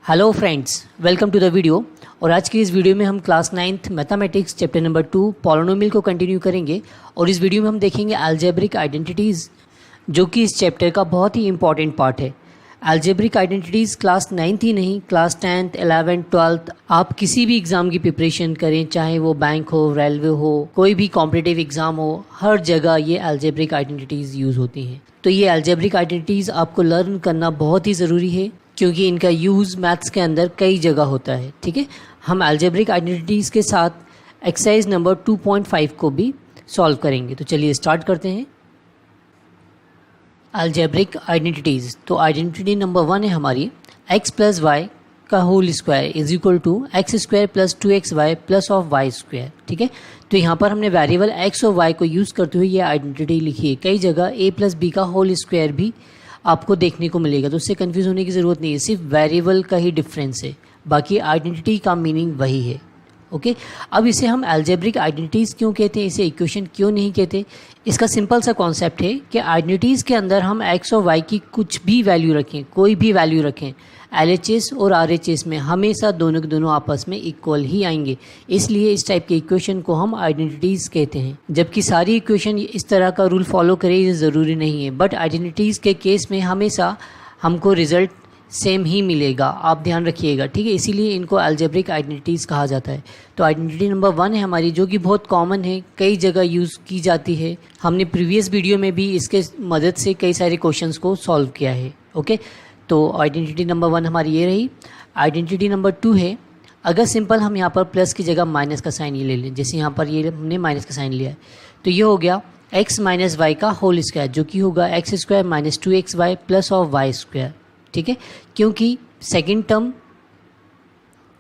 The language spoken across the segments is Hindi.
Hello friends, welcome to the video. और आज की इस वीडियो में हम class 9th mathematics chapter number 2 polynomial को कंटिन्यू करेंगे। और इस वीडियो में हम देखेंगे अलजेब्रिक आइडेंटिटीज़, जो कि इस चैप्टर का बहुत ही इंपॉर्टेंट पार्ट है। अलजेब्रिक आइडेंटिटीज़ क्लास 9th ही नहीं, क्लास 10th, 11th, 12th आप किसी भी एग्ज़ाम की प्रिपरेशन करें, चाहे वो बैंक हो, रेलवे हो, कोई भी कॉम्पिटिटिव एग्ज़ाम हो, हर जगह ये अलजेब्रिक आइडेंटिटीज़ यूज़ होती हैं। तो ये अलजेब्रिक आइडेंटिटीज़ आपको लर्न करना बहुत ही ज़रूरी है, क्योंकि इनका यूज़ मैथ्स के अंदर कई जगह होता है। ठीक है, हम अलजेब्रिक आइडेंटिटीज़ के साथ एक्सरसाइज नंबर 2.5 को भी सॉल्व करेंगे। तो चलिए स्टार्ट करते हैं। अलजेब्रिक आइडेंटिटीज़, तो आइडेंटिटी नंबर 1 है हमारी x प्लस वाई का whole square is equal to X square plus 2xy plus of Y square. ठीक है, तो यहाँ पर हमने वेरिएबल x और y को यूज़ करते हुए ये आइडेंटिटी लिखी है। कई जगह a प्लस बी का होल स्क्वायर भी आपको देखने को मिलेगा, तो उससे कंफ्यूज होने की ज़रूरत नहीं है, सिर्फ वेरिएबल का ही डिफरेंस है, बाकी आइडेंटिटी का मीनिंग वही है। ओके, अब इसे हम अलजेब्रिक आइडेंटिटीज़ क्यों कहते हैं, इसे इक्वेशन क्यों नहीं कहते? इसका सिंपल सा कॉन्सेप्ट है कि आइडेंटिटीज़ के अंदर हम एक्स और वाई की कुछ भी वैल्यू रखें, कोई भी वैल्यू रखें, LHS और RHS में हमेशा दोनों के दोनों आपस में इक्वल ही आएंगे। इसलिए इस टाइप के इक्वेशन को हम आइडेंटिटीज़ कहते हैं। जबकि सारी इक्वेशन इस तरह का रूल फॉलो करे ये ज़रूरी नहीं है, बट आइडेंटिटीज़ के केस में हमेशा हमको रिजल्ट सेम ही मिलेगा, आप ध्यान रखिएगा। ठीक है, इसीलिए इनको अलजेब्रिक आइडेंटिटीज़ कहा जाता है। तो आइडेंटिटी नंबर 1 है हमारी, जो कि बहुत कॉमन है, कई जगह यूज़ की जाती है। हमने प्रीवियस वीडियो में भी इसके मदद से कई सारे क्वेश्चंस को सॉल्व किया है। ओके, तो आइडेंटिटी नंबर 1 हमारी ये रही। आइडेंटिटी नंबर 2 है, अगर सिंपल हम यहाँ पर प्लस की जगह माइनस का साइन ये ले लें, जैसे यहाँ पर ये हमने माइनस का साइन लिया है, तो ये हो गया x माइनस वाई का होल स्क्वायर, जो कि होगा X square minus 2xy plus of Y square. ठीक है, क्योंकि सेकेंड टर्म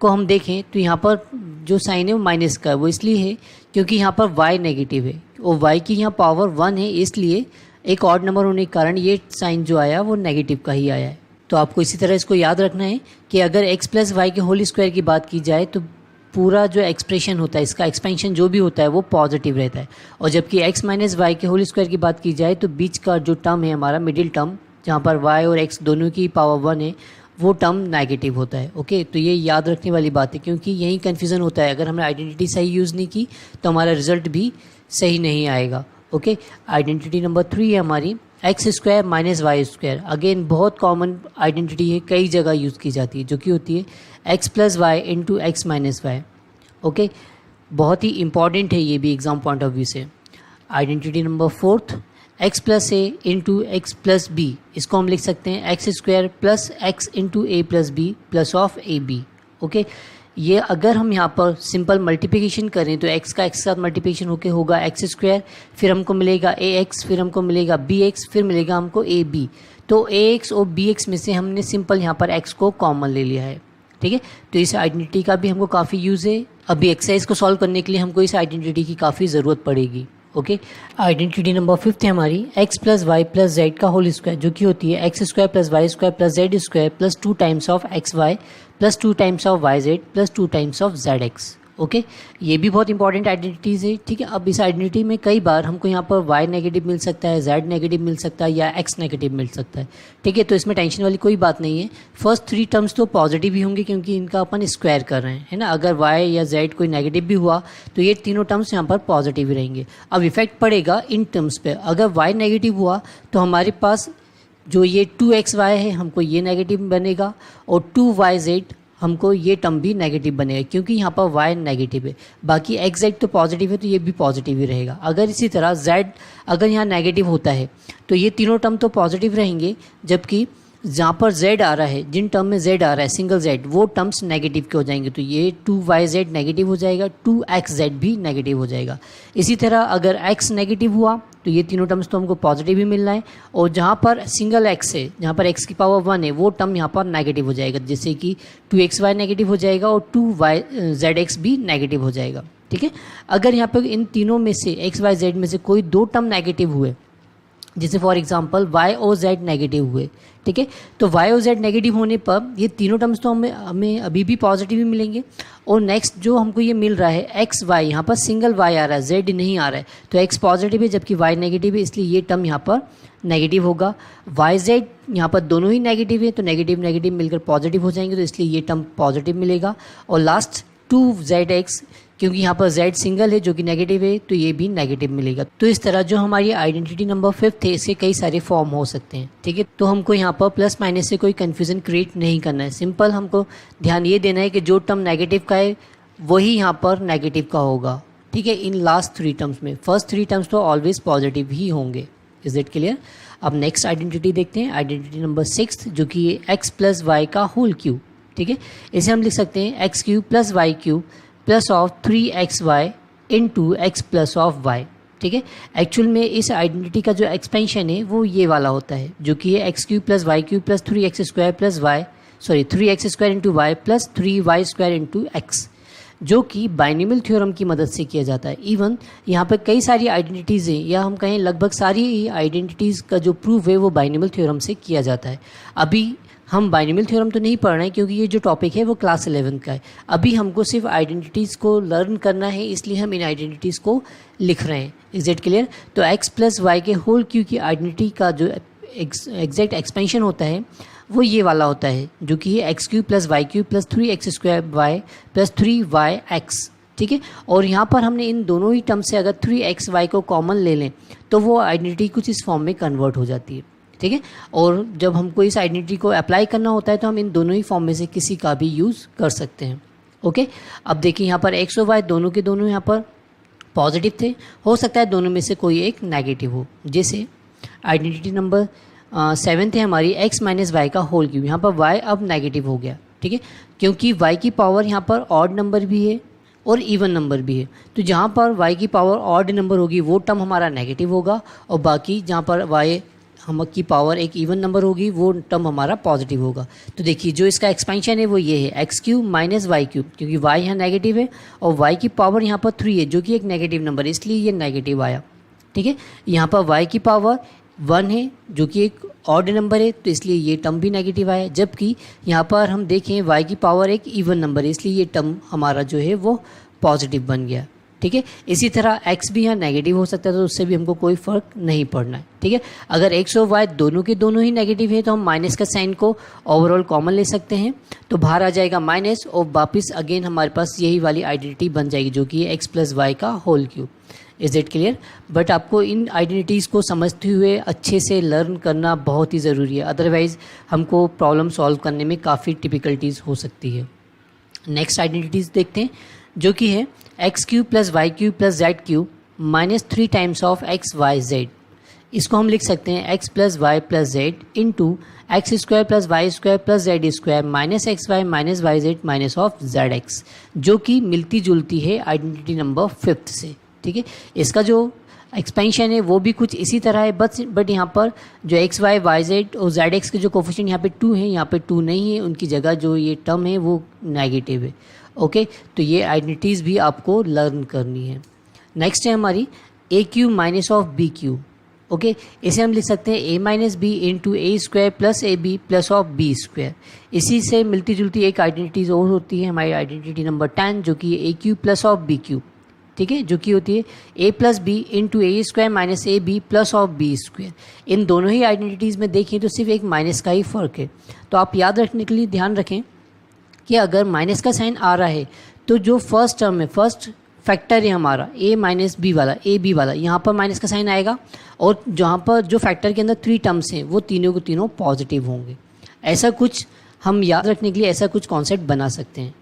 को हम देखें तो यहाँ पर जो साइन है वो माइनस का है, वो इसलिए है क्योंकि यहाँ पर y नेगेटिव है और y की यहाँ पावर 1 है, इसलिए एक ऑड नंबर होने के कारण ये साइन जो आया वो नेगेटिव का ही आया है। तो आपको इसी तरह इसको याद रखना है कि अगर x प्लस वाई के होल स्क्वायर की बात की जाए तो पूरा जो एक्सप्रेशन होता है, इसका एक्सपेंशन जो भी होता है वो पॉजिटिव रहता है, और जबकि x माइनस वाई के होल स्क्वायर की बात की जाए तो बीच का जो टर्म है हमारा मिडिल टर्म, जहाँ पर y और x दोनों की पावर 1 है, वो टर्म नेगेटिव होता है। ओके, तो ये याद रखने वाली बात है, क्योंकि यही कन्फ्यूज़न होता है। अगर हमने आइडेंटिटी सही यूज़ नहीं की तो हमारा रिजल्ट भी सही नहीं आएगा। ओके, आइडेंटिटी नंबर 3 है हमारी X square minus Y square. Again बहुत कॉमन आइडेंटिटी है, कई जगह यूज़ की जाती है, जो कि होती है X plus Y into x minus Y. Okay, बहुत ही इंपॉर्टेंट है ये भी एग्जाम पॉइंट ऑफ व्यू से। आइडेंटिटी नंबर 4 एक्स प्लस ए इंटू एक्स प्लस बी, इसको हम लिख सकते हैं X square plus X into A plus B plus of A B. Okay, ये अगर हम यहाँ पर सिंपल मल्टीप्लिकेशन करें तो x का x के साथ मल्टीप्लिकेशन होके होगा एक्स स्क्वायर, फिर हमको मिलेगा ax, फिर हमको मिलेगा bx, फिर मिलेगा हमको ab। तो ax और bx में से हमने सिंपल यहाँ पर x को कॉमन ले लिया है। ठीक है, तो इस आइडेंटिटी का भी हमको काफ़ी यूज़ है। अभी एक्सरसाइज को सॉल्व करने के लिए हमको इस आइडेंटिटी की काफ़ी ज़रूरत पड़ेगी। ओके, आइडेंटिटी नंबर 5 है हमारी X plus Y plus Z का होल स्क्वायर, जो कि होती है x square plus Y square plus Z square plus 2 times of x Y plus 2 times of Y Z plus 2 times of Z X. Okay, ये भी बहुत इंपॉर्टेंट आइडेंटिटीज़ है। ठीक है, अब इस आइडेंटिटी में कई बार हमको यहाँ पर y नेगेटिव मिल सकता है, z नेगेटिव मिल सकता है, या x नेगेटिव मिल सकता है। ठीक है, तो इसमें टेंशन वाली कोई बात नहीं है। फर्स्ट 3 टर्म्स तो पॉजिटिव ही होंगे, क्योंकि इनका अपन स्क्वायर कर रहे हैं, है ना। अगर y या z कोई नेगेटिव भी हुआ तो ये तीनों टर्म्स यहाँ पर पॉजिटिव ही रहेंगे। अब इफेक्ट पड़ेगा इन टर्म्स पे। अगर y नेगेटिव हुआ तो हमारे पास जो ये 2xy है हमको ये नेगेटिव बनेगा, और 2yz हमको ये टर्म भी नेगेटिव बनेगा, क्योंकि यहाँ पर y नेगेटिव है। बाकी एक्स जेड तो पॉजिटिव है, तो ये भी पॉजिटिव ही रहेगा। अगर इसी तरह z अगर यहाँ नेगेटिव होता है तो ये तीनों टर्म तो पॉजिटिव रहेंगे, जबकि जहाँ पर z आ रहा है, जिन टर्म में z आ रहा है सिंगल z, वो टर्म्स नेगेटिव के हो जाएंगे। तो ये 2yz नेगेटिव हो जाएगा, 2xz भी नेगेटिव हो जाएगा। इसी तरह अगर x नेगेटिव हुआ तो ये तीनों टर्म्स तो हमको पॉजिटिव ही मिलना है, और जहाँ पर सिंगल x है, जहाँ पर x की पावर 1 है, वो टर्म यहाँ पर नेगेटिव हो जाएगा, जैसे कि 2xy नेगेटिव हो जाएगा और 2zx भी नेगेटिव हो जाएगा। ठीक है, अगर यहाँ पर इन तीनों में से x y z में से कोई 2 टर्म नेगेटिव हुए जैसे फॉर एग्जांपल y और z नेगेटिव हुए, ठीक है। तो y और z नेगेटिव होने पर ये तीनों टर्म्स तो हमें अभी भी पॉजिटिव ही मिलेंगे। और नेक्स्ट जो हमको ये मिल रहा है x y, यहाँ पर सिंगल y आ रहा है, z नहीं आ रहा है, तो x पॉजिटिव है जबकि y नेगेटिव है, इसलिए ये टर्म यहाँ पर नेगेटिव होगा। y z यहाँ पर दोनों ही नेगेटिव है, तो नेगेटिव नेगेटिव मिलकर पॉजिटिव हो जाएंगे, तो इसलिए ये टर्म पॉजिटिव मिलेगा। और लास्ट 2zx, क्योंकि यहाँ पर z सिंगल है जो कि नेगेटिव है, तो ये भी नेगेटिव मिलेगा। तो इस तरह जो हमारी आइडेंटिटी नंबर 5 है, इसके कई सारे फॉर्म हो सकते हैं, ठीक है। तो हमको यहाँ पर प्लस माइनस से कोई कन्फ्यूज़न क्रिएट नहीं करना है, सिंपल हमको ध्यान ये देना है कि जो टर्म नेगेटिव का है वही यहाँ पर नेगेटिव का होगा, ठीक है। इन लास्ट 3 टर्म्स में फर्स्ट 3 टर्म्स तो ऑलवेज पॉजिटिव ही होंगे। Is it clear? अब नेक्स्ट आइडेंटिटी देखते हैं, आइडेंटिटी नंबर 6 जो कि x प्लस वाई का होल क्यूब, ठीक है। इसे हम लिख सकते हैं x cube plus y cube plus of 3xy into x plus of y, ठीक है। एक्चुअल में इस आइडेंटिटी का जो एक्सपेंशन है वो ये वाला होता है, जो कि है x cube plus y cube plus 3x² plus y, sorry 3x² into y plus 3y² into x, जो कि बाइनोमियल थ्योरम की मदद से किया जाता है। इवन यहाँ पर कई सारी आइडेंटिटीज़ हैं, या हम कहें लगभग सारी आइडेंटिटीज़ का जो प्रूफ है वो बाइनोमियल थ्योरम से किया जाता है। अभी हम बाइनोमियल थ्योरम तो नहीं पढ़ रहे हैं क्योंकि ये जो टॉपिक है वो क्लास 11 का है। अभी हमको सिर्फ आइडेंटिटीज़ को लर्न करना है, इसलिए हम इन आइडेंटिटीज़ को लिख रहे हैं। Is it clear? तो x प्लस वाई के होल क्यू की आइडेंटिटी का जो एग्जैक्ट एक्सपेंशन होता है वो ये वाला होता है, जो कि x cube plus y cube plus 3x² y plus 3yx, ठीक है। और यहाँ पर हमने इन दोनों ही टर्म से अगर 3xy को कॉमन ले लें तो वो आइडेंटिटी कुछ इस फॉर्म में कन्वर्ट हो जाती है, ठीक है। और जब हमको इस आइडेंटिटी को अप्लाई करना होता है तो हम इन दोनों ही फॉर्म में से किसी का भी यूज़ कर सकते हैं, ओके। अब देखिए यहाँ पर x और y दोनों के दोनों यहाँ पर पॉजिटिव थे, हो सकता है दोनों में से कोई एक नेगेटिव हो। जैसे आइडेंटिटी नंबर 7 है हमारी x माइनस वाई का होल क्यूब, यहाँ पर y अब नेगेटिव हो गया, ठीक है, क्योंकि y की पावर यहाँ पर ऑड नंबर भी है और इवन नंबर भी है। तो जहाँ पर y की पावर ऑड नंबर होगी वो टर्म हमारा नेगेटिव होगा, और बाकी जहाँ पर y हम की पावर एक इवन नंबर होगी वो टर्म हमारा पॉजिटिव होगा। तो देखिए जो इसका एक्सपेंशन है वो ये है x cube minus y cube, क्योंकि y यहाँ नेगेटिव है और y की पावर यहाँ पर 3 है जो कि एक नेगेटिव नंबर है, इसलिए ये नेगेटिव आया, ठीक है। यहाँ पर y की पावर 1 है जो कि एक ऑड नंबर है, तो इसलिए ये टर्म भी नेगेटिव आया। जबकि यहाँ पर हम देखें y की पावर एक इवन नंबर है, इसलिए ये टर्म हमारा जो है वो पॉजिटिव बन गया, ठीक है। इसी तरह x भी यहाँ नेगेटिव हो सकता है, तो उससे भी हमको कोई फ़र्क नहीं पड़ना है, ठीक है। अगर x और y दोनों के दोनों ही नेगेटिव है तो हम माइनस का साइन को ओवरऑल कॉमन ले सकते हैं, तो बाहर आ जाएगा माइनस और वापस अगेन हमारे पास यही वाली आइडेंटिटी बन जाएगी जो कि है x प्लस वाई का whole cube. Is it clear? But आपको इन आइडेंटिटीज़ को समझते हुए अच्छे से लर्न करना बहुत ही ज़रूरी है, अदरवाइज़ हमको प्रॉब्लम सॉल्व करने में काफ़ी डिफ़िकल्टीज़ हो सकती है। नेक्स्ट आइडेंटिटीज़ देखते हैं जो कि है x cube plus y cube plus z cube minus 3 times of x y z. इसको हम लिख सकते हैं x plus Y plus z into x square plus Y square plus Z square minus x y minus y z minus of Z x, जो कि मिलती जुलती है आइडेंटिटी नंबर 5 से, ठीक है। इसका जो एक्सपेंशन है वो भी कुछ इसी तरह है, बट यहाँ पर जो एक्स वाई वाई जेड और जेड एक्स के जो कोफिशिएंट यहाँ पे 2 हैं, यहाँ पे 2 नहीं है, उनकी जगह जो ये टर्म है वो नेगेटिव है, ओके। तो ये आइडेंटिटीज़ भी आपको लर्न करनी है। नेक्स्ट है हमारी A cube minus of B cube, okay. इसे हम लिख सकते हैं A minus B into A square plus A B plus of B square. इसी से मिलती जुलती एक आइडेंटिटीज़ और होती है हमारी आइडेंटिटी नंबर 10 जो कि A cube plus of B cube, ठीक है, जो कि होती है A plus B into A square minus A B plus of B square. इन दोनों ही आइडेंटिटीज़ में देखें तो सिर्फ एक माइनस का ही फ़र्क है, तो आप याद रखने के लिए ध्यान रखें कि अगर माइनस का साइन आ रहा है तो जो फर्स्ट टर्म है, फर्स्ट फैक्टर है हमारा ए माइनस बी वाला, ए बी वाला, यहाँ पर माइनस का साइन आएगा, और जहाँ पर जो फैक्टर के अंदर 3 टर्म्स हैं वो तीनों के तीनों पॉजिटिव होंगे। ऐसा कुछ हम याद रखने के लिए ऐसा कुछ कॉन्सेप्ट बना सकते हैं,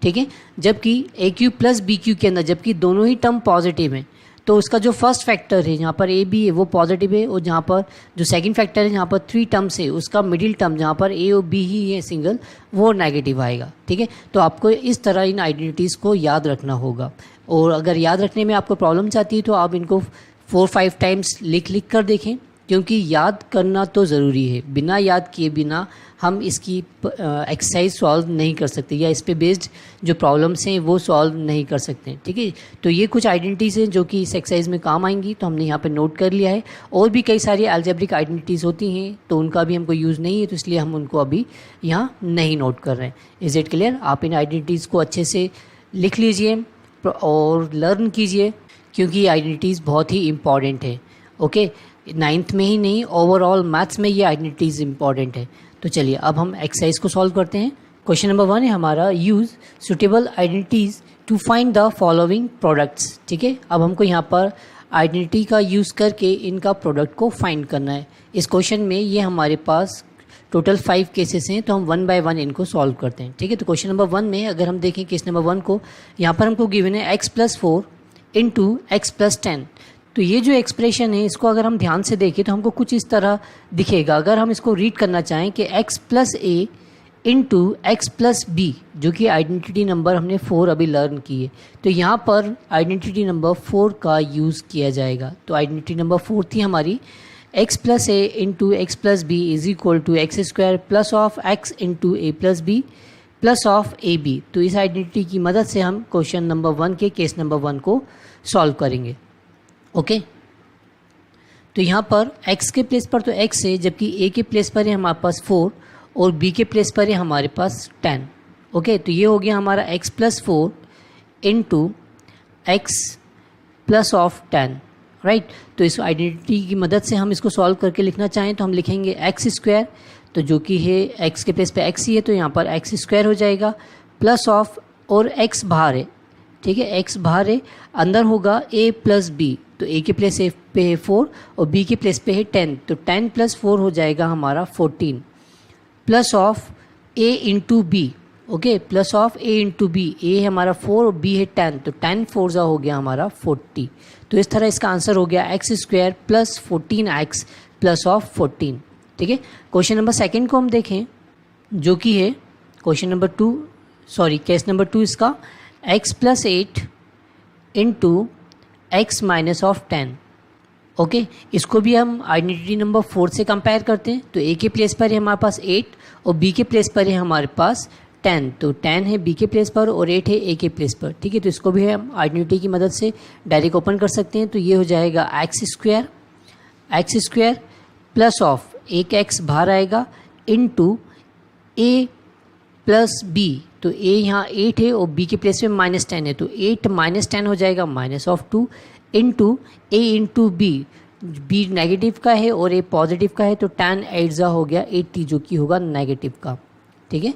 ठीक है। जबकि ए क्यूब प्लस बी क्यूब के अंदर जबकि दोनों ही टर्म पॉजिटिव हैं, तो उसका जो फर्स्ट फैक्टर है जहाँ पर ए बी है वो पॉजिटिव है, और जहाँ पर जो सेकंड फैक्टर है जहाँ पर 3 टर्म्स है उसका मिडिल टर्म जहाँ पर ए और बी ही है सिंगल, वो नेगेटिव आएगा, ठीक है। तो आपको इस तरह इन आइडेंटिटीज़ को याद रखना होगा, और अगर याद रखने में आपको प्रॉब्लम्स आती है तो आप इनको 4-5 टाइम्स लिख कर देखें, क्योंकि याद करना तो ज़रूरी है, बिना याद किए बिना हम इसकी एक्सरसाइज सॉल्व नहीं कर सकते या इस पे बेस्ड जो प्रॉब्लम्स हैं वो सॉल्व नहीं कर सकते। ठीक है, तो ये कुछ आइडेंटिटीज़ हैं जो कि इस एक्सरसाइज में काम आएंगी, तो हमने यहाँ पे नोट कर लिया है। और भी कई सारी अलजेब्रिक आइडेंटिटीज़ होती हैं तो उनका भी हमको यूज़ नहीं है, तो इसलिए हम उनको अभी यहाँ नहीं नोट कर रहे हैं। Is it clear? आप इन आइडेंटिटीज़ को अच्छे से लिख लीजिए और लर्न कीजिए, क्योंकि ये आइडेंटिटीज़ बहुत ही इंपॉर्टेंट है। ओके, 9th में ही नहीं, ओवरऑल मैथ्स में ये आइडेंटिटीज़ इंपॉर्टेंट है। तो चलिए अब हम एक्सरसाइज को सॉल्व करते हैं। क्वेश्चन नंबर 1 है हमारा, use suitable identities to find the following products. ठीक है, अब हमको यहाँ पर आइडेंटिटी का यूज़ करके इनका प्रोडक्ट को फाइंड करना है। इस क्वेश्चन में ये हमारे पास टोटल 5 केसेस हैं, तो हम 1 बाय 1 इनको सॉल्व करते हैं। ठीक है, तो क्वेश्चन नंबर 1 में अगर हम देखें केस नंबर 1 को, यहाँ पर हमको गिवन है x+4 इंटू x+10। तो ये जो एक्सप्रेशन है इसको अगर हम ध्यान से देखें तो हमको कुछ इस तरह दिखेगा। अगर हम इसको रीड करना चाहें कि x+a इंटू x+b, जो कि आइडेंटिटी नंबर हमने 4 अभी लर्न की है, तो यहाँ पर आइडेंटिटी नंबर 4 का यूज़ किया जाएगा। तो आइडेंटिटी नंबर 4 थी हमारी x+a into x+b is equal to x² plus of x into a+b plus of ab। तो इस आइडेंटिटी की मदद से हम क्वेश्चन नंबर 1 के केस नंबर 1 को सॉल्व करेंगे। ओके, तो यहाँ पर x के प्लेस पर तो x है, जबकि a के प्लेस पर है हमारे पास 4 और b के प्लेस पर है हमारे पास 10। ओके, तो ये हो गया हमारा x+4 into x plus of 10, right. तो इस आइडेंटिटी की मदद से हम इसको सॉल्व करके लिखना चाहें तो हम लिखेंगे x², तो जो कि है x के प्लेस पे x ही है, तो यहाँ पर x² हो जाएगा प्लस ऑफ, और x बाहर है। ठीक है, x बाहर है, अंदर होगा a+b, तो a के प्लेस पे है 4 और b के प्लेस पे है 10, तो 10 + 4 हो जाएगा हमारा 14 plus of a into b. Okay, plus of a into b, a है हमारा 4 और b है 10, तो 10 4 हो गया हमारा 40। तो इस तरह इसका आंसर हो गया x² plus 14x plus of 14। ठीक है, क्वेश्चन नंबर 2 को हम देखें, जो कि है question number 2, sorry case number 2 इसका, x+8 into x minus of 10। Okay, इसको भी हम आइडेंटिटी नंबर 4 से कंपेयर करते हैं। तो a के प्लेस पर है हमारे पास 8 और b के प्लेस पर है हमारे पास 10, तो 10 है b के प्लेस पर और 8 है a के प्लेस पर। ठीक है, तो इसको भी हम आइडेंटिटी की मदद से डायरेक्ट ओपन कर सकते हैं। तो ये हो जाएगा x² प्लस ऑफ एक x बाहर आएगा इंटू a+b, तो a यहाँ 8 है और b के प्लेस पे -10 है, तो 8 - 10 हो जाएगा -2 into a into b negative का है और a पॉजिटिव का है, तो 10 8 हो गया 80, जो कि होगा नेगेटिव का। ठीक है,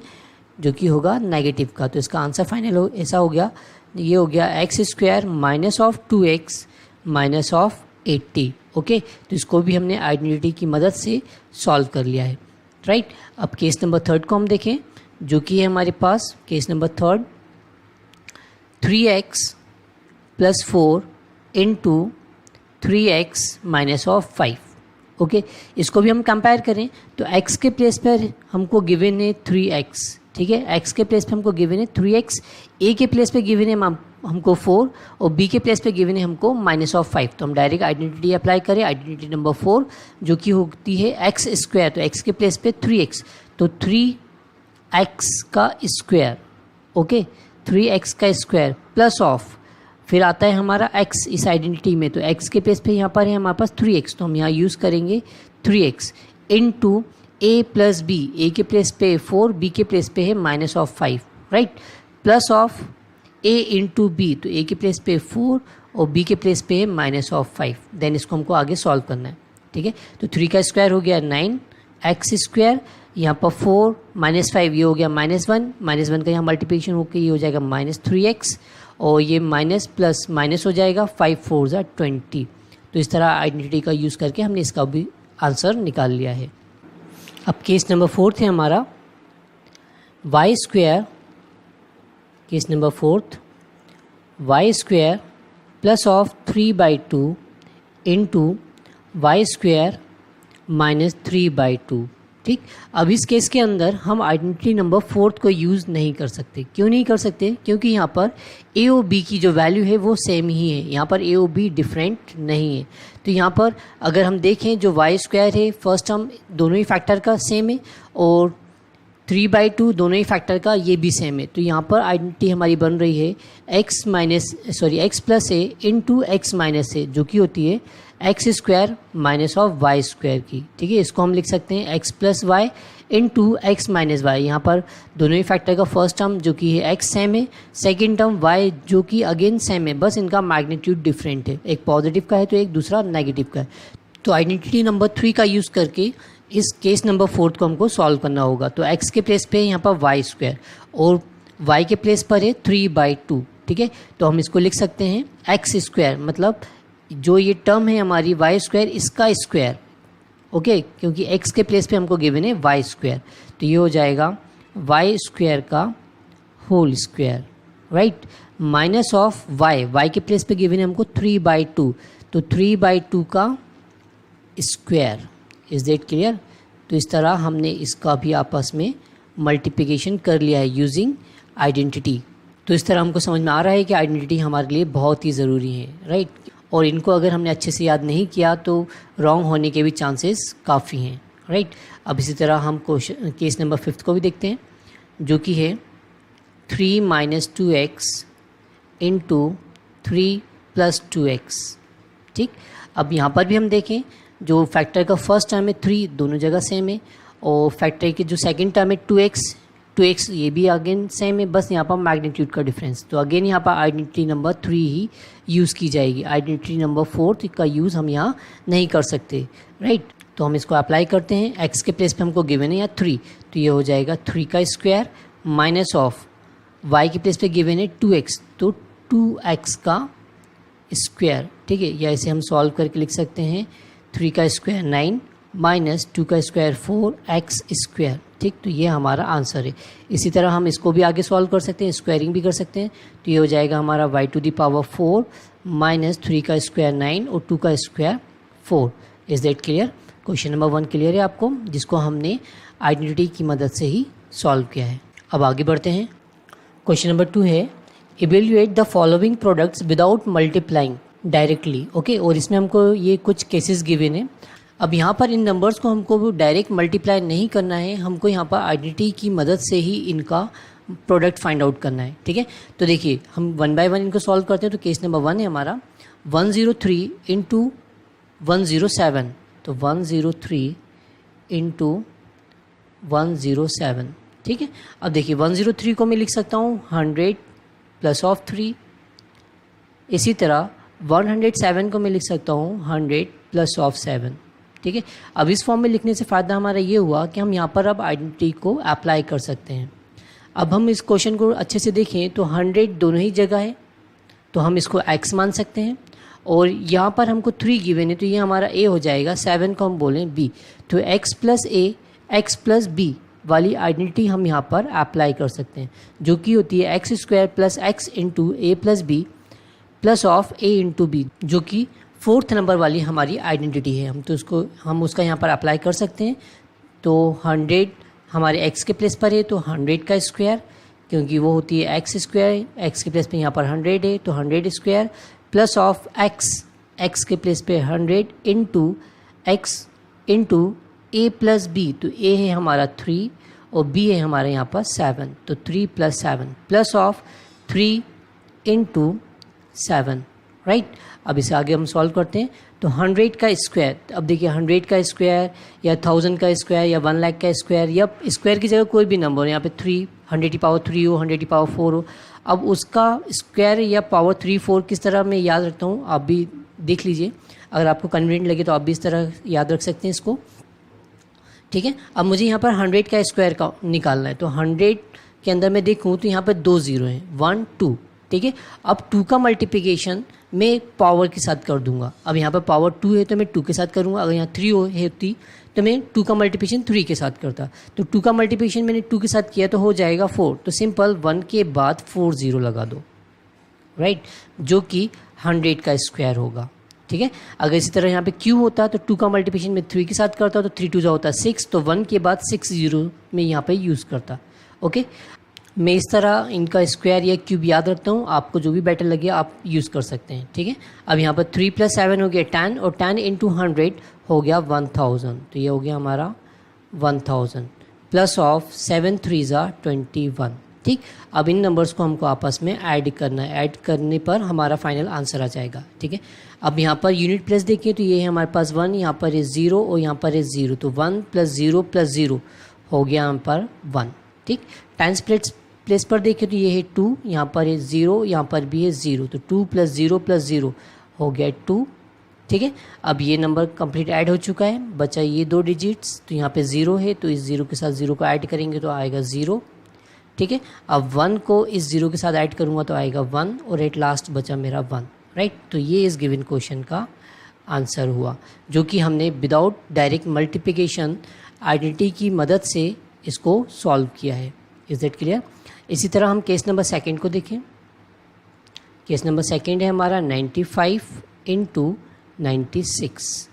जो कि होगा नेगेटिव का। तो इसका आंसर फाइनल ऐसा हो गया, ये हो गया x² minus of 2x minus of 80। Okay, तो इसको भी हमने आइडेंटिटी की मदद से सॉल्व कर लिया है, राइट। अब केस नंबर 3 को हम देखें, जो कि है हमारे पास case number 3, 3x plus 4 into 3x minus of 5। Okay, इसको भी हम कंपेयर करें तो x के प्लेस पर हमको गिवन है 3x। ठीक है, x के प्लेस पे हमको गिवन है 3x, a के प्लेस पे गिवन है हमको 4 और b के प्लेस पे गिवन है हमको -5। तो हम डायरेक्ट आइडेंटिटी अप्लाई करें, आइडेंटिटी नंबर 4 जो कि होती है x², तो x के प्लेस पे 3x, तो 3x का स्क्वायर। ओके, 3x का स्क्वायर प्लस ऑफ, फिर आता है हमारा x इस आइडेंटिटी में, तो x के प्लेस पे यहाँ पर है हमारे पास 3x, तो हम यहाँ यूज़ करेंगे 3x इंटू a+b, a के प्लेस पे 4, b के प्लेस पे है -5, right, plus of a into b, तो a के प्लेस पे 4 और b के प्लेस पे है -5। देन इसको हमको आगे सॉल्व करना है। ठीक है, तो 3 का स्क्वायर हो गया 9x², यहाँ पर 4 -5 ये हो गया -1 का यहाँ मल्टीप्लिकेशन होकर ये हो जाएगा -3x, और ये माइनस प्लस माइनस हो जाएगा, 5 4 = 20। तो इस तरह आइडेंटिटी का यूज़ करके हमने इसका भी आंसर निकाल लिया है। अब केस नंबर 4 है हमारा y², case number 4 y² plus of 3/2 into y² -3/2। ठीक। अब इस केस के अंदर हम आइडेंटिटी नंबर 4 को यूज़ नहीं कर सकते। क्यों नहीं कर सकते? क्योंकि यहाँ पर ए और बी की जो वैल्यू है वो सेम ही है, यहाँ पर ए और बी डिफरेंट नहीं है। तो यहाँ पर अगर हम देखें जो वाई स्क्वायर है फर्स्ट टर्म दोनों ही फैक्टर का सेम है और 3/2 दोनों ही फैक्टर का ये भी सेम है। तो यहाँ पर आइडेंटिटी हमारी बन रही है x plus A into x minus a, जो कि होती है x square minus of Y square की। ठीक है, इसको हम लिख सकते हैं x plus Y into x minus y. यहाँ पर दोनों ही फैक्टर का फर्स्ट टर्म जो कि है एक्स सेम है, सेकेंड टर्म वाई जो कि अगेन सेम है, बस इनका मैग्नीट्यूड डिफरेंट है, एक पॉजिटिव का है तो एक दूसरा नेगेटिव का है। तो आइडेंटिटी नंबर 3 का यूज़ करके इस केस नंबर 4 को हमको सॉल्व करना होगा। तो x के प्लेस पे यहाँ पर वाई स्क्वायर और y के प्लेस पर है 3/2। ठीक है, तो हम इसको लिख सकते हैं एक्स स्क्वायर, मतलब जो ये टर्म है हमारी वाई स्क्वायर इसका स्क्वायर। ओके, क्योंकि x के प्लेस पे हमको गिवन है वाई स्क्वायर, तो ये हो जाएगा वाई स्क्वायर का whole square, right, minus of y के प्लेस पे गिवन है हमको 3/2, तो 3/2 का स्क्वायर। Is that clear? तो इस तरह हमने इसका भी आपस में मल्टीप्लिकेशन कर लिया है यूजिंग आइडेंटिटी। तो इस तरह हमको समझ में आ रहा है कि आइडेंटिटी हमारे लिए बहुत ही ज़रूरी है, राइट। और इनको अगर हमने अच्छे से याद नहीं किया तो रॉन्ग होने के भी चांसेस काफ़ी हैं, राइट। अब इसी तरह हम केस नंबर 5 को भी देखते हैं, जो कि है 3 - 2x इंटू 3 + 2x। ठीक, अब यहाँ पर भी हम देखें जो फैक्टर का फर्स्ट टर्म है 3 दोनों जगह सेम है, और फैक्टर की जो सेकंड टर्म है 2x ये भी अगेन सेम है, बस यहाँ पर मैग्नीट्यूड का डिफरेंस। तो अगेन यहाँ पर आइडेंटिटी नंबर 3 ही यूज़ की जाएगी, आइडेंटिटी नंबर 4 का यूज़ हम यहाँ नहीं कर सकते, राइट। तो हम इसको अप्लाई करते हैं, x के प्लेस पे हमको गिवन है या 3, तो ये हो जाएगा 3 का स्क्वायर माइनस ऑफ y के प्लेस पे गिवन है 2x, तो 2x का स्क्वायर। ठीक है, या इसे हम सॉल्व करके लिख सकते हैं 3 का स्क्वायर 9 माइनस 2 का स्क्वायर 4x स्क्वायर। ठीक, तो ये हमारा आंसर है। इसी तरह हम इसको भी आगे सॉल्व कर सकते हैं, स्क्वायरिंग भी कर सकते हैं, तो ये हो जाएगा हमारा y⁴ माइनस 3 का स्क्वायर 9 और 2 का square 4। Is that clear? Question number 1 clear है आपको, जिसको हमने आइडेंटिटी की मदद से ही सॉल्व किया है। अब आगे बढ़ते हैं। क्वेश्चन नंबर 2 है evaluate the following products without multiplying directly. Okay, और इसमें हमको ये कुछ केसेस गिवन है। अब यहाँ पर इन नंबर्स को हमको डायरेक्ट मल्टीप्लाई नहीं करना है, हमको यहाँ पर आइडेंटिटी की मदद से ही इनका प्रोडक्ट फाइंड आउट करना है। ठीक है, तो देखिए हम 1 बाय 1 इनको सॉल्व करते हैं। तो केस नंबर 1 है हमारा 103 इंटू 107, तो 103 इंटू 107। ठीक है, अब देखिए 103 को मैं लिख सकता हूँ 100 प्लस ऑफ 3, इसी तरह 107 को मैं लिख सकता हूँ 100 प्लस ऑफ 7। ठीक है, अब इस फॉर्म में लिखने से फ़ायदा हमारा ये हुआ कि हम यहाँ पर अब आइडेंटिटी को अप्लाई कर सकते हैं। अब हम इस क्वेश्चन को अच्छे से देखें तो 100 दोनों ही जगह है, तो हम इसको x मान सकते हैं, और यहाँ पर हमको 3 गिवन है, तो ये हमारा a हो जाएगा, 7 को हम बोलें b, तो x plus a x plus b वाली आइडेंटिटी हम यहाँ पर अप्लाई कर सकते हैं, जो कि होती है x square plus x into a plus b plus of a into b, जो कि 4th नंबर वाली हमारी आइडेंटिटी है। हम उसका यहाँ पर अप्लाई कर सकते हैं। तो 100 हमारे x के प्लेस पर है, तो 100 का स्क्वायर, क्योंकि वो होती है x स्क्वायर, x के प्लेस पे यहाँ पर 100 है, तो 100 स्क्वायर प्लस ऑफ x के प्लेस पे 100 into x into a plus b, तो a है हमारा 3 और b है हमारे यहाँ पर 7, तो 3 + 7 प्लस ऑफ 3 इंटू 7, राइट। अब इसे आगे हम सॉल्व करते हैं। तो 100 का स्क्वायर, अब देखिए 100 का स्क्वायर या 1000 का स्क्वायर या 1 लाख का स्क्वायर, या स्क्वायर की जगह कोई भी नंबर हो, यहाँ पे 3 100 की पावर 3 हो, 100 की पावर 4 हो, अब उसका स्क्वायर या पावर 3 4 किस तरह मैं याद रखता हूँ आप भी देख लीजिए, अगर आपको कन्वीनियंट लगे तो आप भी इस तरह याद रख सकते हैं इसको। ठीक है, अब मुझे यहाँ पर 100 का स्क्वायर का निकालना है, तो 100 के अंदर मैं देखूँ तो यहाँ पर 2 0 हैं, 1 2। ठीक है, अब 2 का मल्टीप्लिकेशन मैं पावर के साथ कर दूंगा। अब यहाँ पर पावर 2 है तो मैं 2 के साथ करूँगा, अगर यहाँ 3 होती तो मैं 2 का मल्टीप्लिकेशन 3 के साथ करता, तो 2 का मल्टीप्लिकेशन मैंने 2 के साथ किया तो हो जाएगा 4, तो सिंपल 1 के बाद 4 0 लगा दो, राइट, जो कि 100 का स्क्वायर होगा। ठीक है। अगर इसी तरह यहाँ पे क्यू होता तो 2 का मल्टीप्लिकेशन में 3 के साथ करता तो 3 2 जा होता 6, तो 1 के बाद 6 0 में यहाँ पे यूज़ करता। ओके, मैं इस तरह इनका स्क्वायर या क्यूब याद रखता हूँ, आपको जो भी बेटर लगे आप यूज़ कर सकते हैं। ठीक है, अब यहाँ पर 3 + 7 हो गया 10 और 10 × 100 हो गया 1000, तो ये हो गया हमारा 1000 प्लस ऑफ 7 3 = 21। ठीक, अब इन नंबर्स को हमको आपस में ऐड करना है, ऐड करने पर हमारा फाइनल आंसर आ जाएगा। ठीक है, अब यहाँ पर यूनिट प्लेस देखिए तो ये है हमारे पास 1, यहाँ पर है 0 और यहाँ पर है 0, तो 1 + 0 + 0 हो गया यहाँ पर 1। ठीक, टाइम्स प्लेस पर देखिए तो ये है 2, यहाँ पर है 0, यहाँ पर भी है 0, तो 2 + 0 + 0 हो गया 2। ठीक है, अब ये नंबर कंप्लीट ऐड हो चुका है, बचा ये 2 डिजिट्स, तो यहाँ पे 0 है तो इस 0 के साथ 0 को ऐड करेंगे तो आएगा 0। ठीक है, अब 1 को इस 0 के साथ ऐड करूँगा तो आएगा 1 और एट लास्ट बचा मेरा 1। राइट, तो ये इस गिवन क्वेश्चन का आंसर हुआ, जो कि हमने विदाउट डायरेक्ट मल्टीप्लिकेशन आइडेंटिटी की मदद से इसको सॉल्व किया है। Is that clear? इसी तरह हम केस नंबर सेकंड को देखें। केस नंबर सेकंड है हमारा 95 × 96।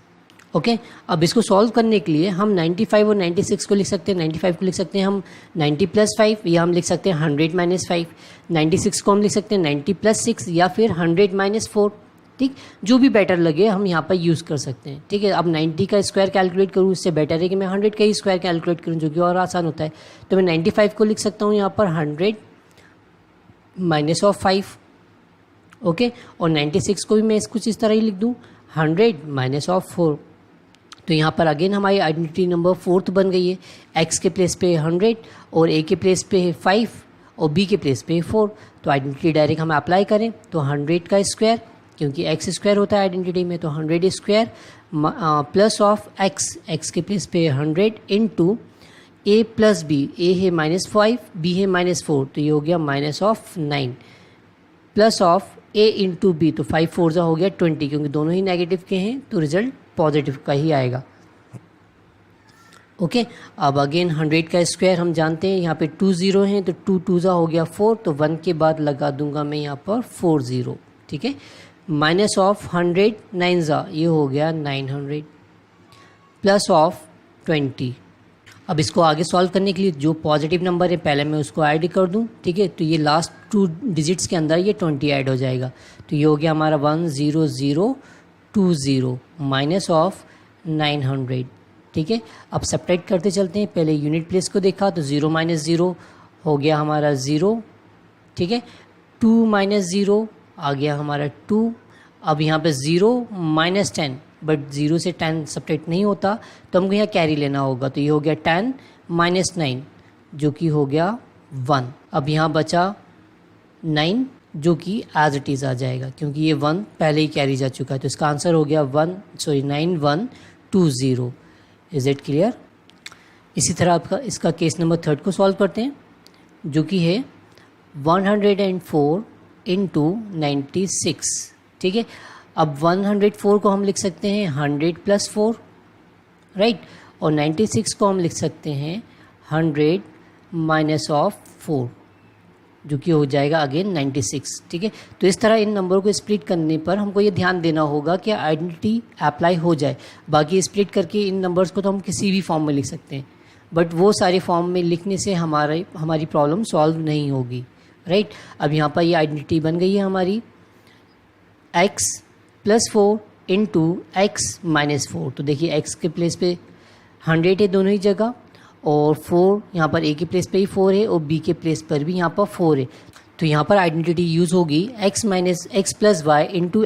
ओके, अब इसको सॉल्व करने के लिए हम 95 और 96 को लिख सकते हैं। 95 को लिख सकते हैं हम 90 + 5, या हम लिख सकते हैं 100 - 5। 96 को हम लिख सकते हैं 90 + 6 या फिर 100 - 4। ठीक, जो भी बेटर लगे हम यहाँ पर यूज़ कर सकते हैं। ठीक है, अब 90 का स्क्वायर कैलकुलेट करूँ, इससे बेटर है कि मैं 100 का ही स्क्वायर कैलकुलेट करूँ, जो कि और आसान होता है। तो मैं 95 को लिख सकता हूँ यहाँ पर 100 - 5। ओके, और 96 को भी मैं कुछ इस तरह ही लिख दूँ 100 - 4। तो यहाँ पर अगेन हमारी आइडेंटिटी नंबर 4th बन गई है। x के प्लेस पे 100 और a के प्लेस पे है 5 और b के प्लेस पे है 4। तो आइडेंटिटी डायरेक्ट हम अप्लाई करें तो 100 का स्क्वायर, क्योंकि x स्क्वायर होता है आइडेंटिटी में, तो 100 स्क्वायर प्लस ऑफ x के प्लेस पे 100 × a + b। a है -5, b है -4, तो ये हो गया -9 प्लस ऑफ a × b, तो 5 4 जा हो गया 20, क्योंकि दोनों ही नेगेटिव के हैं तो रिजल्ट पॉजिटिव का ही आएगा। ओके, अब अगेन 100 का स्क्वायर हम जानते हैं, यहाँ पे 2 0 हैं तो 2 2 जा हो गया 4, तो 1 के बाद लगा दूंगा मैं यहाँ पर 4 0। ठीक है, माइनस ऑफ 100 9 जा, ये हो गया 900 प्लस ऑफ 20। अब इसको आगे सॉल्व करने के लिए जो पॉजिटिव नंबर है पहले मैं उसको ऐड कर दूं। ठीक है, तो ये लास्ट 2 डिजिट्स के अंदर ये 20 ऐड हो जाएगा, तो ये हो गया हमारा 10020 माइनस ऑफ 900। ठीक है, अब सब्ट्रैक्ट करते चलते हैं। पहले यूनिट प्लेस को देखा तो 0 - 0 हो गया हमारा 0। ठीक है, 2 - 0 आ गया हमारा 2। अब यहाँ पे 0 - 10, बट 0 से 10 सब्ट्रैक्ट नहीं होता तो हमको यहाँ कैरी लेना होगा, तो ये हो गया 10 - 9 जो कि हो गया 1। अब यहाँ बचा 9 जो कि एज इट इज़ आ जाएगा, क्योंकि ये 1 पहले ही कैरी जा चुका है, तो इसका आंसर हो गया 9120। Is it clear? इसी तरह आपका इसका केस नंबर 3 को सॉल्व करते हैं, जो कि है 104 × 96। ठीक है, अब 104 को हम लिख सकते हैं 100 + 4, राइट, और 96 को हम लिख सकते हैं 100 - 4, जो कि हो जाएगा अगेन 96। ठीक है, तो इस तरह इन नंबरों को स्प्लिट करने पर हमको ये ध्यान देना होगा कि आइडेंटिटी अप्लाई हो जाए। बाकी स्प्लिट करके इन नंबर्स को तो हम किसी भी फॉर्म में लिख सकते हैं, बट वो सारे फॉर्म में लिखने से हमारी प्रॉब्लम सॉल्व नहीं होगी। राइट, अब यहाँ पर ये आइडेंटिटी बन गई है हमारी x + 4 × x - 4। तो देखिए x के प्लेस पे 100 है दोनों ही जगह, और 4 यहाँ पर a के प्लेस पे ही 4 है और b के प्लेस पर भी यहाँ पर 4 है। तो यहाँ पर आइडेंटिटी यूज़ होगी x + y ×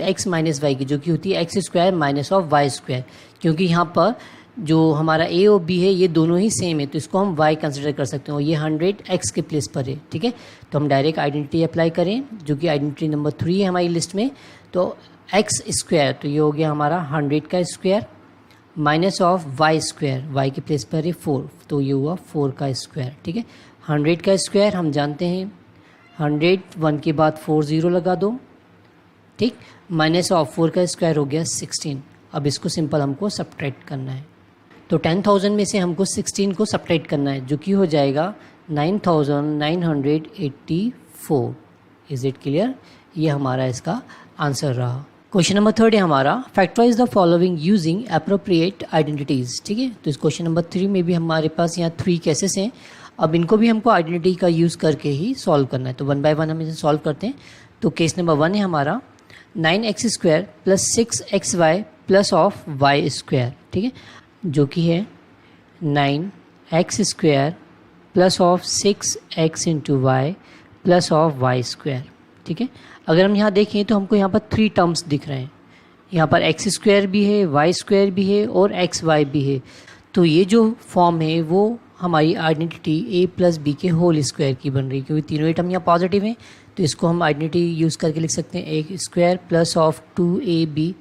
x - y की, जो कि होती है x² माइनस ऑफ y², क्योंकि यहाँ पर जो हमारा a और b है ये दोनों ही सेम है, तो इसको हम y कंसिडर कर सकते हैं, और ये 100 x के प्लेस पर है। ठीक है, तो हम डायरेक्ट आइडेंटिटी अप्लाई करें, जो कि आइडेंटिटी नंबर 3 है हमारी लिस्ट में। तो x², तो ये हो गया हमारा 100 का square minus of y², y के प्लेस पर है 4, तो ये हुआ 4 का स्क्वायर। ठीक है, 100 का स्क्वायर हम जानते हैं 100, 1 के बाद 4 0 लगा दो। ठीक, माइनस ऑफ 4 का स्क्वायर हो गया 16। अब इसको सिंपल हमको सब्ट्रैक्ट करना है, तो 10,000 में से हमको 16 को सब्ट्रैक्ट करना है, जो कि हो जाएगा 9,984। Is it clear? ये हमारा इसका आंसर रहा। क्वेश्चन नंबर 3 है हमारा, factorize the following using appropriate identities. ठीक है, तो इस क्वेश्चन नंबर 3 में भी हमारे पास यहाँ 3 केसेस हैं। अब इनको भी हमको आइडेंटिटी का यूज़ करके ही सॉल्व करना है, तो 1 बाय 1 हम इसे सॉल्व करते हैं। तो केस नंबर 1 है हमारा 9x² + 6xy plus of Y square. ठीक है, जो कि है 9x² plus of 6x × y plus of Y square. ठीक है, अगर हम यहाँ देखें तो हमको यहाँ पर 3 टर्म्स दिख रहे हैं। यहाँ पर x² भी है, y² भी है और xy भी है। तो ये जो फॉर्म है वो हमारी आइडेंटिटी a + b के होल स्क्वायर की बन रही है, क्योंकि तीनों ही टर्म यहाँ पॉजिटिव हैं। तो इसको हम आइडेंटिटी यूज़ करके लिख सकते हैं a² plus of 2ab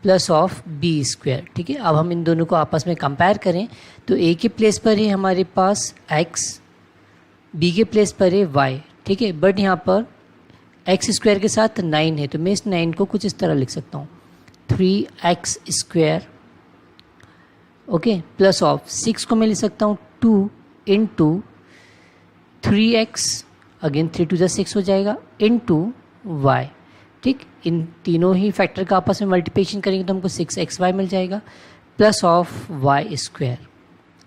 plus of b²। ठीक है, अब हम इन दोनों को आपस में कंपेयर करें तो a के प्लेस पर है हमारे पास x, b के प्लेस पर है y। ठीक है, बट यहाँ पर x² के साथ 9 है, तो मैं इस 9 को कुछ इस तरह लिख सकता हूँ 3x²। ओके, प्लस ऑफ 6 को मैं लिख सकता हूँ 2 × 3x, अगेन 3 × 6 हो जाएगा, × y। ठीक, इन तीनों ही फैक्टर का आपस में मल्टीप्लिकेशन करेंगे तो हमको 6xy मिल जाएगा प्लस ऑफ y²।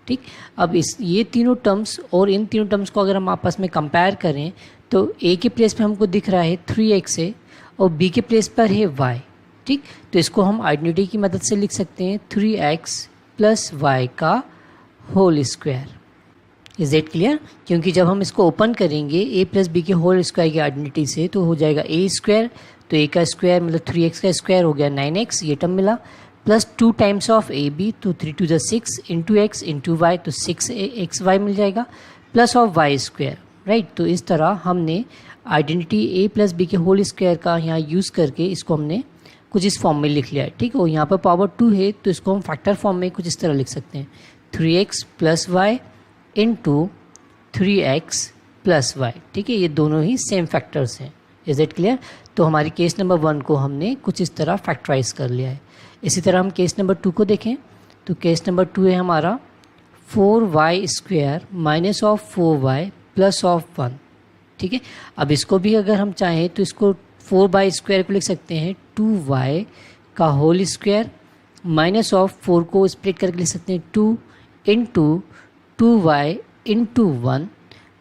ठीक, अब ये तीनों टर्म्स और इन तीनों टर्म्स को अगर हम आपस में कंपेयर करें तो a के प्लेस पे हमको दिख रहा है 3x है और b के प्लेस पर है y। ठीक, तो इसको हम आइडेंटिटी की मदद से लिख सकते हैं 3x + y का whole square. Is it clear? क्योंकि जब हम इसको ओपन करेंगे a + b के होल स्क्वायर की आइडेंटिटी से तो हो जाएगा a², तो a का स्क्वायर मतलब 3x का स्क्वायर हो गया 9x, ये टर्म मिला, प्लस 2 टाइम्स ऑफ ab, तो 3 × 6 × x × y, तो 6xy मिल जाएगा प्लस ऑफ y²। राइट, तो इस तरह हमने आइडेंटिटी a + b के होल स्क्वायर का यहाँ यूज़ करके इसको हमने कुछ इस फॉर्म में लिख लिया है। ठीक है, और यहाँ पर पावर 2 है तो इसको हम फैक्टर फॉर्म में कुछ इस तरह लिख सकते हैं 3x + y × 3x + y। ठीक है, ये दोनों ही सेम फैक्टर्स हैं। Is it clear? तो हमारी केस नंबर 1 को हमने कुछ इस तरह फैक्टराइज कर लिया है। इसी तरह हम केस नंबर 2 को देखें तो केस नंबर 2 है हमारा 4y² - 4y प्लस ऑफ 1। ठीक है, अब इसको भी अगर हम चाहें तो इसको 4y² को लिख सकते हैं 2y का होल स्क्वायर माइनस ऑफ 4 को स्प्लिट करके लिख सकते हैं 2 × 2y × 1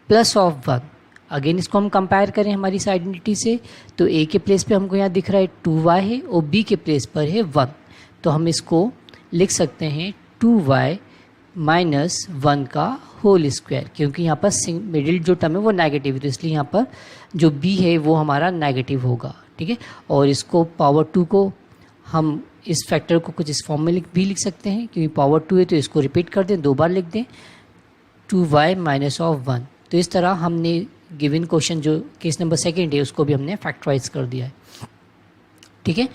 प्लस ऑफ 1। अगेन इसको हम कंपेयर करें हमारी इस आइडेंटिटी से तो a के प्लेस पे हमको यहाँ दिख रहा है 2y है और b के प्लेस पर है 1, तो हम इसको लिख सकते हैं 2y - 1 का होल स्क्वायर, क्योंकि यहाँ पर मिडिल जो टर्म है वो नेगेटिव है तो इसलिए यहाँ पर जो b है वो हमारा नेगेटिव होगा। ठीक है, और इसको पावर 2 को हम इस फैक्टर को कुछ इस फॉर्म में भी लिख सकते हैं, क्योंकि पावर 2 है तो इसको रिपीट कर दें, 2 बार लिख दें 2y - 1। तो इस तरह हमने गिवन क्वेश्चन जो केस नंबर 2 है उसको भी हमने फैक्टराइज कर दिया है। ठीक है,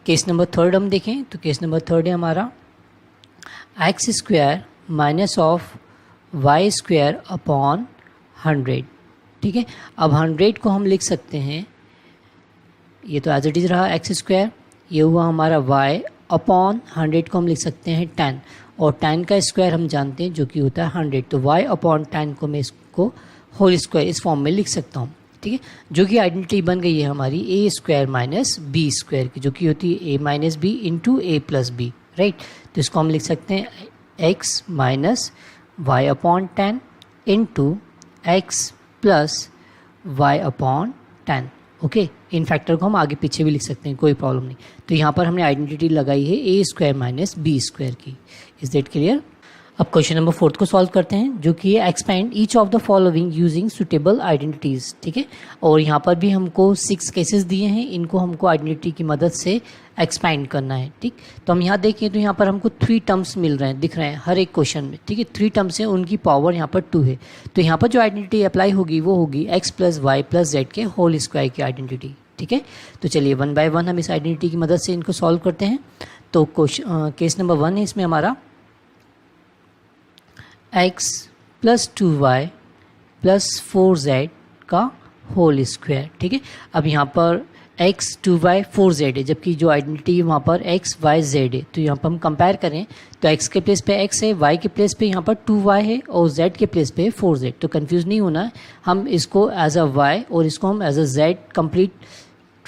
केस नंबर 3 हम देखें तो केस नंबर 3 है हमारा x² - y² अपॉन 100। ठीक है, अब 100 को हम लिख सकते हैं, ये तो एज इट इज़ रहा x², ये हुआ हमारा y अपॉन 100 को हम लिख सकते हैं 10, और 10 का स्क्वायर हम जानते हैं जो कि होता है 100, तो y अपॉन 10 को मैं इसको होल स्क्वायर इस फॉर्म में लिख सकता हूँ। ठीक है, जो कि आइडेंटिटी बन गई है हमारी a² - b² की, जो कि होती है a - b × a + b। Right, तो इसको हम लिख सकते हैं x - y upon 10 × x + y upon 10। Okay, इन फैक्टर को हम आगे पीछे भी लिख सकते हैं, कोई प्रॉब्लम नहीं। तो यहाँ पर हमने आइडेंटिटी लगाई है a² - b² की। Is that clear? अब क्वेश्चन नंबर 4 को सॉल्व करते हैं, जो कि है expand each of the following using suitable identities. ठीक है, और यहाँ पर भी हमको 6 केसेस दिए हैं, इनको हमको आइडेंटिटी की मदद से एक्सपेंड करना है। ठीक, तो हम यहाँ देखें तो यहाँ पर हमको 3 टर्म्स मिल रहे हैं, दिख रहे हैं हर एक क्वेश्चन में। ठीक है, 3 टर्म्स हैं, उनकी पावर यहाँ पर 2 है, तो यहाँ पर जो आइडेंटिटी अप्लाई होगी वो होगी x + y + z के होल स्क्वायर की आइडेंटिटी। ठीक है, तो चलिए 1 बाय 1 हम इस आइडेंटिटी की मदद से इनको सॉल्व करते हैं। तो केस नंबर 1 है, इसमें हमारा x + 2y + 4z का होल स्क्वायर। ठीक है, अब यहाँ पर x 2y 4z है, जबकि जो आइडेंटिटी है वहाँ पर x y z है, तो यहाँ पर हम कंपेयर करें तो x के प्लेस पे x है, y के प्लेस पे यहाँ पर 2y है और z के प्लेस पे 4z। तो कंफ्यूज नहीं होना है, हम इसको एज अ y और इसको हम as a z complete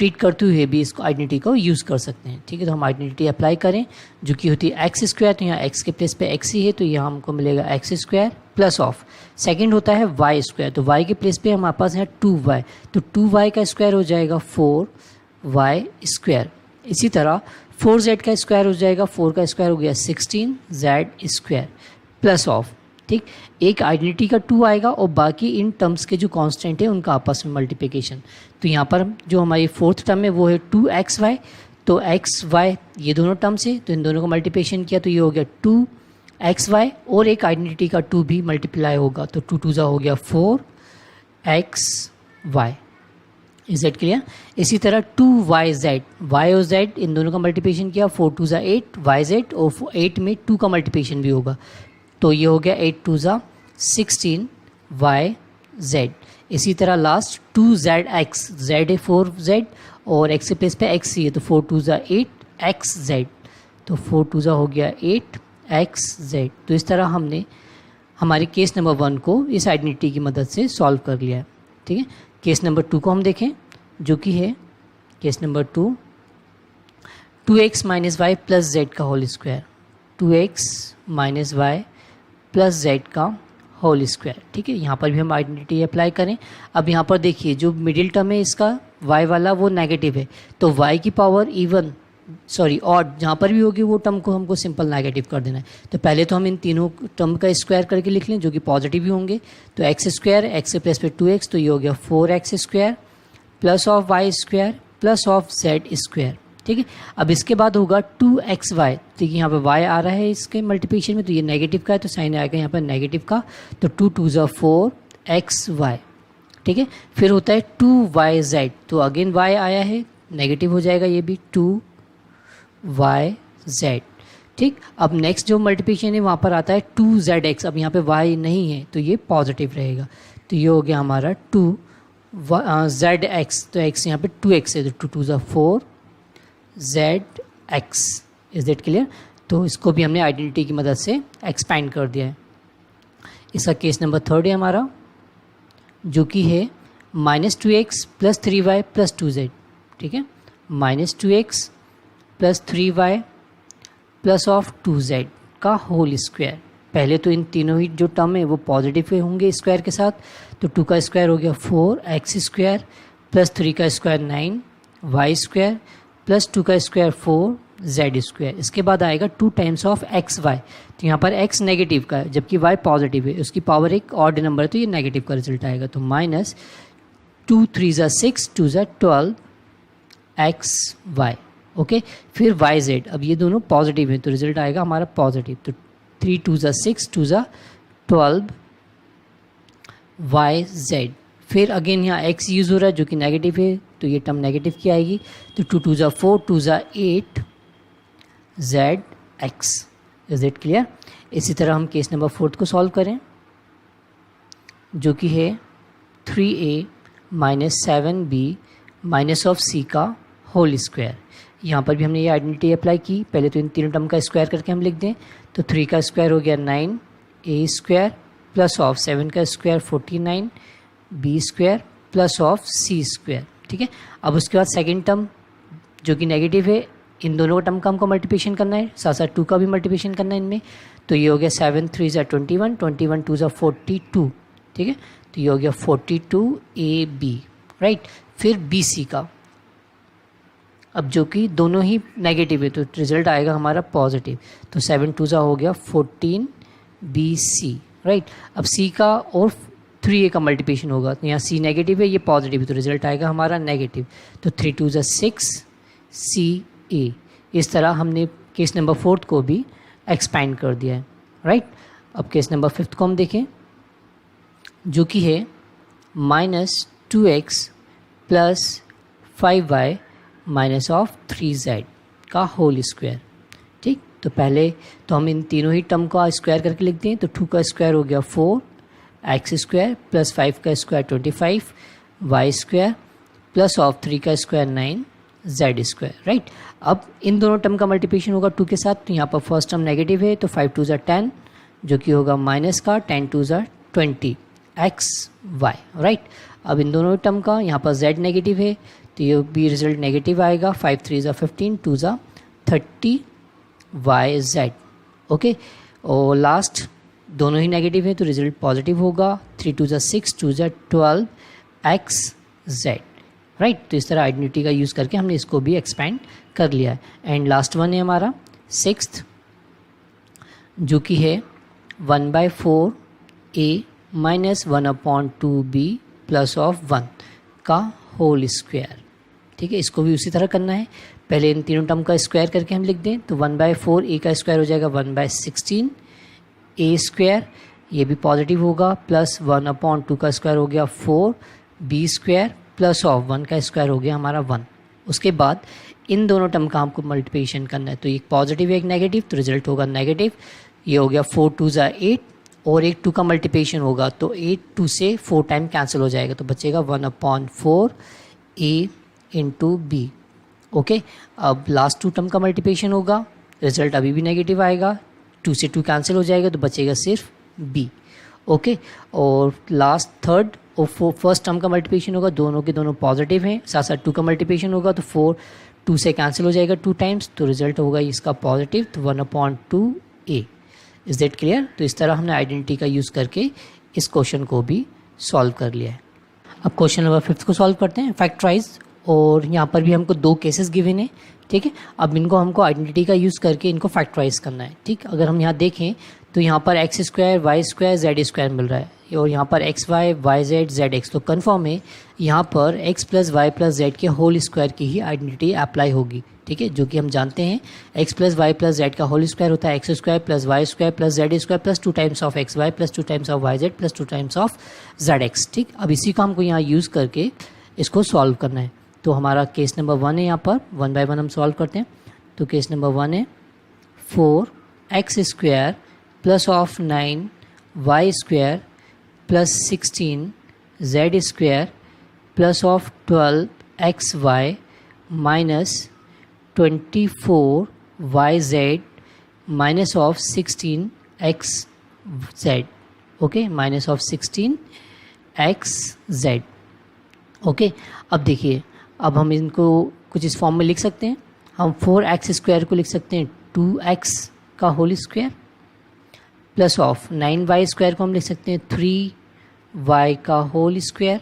treat करते हुए भी इसको आइडेंटिटी को यूज़ कर सकते हैं। ठीक है, तो हम आइडेंटिटी अप्लाई करें जो कि होती है एक्स स्क्वायर, तो यहाँ एक्स के प्लेस पे एक्स ही है तो यहाँ हमको मिलेगा x square plus of second होता है वाई स्क्वायर, तो वाई के प्लेस पे हमारे पास है 2y, तो 2y का स्क्वायर हो जाएगा 4y स्क्वायर। इसी तरह 4z का स्क्वायर हो जाएगा, 4 का स्क्वायर हो गया 16z स्क्वायर प्लस ऑफ, ठीक, एक आइडेंटिटी का 2 आएगा और बाकी इन टर्म्स के जो कांस्टेंट है उनका आपस में मल्टीप्लिकेशन। तो यहाँ पर जो हमारी फोर्थ टर्म है वो है 2xy, तो xy ये दोनों टर्म्स है तो इन दोनों का मल्टीप्लिकेशन किया तो ये हो गया 2xy और एक आइडेंटिटी का 2 भी मल्टीप्लाई होगा तो 2 2 हो गया 4xy। Is that clear? इसी तरह 2yz, y और z इन दोनों का मल्टीप्लिकेशन किया, 4 2 8 yz और 8 में 2 का मल्टीप्लिकेशन भी होगा तो ये हो गया 8 2 16 yz। इसी तरह लास्ट 2zx, z है 4z और x के प्लेस पे x ही है तो 4 2 8xz, तो 4 2 हो गया 8xz। तो इस तरह हमने हमारे केस नंबर 1 को इस आइडेंटिटी की मदद से सॉल्व कर लिया है। ठीक है, केस नंबर 2 को हम देखें जो कि है case number 2, 2x minus Y plus Z का whole square, 2x minus Y plus Z का होल स्क्वायर। ठीक है, यहाँ पर भी हम आइडेंटिटी अप्लाई करें। अब यहाँ पर देखिए जो मिडिल टर्म है इसका y वाला वो नेगेटिव है तो y की पावर इवन सॉरी ऑड जहाँ पर भी होगी वो टर्म को हमको सिंपल नेगेटिव कर देना है। तो पहले तो हम इन तीनों टर्म का स्क्वायर करके लिख लें जो कि पॉजिटिव ही होंगे, तो एक्स स्क्वायर एक्स प्लस पे 2x तो ये हो गया 4x square plus of Y square plus of z square. ठीक है, अब इसके बाद होगा 2xy, देखिए यहाँ पे y आ रहा है इसके मल्टीप्लिकेशन में तो ये नेगेटिव का है तो साइन आएगा यहाँ पर नेगेटिव का, तो 2 2 4xy। ठीक है, फिर होता है 2yz, तो अगेन y आया है नेगेटिव हो जाएगा ये भी 2yz। ठीक, अब नेक्स्ट जो मल्टीप्लिकेशन है वहाँ पर आता है 2zx, अब यहाँ पे y नहीं है तो ये पॉजिटिव रहेगा तो ये हो गया हमारा 2zx, तो x यहाँ पे 2x है तो 2 2 4zx। Is that clear? तो इसको भी हमने आइडेंटिटी की मदद से एक्सपैंड कर दिया है। इसका केस नंबर 3 है हमारा जो कि है -2x plus 3y plus 2z। ठीक है, -2x plus 3y plus of 2z का होल स्क्वायर। पहले तो इन तीनों ही जो टर्म है वो पॉजिटिव होंगे स्क्वायर के साथ, तो 2 का स्क्वायर हो गया 4x स्क्वायर प्लस 3 का स्क्वायर 9y स्क्वायर प्लस 2 का स्क्वायर 4z स्क्वायर। इसके बाद आएगा 2 टाइम्स ऑफ xy, तो यहाँ पर x नेगेटिव का है जबकि y पॉजिटिव है, उसकी पावर एक ऑड नंबर है तो ये नेगेटिव का रिजल्ट आएगा, तो माइनस 2 3 6 2 12 xy। ओके, फिर yz, अब ये दोनों पॉजिटिव हैं तो रिजल्ट आएगा हमारा पॉजिटिव, तो 3 2 6 2 12 yz। फिर अगेन यहाँ x यूज़ हो रहा है जो कि नेगेटिव है तो ये टर्म नेगेटिव की आएगी, तो 2 2 4 2 8 zx। Is that clear? इसी तरह हम केस नंबर 4 को सॉल्व करें जो कि है 3a minus 7b minus of c का होल स्क्वायर। यहाँ पर भी हमने ये आइडेंटिटी अप्लाई की, पहले तो इन तीनों टर्म का स्क्वायर करके हम लिख दें, तो 3 का स्क्वायर हो गया 9a स्क्वायर प्लस ऑफ 7 का square 49 b square plus of c square. ठीक है, अब उसके बाद सेकंड टर्म जो कि नेगेटिव है इन दोनों टर्म का हमको मल्टीप्लिकेशन करना है, साथ साथ 2 का भी मल्टीप्लिकेशन करना है इनमें, तो ये हो गया 7 3 21 21 2 42। ठीक है, तो ये हो गया 42ab, राइट। फिर bc का, अब जो कि दोनों ही नेगेटिव है तो रिजल्ट आएगा हमारा पॉजिटिव, तो 7 2 हो गया 14bc, राइट। अब c का और 3a का मल्टीप्लिकेशन होगा तो यहाँ c नेगेटिव है ये पॉजिटिव है तो रिजल्ट आएगा हमारा नेगेटिव, तो 3 2 6ca। इस तरह हमने केस नंबर 4 को भी एक्सपैंड कर दिया है, राइट। अब केस नंबर 5 को हम देखें जो कि है -2x plus 5y minus of 3z का होल स्क्वायर। ठीक, तो पहले तो हम इन तीनों ही टर्म का स्क्वायर करके लिखते हैं, तो 2 का स्क्वायर हो गया 4x स्क्वायर प्लस 5 का square 25 y square plus of 3 का स्क्वायर 9z स्क्वायर, राइट। अब इन दोनों टर्म का मल्टीप्लिकेशन होगा 2 के साथ, तो यहाँ पर फर्स्ट टर्म नेगेटिव है तो 5 2 10 जो कि होगा माइनस का 10 2 20 एक्स वाई, राइट। अब इन दोनों टर्म का यहाँ पर z नेगेटिव है तो ये भी रिजल्ट नेगेटिव आएगा। 5 3 ज़ा 15, 2 ज़ा 30 वाई जेड, ओके। और लास्ट दोनों ही नेगेटिव है तो रिजल्ट पॉजिटिव होगा। 3 2 ज़ा 6, 2 ज़ा 12 एक्स जेड, राइट। तो इस तरह आइडेंटिटी का यूज़ करके हमने इसको भी एक्सपेंड कर लिया है। एंड लास्ट वन है हमारा 6th, जो कि है 1/4 a minus 1/2b plus of 1 का होल स्क्वायर, ठीक है। इसको भी उसी तरह करना है। पहले इन तीनों टर्म का स्क्वायर करके हम लिख दें तो 1/4 a का स्क्वायर हो जाएगा 1/16 a स्क्वायर, ये भी पॉजिटिव होगा, प्लस 1/2 का स्क्वायर हो गया 4 b स्क्वायर प्लस ऑफ 1 का स्क्वायर हो गया हमारा 1। उसके बाद इन दोनों टर्म का हमको मल्टीप्लिकेशन करना है तो एक पॉजिटिव है एक नेगेटिव, तो रिजल्ट होगा नेगेटिव। ये हो गया 4 2 ज़ा 8 और एक 2 का मल्टीप्लिकेशन होगा तो 8 2 से 4 टाइम कैंसिल हो जाएगा तो बचेगा 1/4 a इंटू बी, ओके। अब लास्ट 2 टर्म का मल्टीप्लिकेशन होगा, रिजल्ट अभी भी नेगेटिव आएगा, 2 से 2 कैंसिल हो जाएगा तो बचेगा सिर्फ b, ओके। और लास्ट थर्ड और फर्स्ट टर्म का मल्टीप्लिकेशन होगा, दोनों के दोनों पॉजिटिव हैं, साथ साथ 2 का मल्टीप्लिकेशन होगा तो 4 2 से कैंसिल हो जाएगा 2 टाइम्स तो रिजल्ट होगा इसका पॉजिटिव, तो 1/2 a। Is that clear? तो इस तरह हमने आइडेंटिटी का यूज़ करके इस क्वेश्चन को भी सॉल्व कर लिया है। अब क्वेश्चन नंबर 5 को सॉल्व करते हैं, फैक्टराइज। और यहाँ पर भी हमको 2 केसेस गिवन है, ठीक है। अब इनको हमको आइडेंटिटी का यूज़ करके इनको फैक्टराइज करना है, ठीक। अगर हम यहाँ देखें तो यहाँ पर X square Y square Z square मिल रहा है और यहाँ पर X Y Y Z Z X, तो कन्फर्म है यहाँ पर x plus Y plus Z के होल स्क्वायर की ही आइडेंटिटी अप्लाई होगी, ठीक है। जो कि हम जानते हैं x plus Y plus Z का होल स्क्वायर होता है x square plus Y square plus Z square plus 2 times of x Y plus 2 times of Y Z plus 2 times of Z x, ठीक। अब इसी को हमको यहाँ यूज़ करके इसको सॉल्व करना है। तो हमारा केस नंबर 1 है, यहाँ पर 1 बाय 1 हम सॉल्व करते हैं। तो केस नंबर 1 है 4x square plus of 9 y square plus 16 z square plus of 12 x y minus 24 y z minus of 16 x z, okay, minus of 16 x z, okay. अब देखिए, अब हम इनको कुछ इस फॉर्म में लिख सकते हैं। हम 4x स्क्वायर को लिख सकते हैं 2x का whole square plus of 9y square को हम लिख सकते हैं 3y का whole square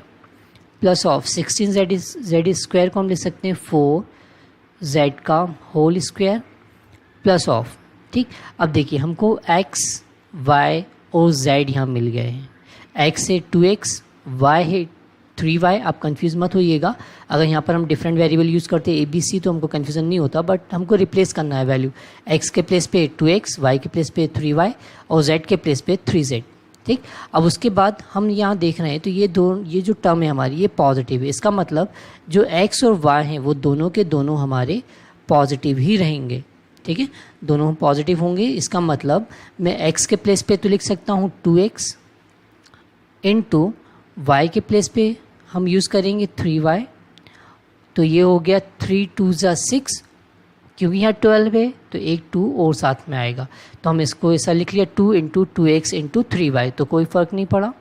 plus of 16z square को हम लिख सकते हैं 4z का होल स्क्वायर प्लस ऑफ, ठीक। अब देखिए, हमको x, y और z यहाँ मिल गए हैं। x है 2x, y है 3y। आप कंफ्यूज मत होइएगा, अगर यहाँ पर हम डिफरेंट वेरिएबल यूज़ करते हैं ABC तो हमको कन्फ्यूज़न नहीं होता, बट हमको रिप्लेस करना है वैल्यू। x के प्लेस पे 2x, y के प्लेस पे 3y और z के प्लेस पे 3z, ठीक। अब उसके बाद हम यहाँ देख रहे हैं तो ये जो टर्म है हमारी ये पॉजिटिव है, इसका मतलब जो x और y हैं वो दोनों के दोनों हमारे पॉजिटिव ही रहेंगे, ठीक है। दोनों पॉजिटिव होंगे, इसका मतलब मैं x के प्लेस पे तो लिख सकता हूँ 2x इंटू y के प्लेस पे हम यूज़ करेंगे 3y, तो ये हो गया 3 2 ज़ा 6, क्योंकि यहाँ 12 है तो एक 2 और साथ में आएगा तो हम इसको ऐसा लिख लिया 2 इंटू 2x इंटू 3y, तो कोई फ़र्क नहीं पड़ा,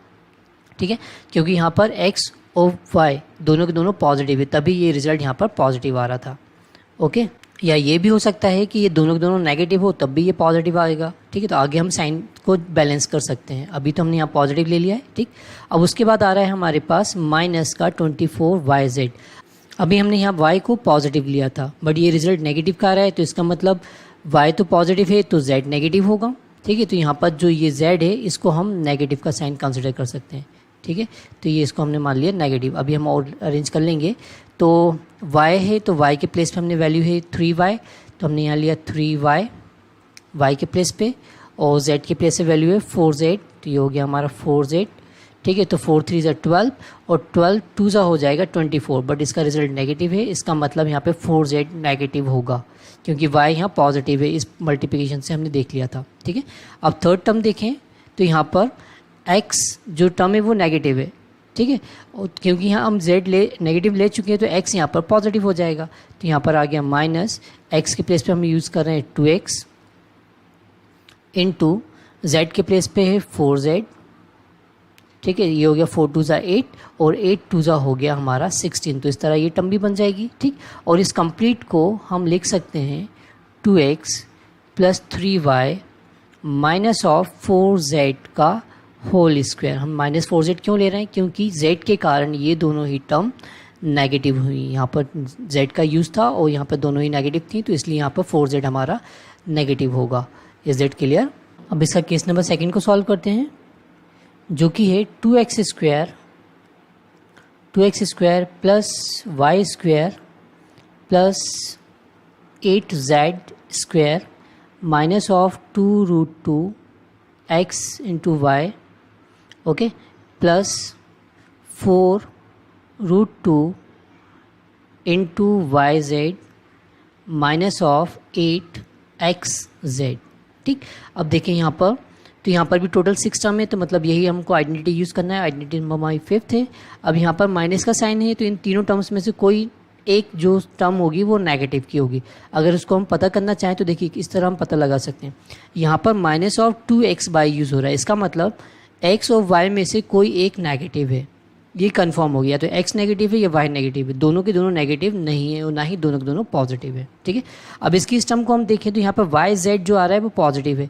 ठीक है, क्योंकि यहाँ पर x और y दोनों के दोनों पॉजिटिव है, तभी ये रिज़ल्ट यहाँ पर पॉजिटिव आ रहा था, ओके। या ये भी हो सकता है कि ये दोनों के दोनों नेगेटिव हो तब भी ये पॉजिटिव आएगा, ठीक है। तो आगे हम साइन को बैलेंस कर सकते हैं। अभी तो हमने यहाँ पॉजिटिव ले लिया है, ठीक। अब उसके बाद आ रहा है हमारे पास माइनस का 24 वाई जेड। अभी हमने यहाँ y को पॉजिटिव लिया था बट ये रिजल्ट नेगेटिव का आ रहा है, तो इसका मतलब y तो पॉजिटिव है तो z नेगेटिव होगा, ठीक है। तो यहाँ पर जो ये z है इसको हम नेगेटिव का साइन कंसिडर कर सकते हैं, ठीक है। तो ये इसको हमने मान लिया नेगेटिव। अभी हम और अरेंज कर लेंगे। तो y है तो y के प्लेस पे हमने वैल्यू है 3y, तो हमने यहाँ लिया 3y y के प्लेस पे, और z के प्लेस पे वैल्यू है 4z, तो ये हो गया हमारा 4z, ठीक है। तो 4 3 ज़ा 12 और 12 2 ज़ा हो जाएगा 24, बट इसका रिजल्ट नेगेटिव है, इसका मतलब यहाँ पे 4z नेगेटिव होगा क्योंकि y यहाँ पॉजिटिव है, इस मल्टीप्लिकेशन से हमने देख लिया था, ठीक है। अब थर्ड टर्म देखें तो यहाँ पर x जो टर्म है वो नेगेटिव है, ठीक है, और क्योंकि यहाँ हम z नेगेटिव ले चुके हैं तो x यहाँ पर पॉजिटिव हो जाएगा, तो यहाँ पर आ गया माइनस x के प्लेस पे हम यूज़ कर रहे हैं 2x इंटू z के प्लेस पे है 4z ठीक है, ये हो गया 4 2 ज़ा 8 और 8 2 ज़ा हो गया हमारा 16। तो इस तरह ये टर्म भी बन जाएगी, ठीक। और इस कंप्लीट को हम लिख सकते हैं 2x plus 3y minus of 4z का होल स्क्वायर। हम माइनस 4z क्यों ले रहे हैं, क्योंकि z के कारण ये दोनों ही टर्म नेगेटिव हुई। यहाँ पर z का यूज़ था और यहाँ पर दोनों ही नेगेटिव थी, तो इसलिए यहाँ पर 4z हमारा नेगेटिव होगा। Is that clear? अब इसका केस नंबर सेकंड को सॉल्व करते हैं, जो कि है 2x square plus y square plus 8z square minus of 2√2x into y, okay, plus 4√2 into y z minus of 8xz, ठीक। अब देखें यहाँ पर, तो यहाँ पर भी टोटल 6 टर्म है, तो मतलब यही हमको आइडेंटिटी यूज़ करना है। आइडेंटिटी नंबर हमारी 5th है। अब यहाँ पर माइनस का साइन है, तो इन तीनों टर्म्स में से कोई एक जो टर्म होगी वो नेगेटिव की होगी। अगर उसको हम पता करना चाहें तो देखिए इस तरह हम पता लगा सकते हैं। यहाँ पर माइनस ऑफ 2x यूज़ हो रहा है, इसका मतलब x और y में से कोई एक नेगेटिव है, ये कंफर्म हो गया। तो x नेगेटिव है या y नेगेटिव है, दोनों के दोनों नेगेटिव नहीं है और ना ही दोनों के दोनों पॉजिटिव है, ठीक है। अब इसकी इस टर्म को हम देखें तो यहाँ पर y z जो आ रहा है वो पॉजिटिव है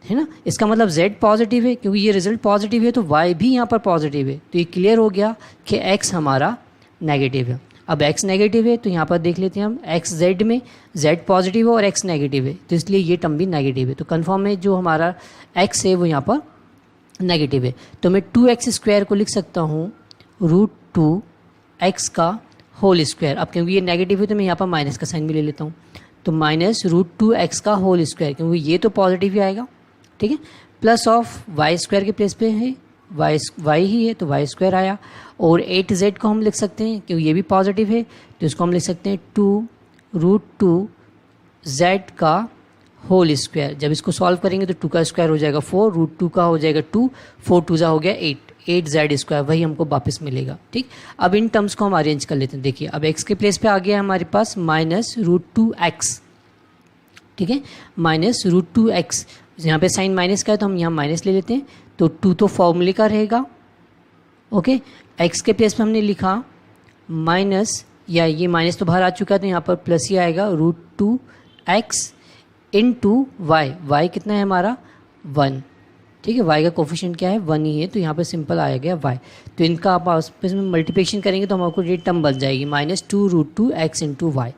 ना। इसका मतलब z पॉजिटिव है, क्योंकि ये रिजल्ट पॉजिटिव है तो y भी यहाँ पर पॉजिटिव है। तो ये क्लियर हो गया कि x हमारा नेगेटिव है। अब x नेगेटिव है तो यहाँ पर देख लेते हैं हम x z में z पॉजिटिव है और x नेगेटिव है, तो इसलिए ये टर्म भी नेगेटिव है। तो कन्फर्म है जो हमारा x है वो यहाँ पर नेगेटिव है। तो मैं 2x स्क्वायर को लिख सकता हूँ √2x का होल स्क्वायर। अब क्योंकि ये नेगेटिव है तो मैं यहाँ पर माइनस का साइन भी ले लेता हूँ, तो माइनस √2x का होल स्क्वायर, क्योंकि ये तो पॉजिटिव ही आएगा, ठीक है। प्लस ऑफ y स्क्वायर के प्लेस पे है y ही है तो y स्क्वायर आया। और 8z को हम लिख सकते हैं क्योंकि ये भी पॉजिटिव है, तो इसको हम लिख सकते हैं 2√2z का होल स्क्वायर। जब इसको सॉल्व करेंगे तो 2 का स्क्वायर हो जाएगा 4, √2 का हो जाएगा 2, 4 2 हो गया 8z स्क्वायर, वही हमको वापस मिलेगा, ठीक। अब इन टर्म्स को हम अरेंज कर लेते हैं। देखिए अब x के प्लेस पे आ गया हमारे पास माइनस √2x, ठीक है, माइनस √2x। यहाँ पे साइन माइनस का है तो हम यहाँ माइनस ले लेते हैं, तो 2 तो फॉर्मूले का रहेगा, ओके। x के प्लेस पे हमने लिखा माइनस, या ये माइनस तो बाहर आ चुका है तो यहाँ पर प्लस ही आएगा √2x इंटू y कितना है हमारा 1, ठीक है। y का कोफिशिएंट क्या है 1 ही है, तो यहाँ पर सिंपल आ गया y। तो इनका आप आपस में मल्टीप्लिकेशन करेंगे तो हमारे ये टर्म बन जाएगी माइनस 2√2x इंटू वाई,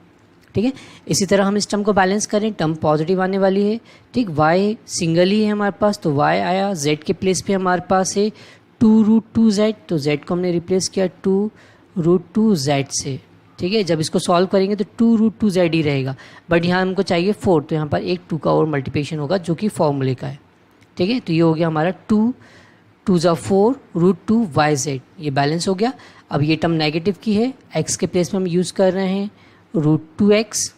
ठीक है। इसी तरह हम इस टर्म को बैलेंस करें, टर्म पॉजिटिव आने वाली है, ठीक। y सिंगल ही है हमारे पास तो y आया। z के प्लेस पे हमारे पास है 2√2z, तो z को हमने रिप्लेस किया 2√2z से, ठीक है। जब इसको सॉल्व करेंगे तो 2√2z ही रहेगा, बट यहाँ हमको चाहिए 4, तो यहाँ पर एक 2 का और मल्टीप्लिकेशन होगा जो कि फॉर्मूले का है, ठीक है। तो ये हो गया हमारा 2 2 ज़ा 4 √2yz, ये बैलेंस हो गया। अब ये टर्म नेगेटिव की है, x के प्लेस पे हम यूज़ कर रहे हैं √2x,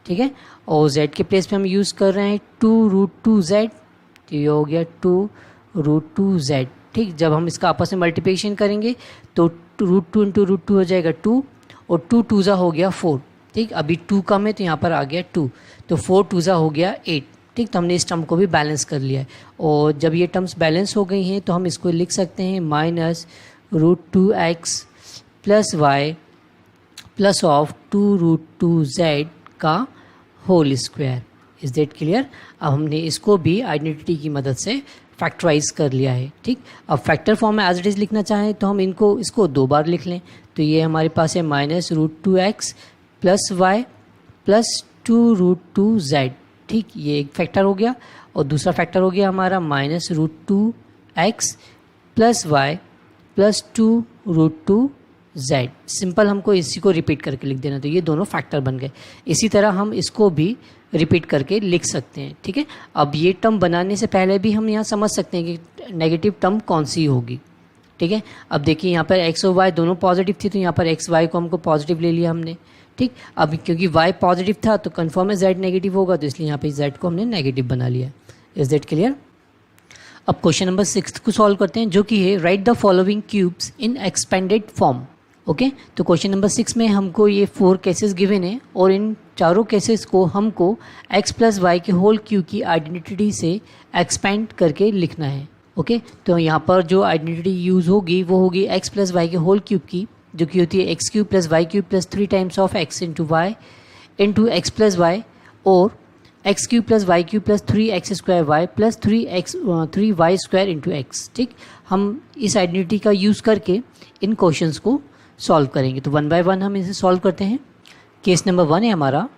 ठीक है, और z के प्लेस पे हम यूज़ कर रहे हैं 2√2z, तो ये हो गया 2√2z, ठीक। जब हम इसका आपस में मल्टीप्लिकेशन करेंगे तो √2 इंटू √2 हो जाएगा 2, और 2 2 ज़ा हो गया 4, ठीक। अभी 2 कम है तो यहाँ पर आ गया 2, तो 4 2 ज़ा हो गया 8, ठीक। तो हमने इस टर्म को भी बैलेंस कर लिया है। और जब ये टर्म्स बैलेंस हो गई हैं तो हम इसको लिख सकते हैं minus √2x plus y plus of 2√2z का whole square. Is that clear? अब हमने इसको भी आइडेंटिटी की मदद से फैक्टराइज कर लिया है, ठीक। अब फैक्टर फॉर्म में एज इट इज़ लिखना चाहें तो हम इसको 2 बार लिख लें, तो ये हमारे पास है minus √2x plus y plus 2√2z, ठीक। ये एक फैक्टर हो गया, और दूसरा फैक्टर हो गया हमारा minus √2x plus y plus 2√2z। Simple हमको इसी को रिपीट करके लिख देना, तो ये दोनों फैक्टर बन गए। इसी तरह हम इसको भी रिपीट करके लिख सकते हैं, ठीक है। अब ये टर्म बनाने से पहले भी हम यहाँ समझ सकते हैं कि नेगेटिव टर्म कौन सी होगी, ठीक है। अब देखिए यहाँ पर x और y दोनों पॉजिटिव थी, तो यहाँ पर x y को हमको पॉजिटिव ले लिया हमने, ठीक। अब क्योंकि y पॉजिटिव था तो कन्फर्म है z नेगेटिव होगा, तो इसलिए यहाँ पे z को हमने नेगेटिव बना लिया। Is that clear? अब क्वेश्चन नंबर 6 को सॉल्व करते हैं, जो कि है right the following cubes in expanded form, okay. तो क्वेश्चन नंबर 6 में हमको ये 4 केसेस गिवन है, और इन चारों केसेस को हमको x प्लस वाई के होल क्यूब की आइडेंटिटी से एक्सपेंड करके लिखना है, ओके, तो यहाँ पर जो आइडेंटिटी यूज़ होगी वो होगी एक्स प्लस वाई के होल क्यूब की, जो कि होती है x cube plus y cube plus 3 times of x into y into x plus y, और x cube plus y cube plus 3x square y plus 3y square into x. ठीक, हम इस आइडेंटिटी का यूज़ करके इन क्वेश्चंस को सॉल्व करेंगे। तो वन बाय वन हम इसे सॉल्व करते हैं। केस नंबर 1 है हमारा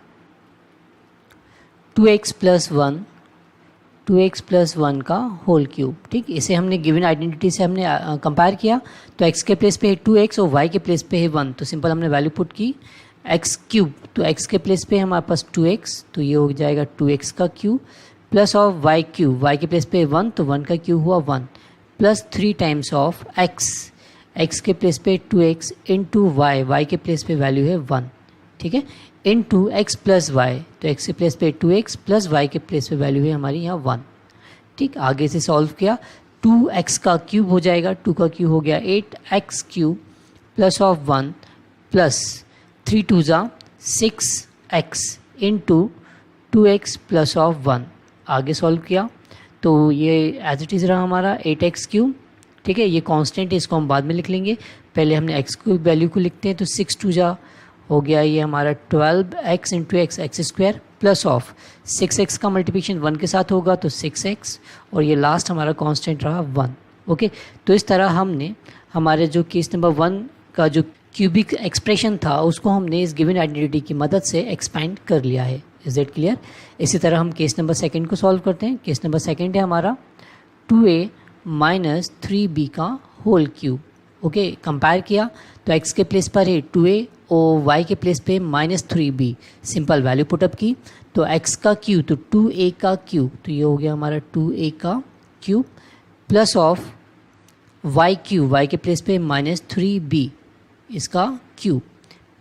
2x प्लस 1 का होल क्यूब। ठीक, इसे हमने गिवन आइडेंटिटी से हमने कंपेयर किया, तो x के प्लेस पे है 2x और y के प्लेस पे है 1, तो सिंपल हमने वैल्यू पुट की x क्यूब, तो x के प्लेस पे हमारे पास 2x, तो ये हो जाएगा 2x का cube plus of y cube, y के प्लेस पे 1 तो 1 का क्यूब हुआ 1 प्लस 3 टाइम्स ऑफ x के प्लेस पे 2x इंटू y के प्लेस पे वैल्यू है 1, ठीक है, इंटू x प्लस वाई, तो x के प्लेस पे 2x प्लस y के प्लेस पे वैल्यू है हमारी यहाँ 1। ठीक, आगे से सॉल्व किया, 2x का क्यूब हो जाएगा, 2 का क्यूब हो गया 8x क्यूब प्लस ऑफ 1 प्लस 3 2 ज़ा 6x into 2x plus of 1। आगे सॉल्व किया तो ये एज इट इज़ रहा हमारा 8x क्यूब। ठीक है, ये कांस्टेंट है, इसको हम बाद में लिख लेंगे, पहले हमने x की वैल्यू को लिखते हैं, तो 6 2 ज़ा हो गया ये हमारा 12x into x square plus of 6x का मल्टीप्लिकेशन 1 के साथ होगा तो 6x, और ये लास्ट हमारा कांस्टेंट रहा 1। ओके, तो इस तरह हमने हमारे जो केस नंबर 1 का जो क्यूबिक एक्सप्रेशन था उसको हमने इस गिवन आइडेंटिटी की मदद से एक्सपेंड कर लिया है। Is that clear? इसी तरह हम केस नंबर 2 को सॉल्व करते हैं। केस नंबर 2 है हमारा 2a माइनस 3b का होल क्यूब। ओके, कंपेयर किया तो x के प्लेस पर है 2a और y के प्लेस पे minus 3b, simple value put up की, तो x का क्यूब तो 2a का क्यूब, तो ये हो गया हमारा 2a का cube plus of y cube, y के प्लेस पे माइनस 3b इसका cube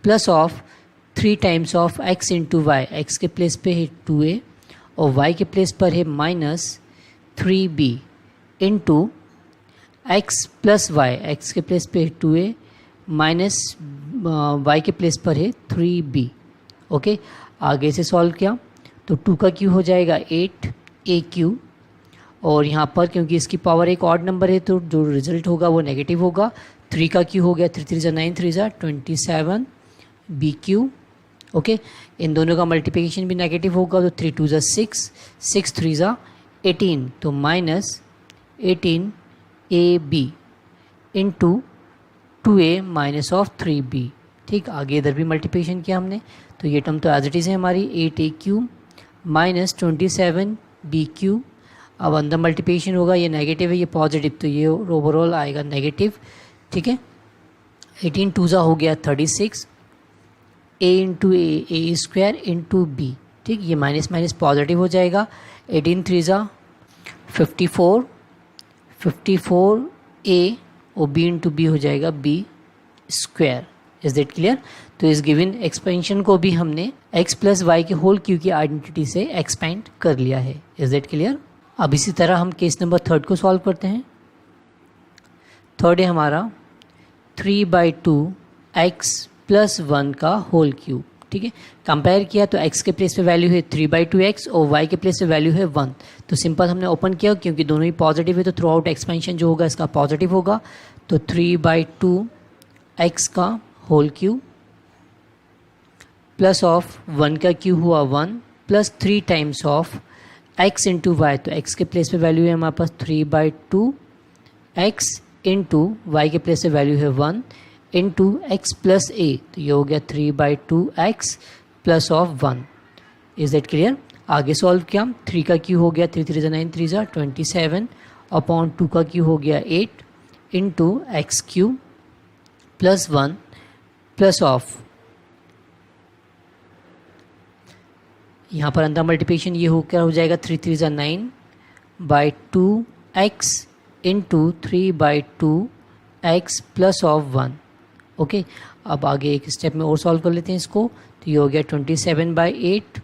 plus of 3 times of x into y, x के प्लेस पे है 2a और y के प्लेस पर है minus 3b into x plus y, x के प्लेस पे है 2a माइनस y के प्लेस पर है 3b। ओके, आगे से सॉल्व किया तो 2 का क्यूब हो जाएगा 8a क्यूब, और यहाँ पर क्योंकि इसकी पावर एक ऑड नंबर है तो जो रिजल्ट होगा वो नेगेटिव होगा। 3 का क्यूब हो गया 3 3 ज़ा 9 3 ज़ा 27 b क्यूब। ओके, इन दोनों का मल्टीप्लिकेशन भी नेगेटिव होगा तो 3 2 ज़ा 6 6 3 ज़ा 18, तो minus 18 ab into 2a minus of 3b। ठीक, आगे इधर भी मल्टीप्लिकेशन किया हमने, तो ये टर्म तो एज इट इज़ है हमारी 8a cube minus 27b cube. अब अंदर मल्टीप्लिकेशन होगा, ये नेगेटिव है ये पॉजिटिव, तो ये ओवरऑल आएगा नेगेटिव। ठीक है, 18 2 ज़ा हो गया 36 a into A square into b. ठीक, ये माइनस माइनस पॉजिटिव हो जाएगा, 18 3 ज़ा 54 a और b इंटू बी हो जाएगा b square. Is that clear? तो इस गिवन एक्सपेंशन को भी हमने x प्लस वाई के होल क्यू की आइडेंटिटी से एक्सपेंड कर लिया है। Is that clear? अब इसी तरह हम केस नंबर 3 को सॉल्व करते हैं। 3 है हमारा 3/2 x प्लस 1 का होल क्यूब। ठीक है, कंपेयर किया तो x के प्लेस पे वैल्यू है 3/2x और y के प्लेस पे वैल्यू है 1, तो सिंपल हमने ओपन किया क्योंकि दोनों ही पॉजिटिव है तो थ्रू आउट एक्सपेंशन जो होगा इसका पॉजिटिव होगा, तो 3/2x का होल क्यूब प्लस ऑफ 1 का क्यूब हुआ 1 प्लस 3 times of x into y, तो x के प्लेस पे वैल्यू है हमारे पास 3/2x इंटू वाई के प्लेस पे वैल्यू है 1 इंटू एक्स प्लस a, तो ये हो गया 3/2x plus of 1। Is that clear? आगे सॉल्व किया, 3 का क्यू हो गया 3 3 ज़ा 9 3 ज़ा 27 अपॉन 2 का क्यू हो गया 8 into x cube plus 1 plus of, यहाँ पर अंदर मल्टीप्लिकेशन ये होकर हो जाएगा 3 3 ज़ा 9/2x into 3/2x plus of 1। Okay, अब आगे एक स्टेप में और सॉल्व कर लेते हैं इसको, तो ये हो गया 27/8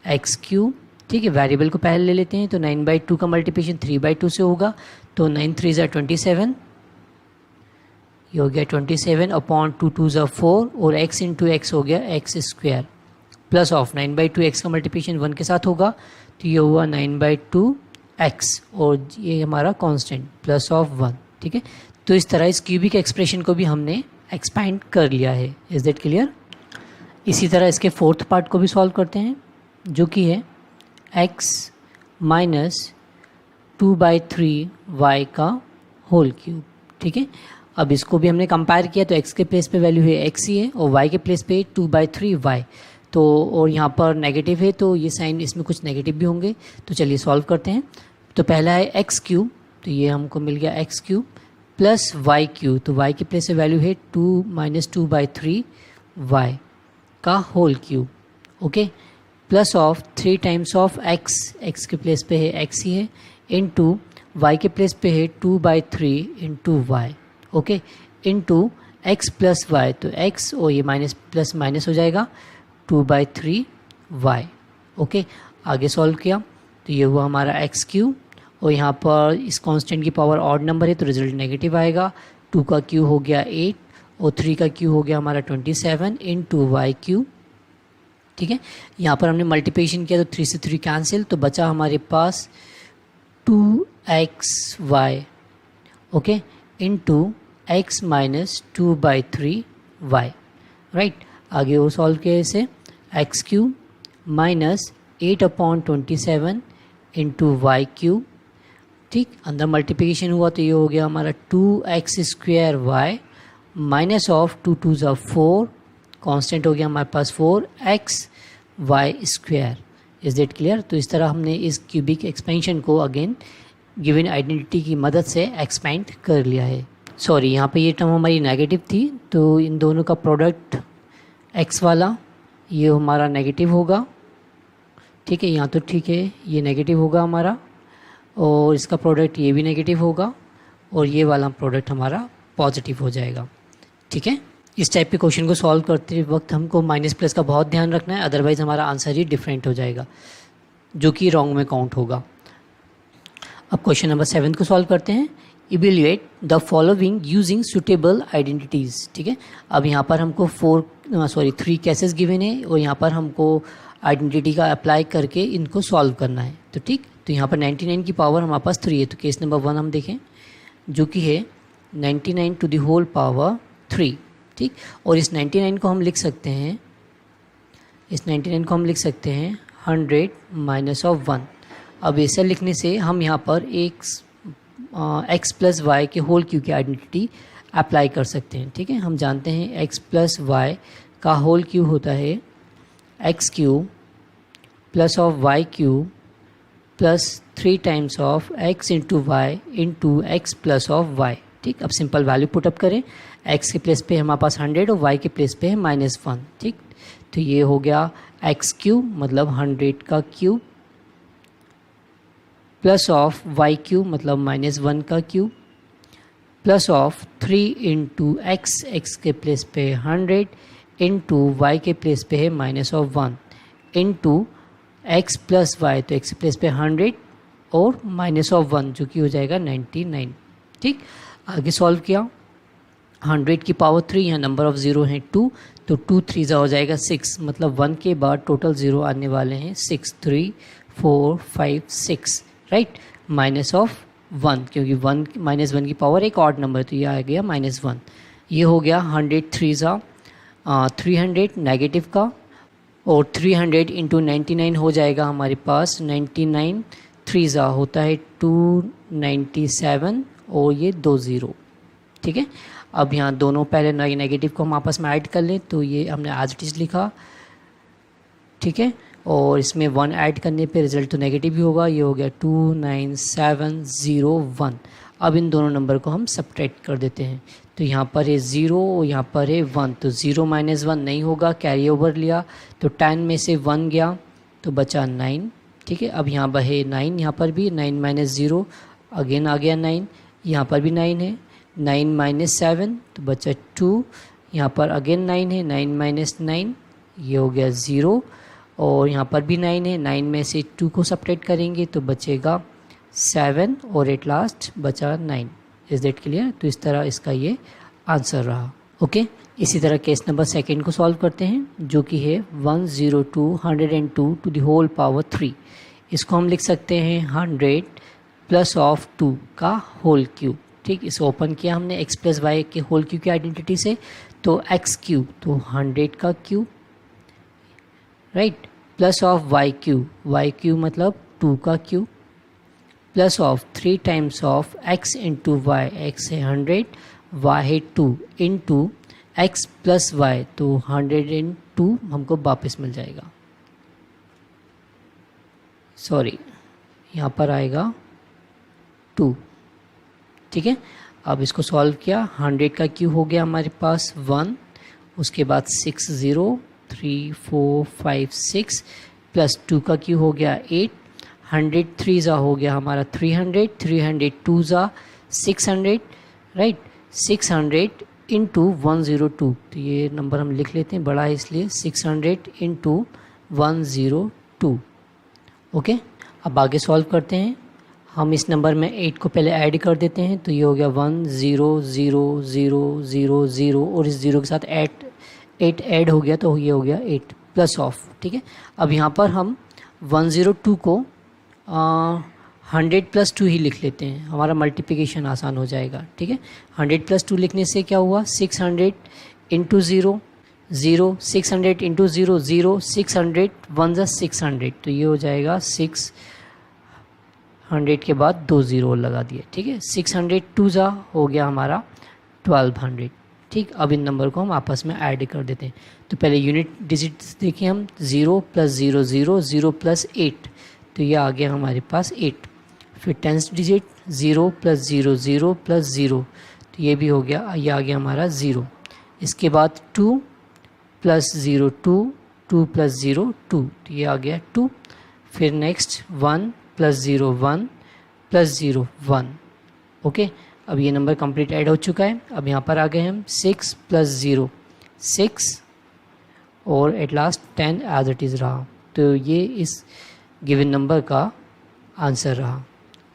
एक्स क्यूब। ठीक है, वेरिएबल को पहले ले लेते हैं, तो 9/2 का मल्टीप्लिकेशन 3/2 से होगा, तो 9 3 ज़ा 27, ये हो गया 27 अपॉन 2 2 ज़ा 4 और x इंटू एक्स हो गया x square plus of 9/2 x का मल्टीप्लिकेशन 1 के साथ होगा, तो ये हुआ 9/2 एक्स और ये हमारा कांस्टेंट प्लस ऑफ 1, ठीक है। तो इस तरह इस क्यूबिक एक्सप्रेशन को भी हमने एक्सपैंड कर लिया है। Is that clear? इसी तरह इसके फोर्थ पार्ट को भी सॉल्व करते हैं, जो कि है x माइनस 2/3y का होल क्यूब, ठीक है। अब इसको भी हमने कंपेयर किया तो x के प्लेस पे वैल्यू है x ही है और y के प्लेस पे 2/3y, तो और यहाँ पर नेगेटिव है तो ये साइन इसमें कुछ नेगेटिव भी होंगे। तो चलिए सॉल्व करते हैं। तो पहला है एक्स क्यूब, तो ये हमको मिल गया x cube plus y cube, तो y के प्लेस पे वैल्यू है 2 - 2/3y का whole cube, okay, plus of 3 times of x के प्लेस पे है x ही है, इनटू y के प्लेस पे है 2/3 into y, okay, into x plus y, तो x और ये माइनस प्लस माइनस हो जाएगा 2/3y, ओके। आगे सॉल्व किया तो ये हुआ हमारा एक्स क्यूब और यहाँ पर इस कांस्टेंट की पावर ऑड नंबर है तो रिजल्ट नेगेटिव आएगा। 2 का क्यूब हो गया 8 और 3 का क्यूब हो गया हमारा 27 इंटू वाई क्यूब, ठीक है। यहाँ पर हमने मल्टीप्लिकेशन किया तो 3 से 3 कैंसिल, तो बचा हमारे पास 2xy, okay, into x minus 2/3y, right. आगे वो सॉल्व किया इसे x cube minus 8/27 into y cube, ठीक। अंदर मल्टीप्लिकेशन हुआ तो ये हो गया हमारा 2x² माइनस ऑफ 2 2 ज़ा 4, कांस्टेंट हो गया हमारे पास 4xy²। Is that clear? तो इस तरह हमने इस क्यूबिक एक्सपेंशन को अगेन गिवन आइडेंटिटी की मदद से एक्सपेंड कर लिया है। सॉरी, यहाँ पे ये टर्म हमारी नेगेटिव थी तो इन दोनों का प्रोडक्ट x वाला ये हमारा नेगेटिव होगा, ठीक है। यहाँ तो ठीक है, ये नेगेटिव होगा हमारा और इसका प्रोडक्ट ये भी नेगेटिव होगा और ये वाला प्रोडक्ट हमारा पॉजिटिव हो जाएगा, ठीक है। इस टाइप के क्वेश्चन को सॉल्व करते वक्त हमको माइनस प्लस का बहुत ध्यान रखना है, अदरवाइज़ हमारा आंसर ही डिफरेंट हो जाएगा जो कि रॉन्ग में काउंट होगा। अब क्वेश्चन नंबर 7 को सॉल्व करते हैं। Evaluate the following using suitable identities, ठीक है। अब यहाँ पर हमको 3 केसेस गिवन है और यहाँ पर हमको आइडेंटिटी का अप्लाई करके इनको सॉल्व करना है, तो ठीक। तो यहाँ पर 99 की पावर हमारे पास 3 है, तो केस नंबर 1 हम देखें जो कि है 99 टू द होल पावर 3, ठीक। और इस 99 को हम लिख सकते हैं, 100 माइनस ऑफ 1। अब ऐसा लिखने से हम यहाँ पर एक x प्लस वाई के होल क्यूब की आइडेंटिटी अप्लाई कर सकते हैं, ठीक है। हम जानते हैं x प्लस वाई का होल क्यूब होता है x cube plus of y cube plus 3 times of x into y into x plus of y, ठीक। अब सिंपल वैल्यू पुटअप करें, x के प्लेस पे हमारे पास 100 और y के प्लेस पे है -1, ठीक। तो ये हो गया x क्यूब मतलब 100 का cube plus of y cube मतलब -1 का cube plus of 3 into x के प्लेस पे 100 इंटू वाई के प्लेस पे है -1 इंटू एक्स प्लस वाई, तो एक्स के प्लेस पे 100 और -1 जो कि हो जाएगा 99, ठीक। आगे सॉल्व किया 100 की पावर 3, यहाँ नंबर ऑफ ज़ीरो हैं 2, तो 2 3 हो जाएगा 6, मतलब 1 के बाद टोटल ज़ीरो आने वाले हैं 6, 3 4 5 6, राइट। माइनस ऑफ 1 क्योंकि 1 की पावर एक ऑड नंबर, तो ये आ गया -1। ये हो गया 100 3 300 नेगेटिव का और 300 इंटू 99 हो जाएगा हमारे पास 99 3 होता है 297 और ये 2 0, ठीक है। अब यहाँ दोनों पहले नेगेटिव को हम आपस में ऐड कर लें, तो ये हमने एज इट इज़ लिखा, ठीक है। और इसमें 1 ऐड करने पे रिज़ल्ट तो नेगेटिव ही होगा, ये हो गया 29701। अब इन दोनों नंबर को हम सब्ट्रैक्ट कर देते हैं, तो यहाँ पर है 0 और यहाँ पर है 1, तो 0 - 1 नहीं होगा, कैरी ओवर लिया तो 10 में से 1 गया तो बचा 9, ठीक है। अब यहाँ पर है 9, यहाँ पर भी 9 - 0 अगेन आ गया 9, यहाँ पर भी 9 है, 9 - 7 तो बचा 2, यहाँ पर अगेन 9 है, 9 - 9 ये हो गया 0 और यहाँ पर भी 9 है, 9 में से 2 को सब्ट्रैक्ट करेंगे तो बचेगा 7 और एट लास्ट बचा 9। Is that clear? तो इस तरह इसका ये आंसर रहा, ओके। इसी तरह केस नंबर 2 को सॉल्व करते हैं जो कि है 102 102 टू द होल पावर 3 इसको हम लिख सकते हैं 100 प्लस ऑफ 2 का होल क्यूब। ठीक, इसे ओपन किया हमने x प्लस वाई के होल क्यूब की आइडेंटिटी से, तो x क्यूब तो 100 का cube, right, plus of y cube मतलब 2 का cube, plus of 3 times of x into y, x है 100, y है 2 इंटू x प्लस वाई, तो 102 हमको वापस मिल जाएगा। सॉरी, यहाँ पर आएगा 2। ठीक है, अब इसको सॉल्व किया, 100 का क्यूब हो गया हमारे पास 1, उसके बाद 6 0 3 4 5 6 प्लस 2 का क्यूब हो गया 8, 100 3 ज़ा हो गया हमारा 300, 300 2 ज़ा 600, राइट, 600 इंटू 102, तो ये नंबर हम लिख लेते हैं, बड़ा है इसलिए 600 इंटू 102। ओके, अब आगे सॉल्व करते हैं। हम इस नंबर में 8 को पहले ऐड कर देते हैं, तो ये हो गया 1 0 0 0 0 0 और इस 0 के साथ 8 ऐड हो गया, तो ये हो गया 8 प्लस ऑफ। ठीक है, अब यहाँ पर हम 102 को 100 प्लस 2 ही लिख लेते हैं, हमारा मल्टीप्लिकेशन आसान हो जाएगा। ठीक है, 100 प्लस 2 लिखने से क्या हुआ, 600 इंटू 0 0, 600 इंटू 0 0, 600 1 ज़ा 600, तो ये हो जाएगा 600 के बाद 2 0 लगा दिए। ठीक है, 600 2 ज़ा हो गया हमारा 1200। ठीक, अब इन नंबर को हम आपस में ऐड कर देते हैं। तो पहले यूनिट डिजिट्स देखिए हम, 0 प्लस 0 0, 0 प्लस 8, तो ये आ गया हमारे पास 8। फिर टेंस डिजिट 0 प्लस 0 0 प्लस 0, तो ये भी हो गया, ये आ गया हमारा 0। इसके बाद 2 प्लस 0 2, 2 प्लस 0 2, तो ये आ गया 2। फिर नेक्स्ट 1 प्लस 0 1 प्लस 0 1। ओके, अब ये नंबर कंप्लीट ऐड हो चुका है। अब यहाँ पर आ गए हम 6 प्लस 0 6 और at last 10 as it is रहा, तो ये इस गिवन नंबर का आंसर रहा।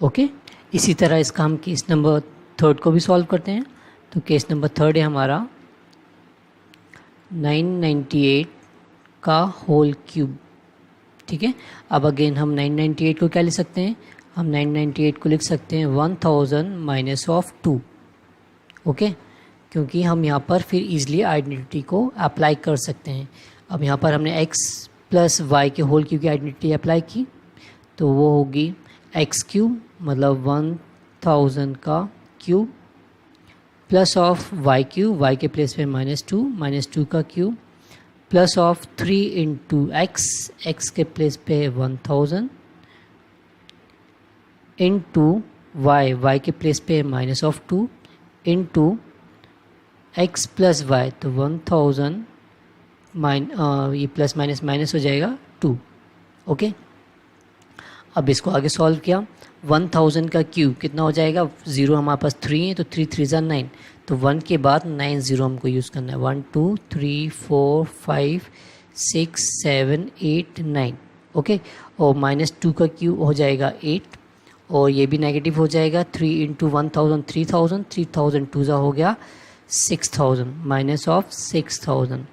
ओके, इसी तरह इसका हम केस नंबर 3 को भी सॉल्व करते हैं। तो केस नंबर 3 है हमारा 998 का होल क्यूब। ठीक है, अब अगेन हम 998 को क्या लिख सकते हैं, हम 998 को लिख सकते हैं 1000 माइनस ऑफ 2। ओके, क्योंकि हम यहाँ पर फिर इजीली आइडेंटिटी को अप्लाई कर सकते हैं। अब यहाँ पर हमने x प्लस वाई के होल क्यूब की आइडेंटिटी अप्लाई की, तो वो होगी x क्यूब मतलब 1000 का cube plus of y cube, y के प्लेस पे -2 का cube plus of 3 into x के प्लेस पे 1000 इंटू वाई के प्लेस पे -2 इंटू एक्स प्लस वाई, तो 1000 ये प्लस माइनस माइनस हो जाएगा 2। ओके, अब इसको आगे सॉल्व किया, 1000 का क्यूब कितना हो जाएगा, 0 हमारे पास 3 है, तो 3 3 ज़ा 9, तो 1 के बाद 9 0 हमको यूज़ करना है, 1 2 3 4 5 6 7 8 9। ओके, और -2 का क्यूब हो जाएगा 8, और ये भी नेगेटिव हो जाएगा, 3 इंटू 1000 3000, 3000 2 ज़ा हो गया 6000 माइनस ऑफ 6000।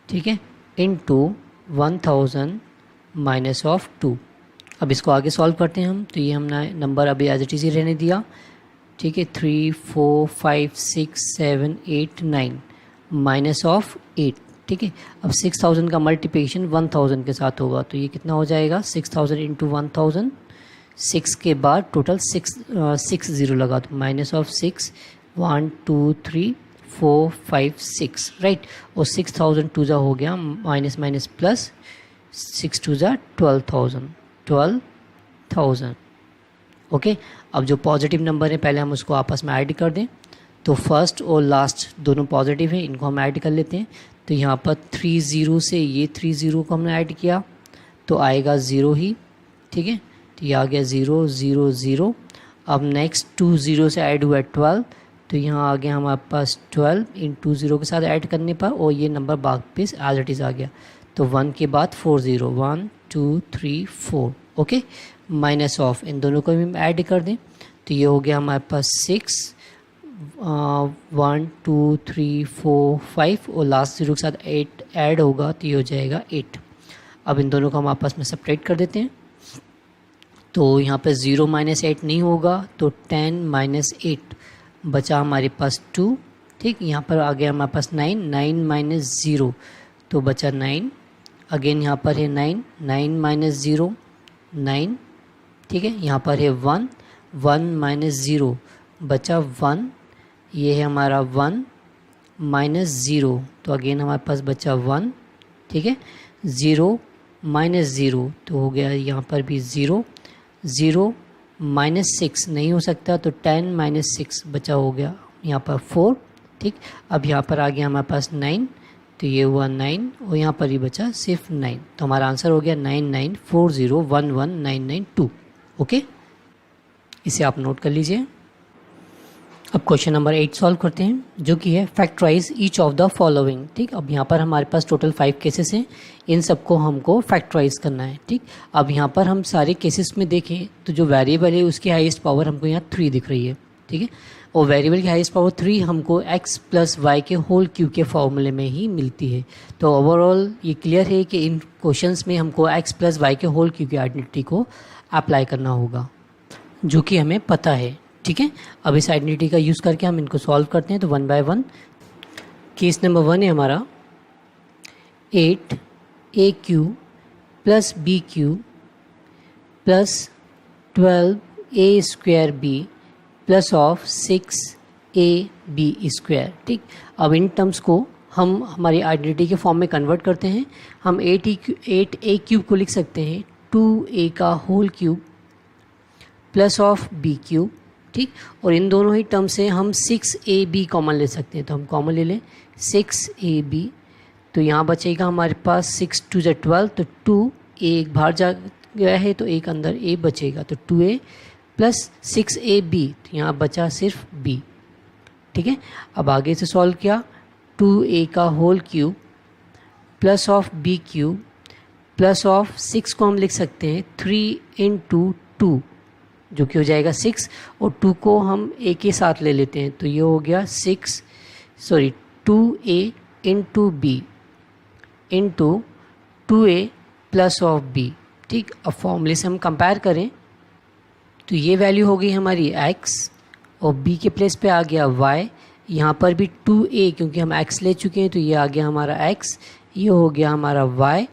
ठीक है, इंटू 1000 माइनस ऑफ 2। अब इसको आगे सॉल्व करते हैं हम, तो ये हमने नंबर अभी एज इट इज़ ही रहने दिया। ठीक है, 3 4 5 6 7 8 9 माइनस ऑफ 8। ठीक है, अब 6000 का मल्टीप्लिकेशन 1000 के साथ होगा, तो ये कितना हो जाएगा, 6000 इंटू 1000, 6 के बाद टोटल 6 0 लगा, तो माइनस ऑफ 6 1 2 3 4 5 6, राइट, और 6000 2 ज़ा हो गया माइनस माइनस प्लस 6 2 ज़ा 12,000। ओके, अब जो पॉजिटिव नंबर है पहले हम उसको आपस में ऐड कर दें, तो फर्स्ट और लास्ट दोनों पॉजिटिव हैं, इनको हम ऐड कर लेते हैं। तो यहाँ पर 3 0 से ये 3 0 को हमने ऐड किया, तो आएगा 0 ही। ठीक है, तो ये आ गया 0 0 0। अब नेक्स्ट 2 0 से ऐड हुआ है 12, तो यहाँ आ गया हमारे पास 12 इन 2 0 के साथ ऐड करने पर, और ये नंबर वापस एज इट इज़ आ गया, तो 1 के बाद 4 0 1 2 3 4। ओके, माइनस ऑफ इन दोनों को भी हम ऐड कर दें, तो ये हो गया हमारे पास 6 1 2 3 4 5, और लास्ट 0 के साथ 8 ऐड होगा, तो ये हो जाएगा 8। अब इन दोनों को हम आपस में सेपरेट कर देते हैं। तो यहाँ पे 0 - 8 नहीं होगा, तो 10 - 8 बचा हमारे पास 2। ठीक, यहाँ पर आ गया हमारे पास 9, 9 - 0 तो बचा 9। अगेन यहाँ पर है 9, 9 - 0 9। ठीक है, यहाँ पर है 1, 1 - 0 बचा 1। ये है हमारा 1 - 0 तो अगेन हमारे पास बचा 1। ठीक है, 0 - 0 तो हो गया यहाँ पर भी 0। 0 - 6 नहीं हो सकता, तो 10 - 6 बचा हो गया यहाँ पर 4। ठीक, अब यहाँ पर आ गया हमारे पास 9, तो ये हुआ 9 और यहाँ पर ही बचा सिर्फ 9। तो हमारा आंसर हो गया 9940119992। ओके, इसे आप नोट कर लीजिए। अब क्वेश्चन नंबर 8 सॉल्व करते हैं, जो कि है factorize each of the following. ठीक, अब यहाँ पर हमारे पास टोटल 5 केसेस हैं, इन सबको हमको फैक्टराइज करना है। ठीक, अब यहाँ पर हम सारे केसेस में देखें तो जो वेरिएबल है उसकी हाईएस्ट पावर हमको यहाँ 3 दिख रही है। ठीक है, और वेरिएबल की हाईएस्ट पावर 3 हमको x + y के होल क्यूब के फॉर्मूले में ही मिलती है। तो ओवरऑल ये क्लियर है कि इन क्वेश्चंस में हमको x + y के होल क्यूब की आइडेंटिटी को अप्लाई करना होगा, जो कि हमें पता है। ठीक है, अब इस आइडेंटिटी का यूज़ करके हम इनको सॉल्व करते हैं। तो 1 बाय 1। केस नंबर 1 है हमारा 8a³ + b³ + 12a² plus of 6ab²। ठीक, अब इन टर्म्स को हम हमारी आइडेंटिटी के फॉर्म में कन्वर्ट करते हैं। हम 8a³ को लिख सकते हैं 2a³ प्लस ऑफ b³। ठीक, और इन दोनों ही टर्म से हम 6ab कॉमन ले सकते हैं, तो हम कॉमन ले लें 6ab। तो यहाँ बचेगा हमारे पास 6 × 2 = 12, तो 2a एक बाहर जा गया है तो एक अंदर a बचेगा, तो 2a प्लस 6ab, तो यहाँ बचा सिर्फ b। ठीक है, अब आगे से सॉल्व किया, 2a³ plus of b³ plus of 6 को हम लिख सकते हैं 3 × 2, जो कि हो जाएगा 6, और 2 को हम a के साथ ले लेते हैं, तो ये हो गया 2a × b into 2a plus of b। ठीक, अब फॉर्मूले से हम कंपेयर करें तो ये वैल्यू हो गई हमारी x और b के प्लेस पे आ गया y। यहाँ पर भी 2a, क्योंकि हम x ले चुके हैं तो ये आ गया हमारा x, ये हो गया हमारा y,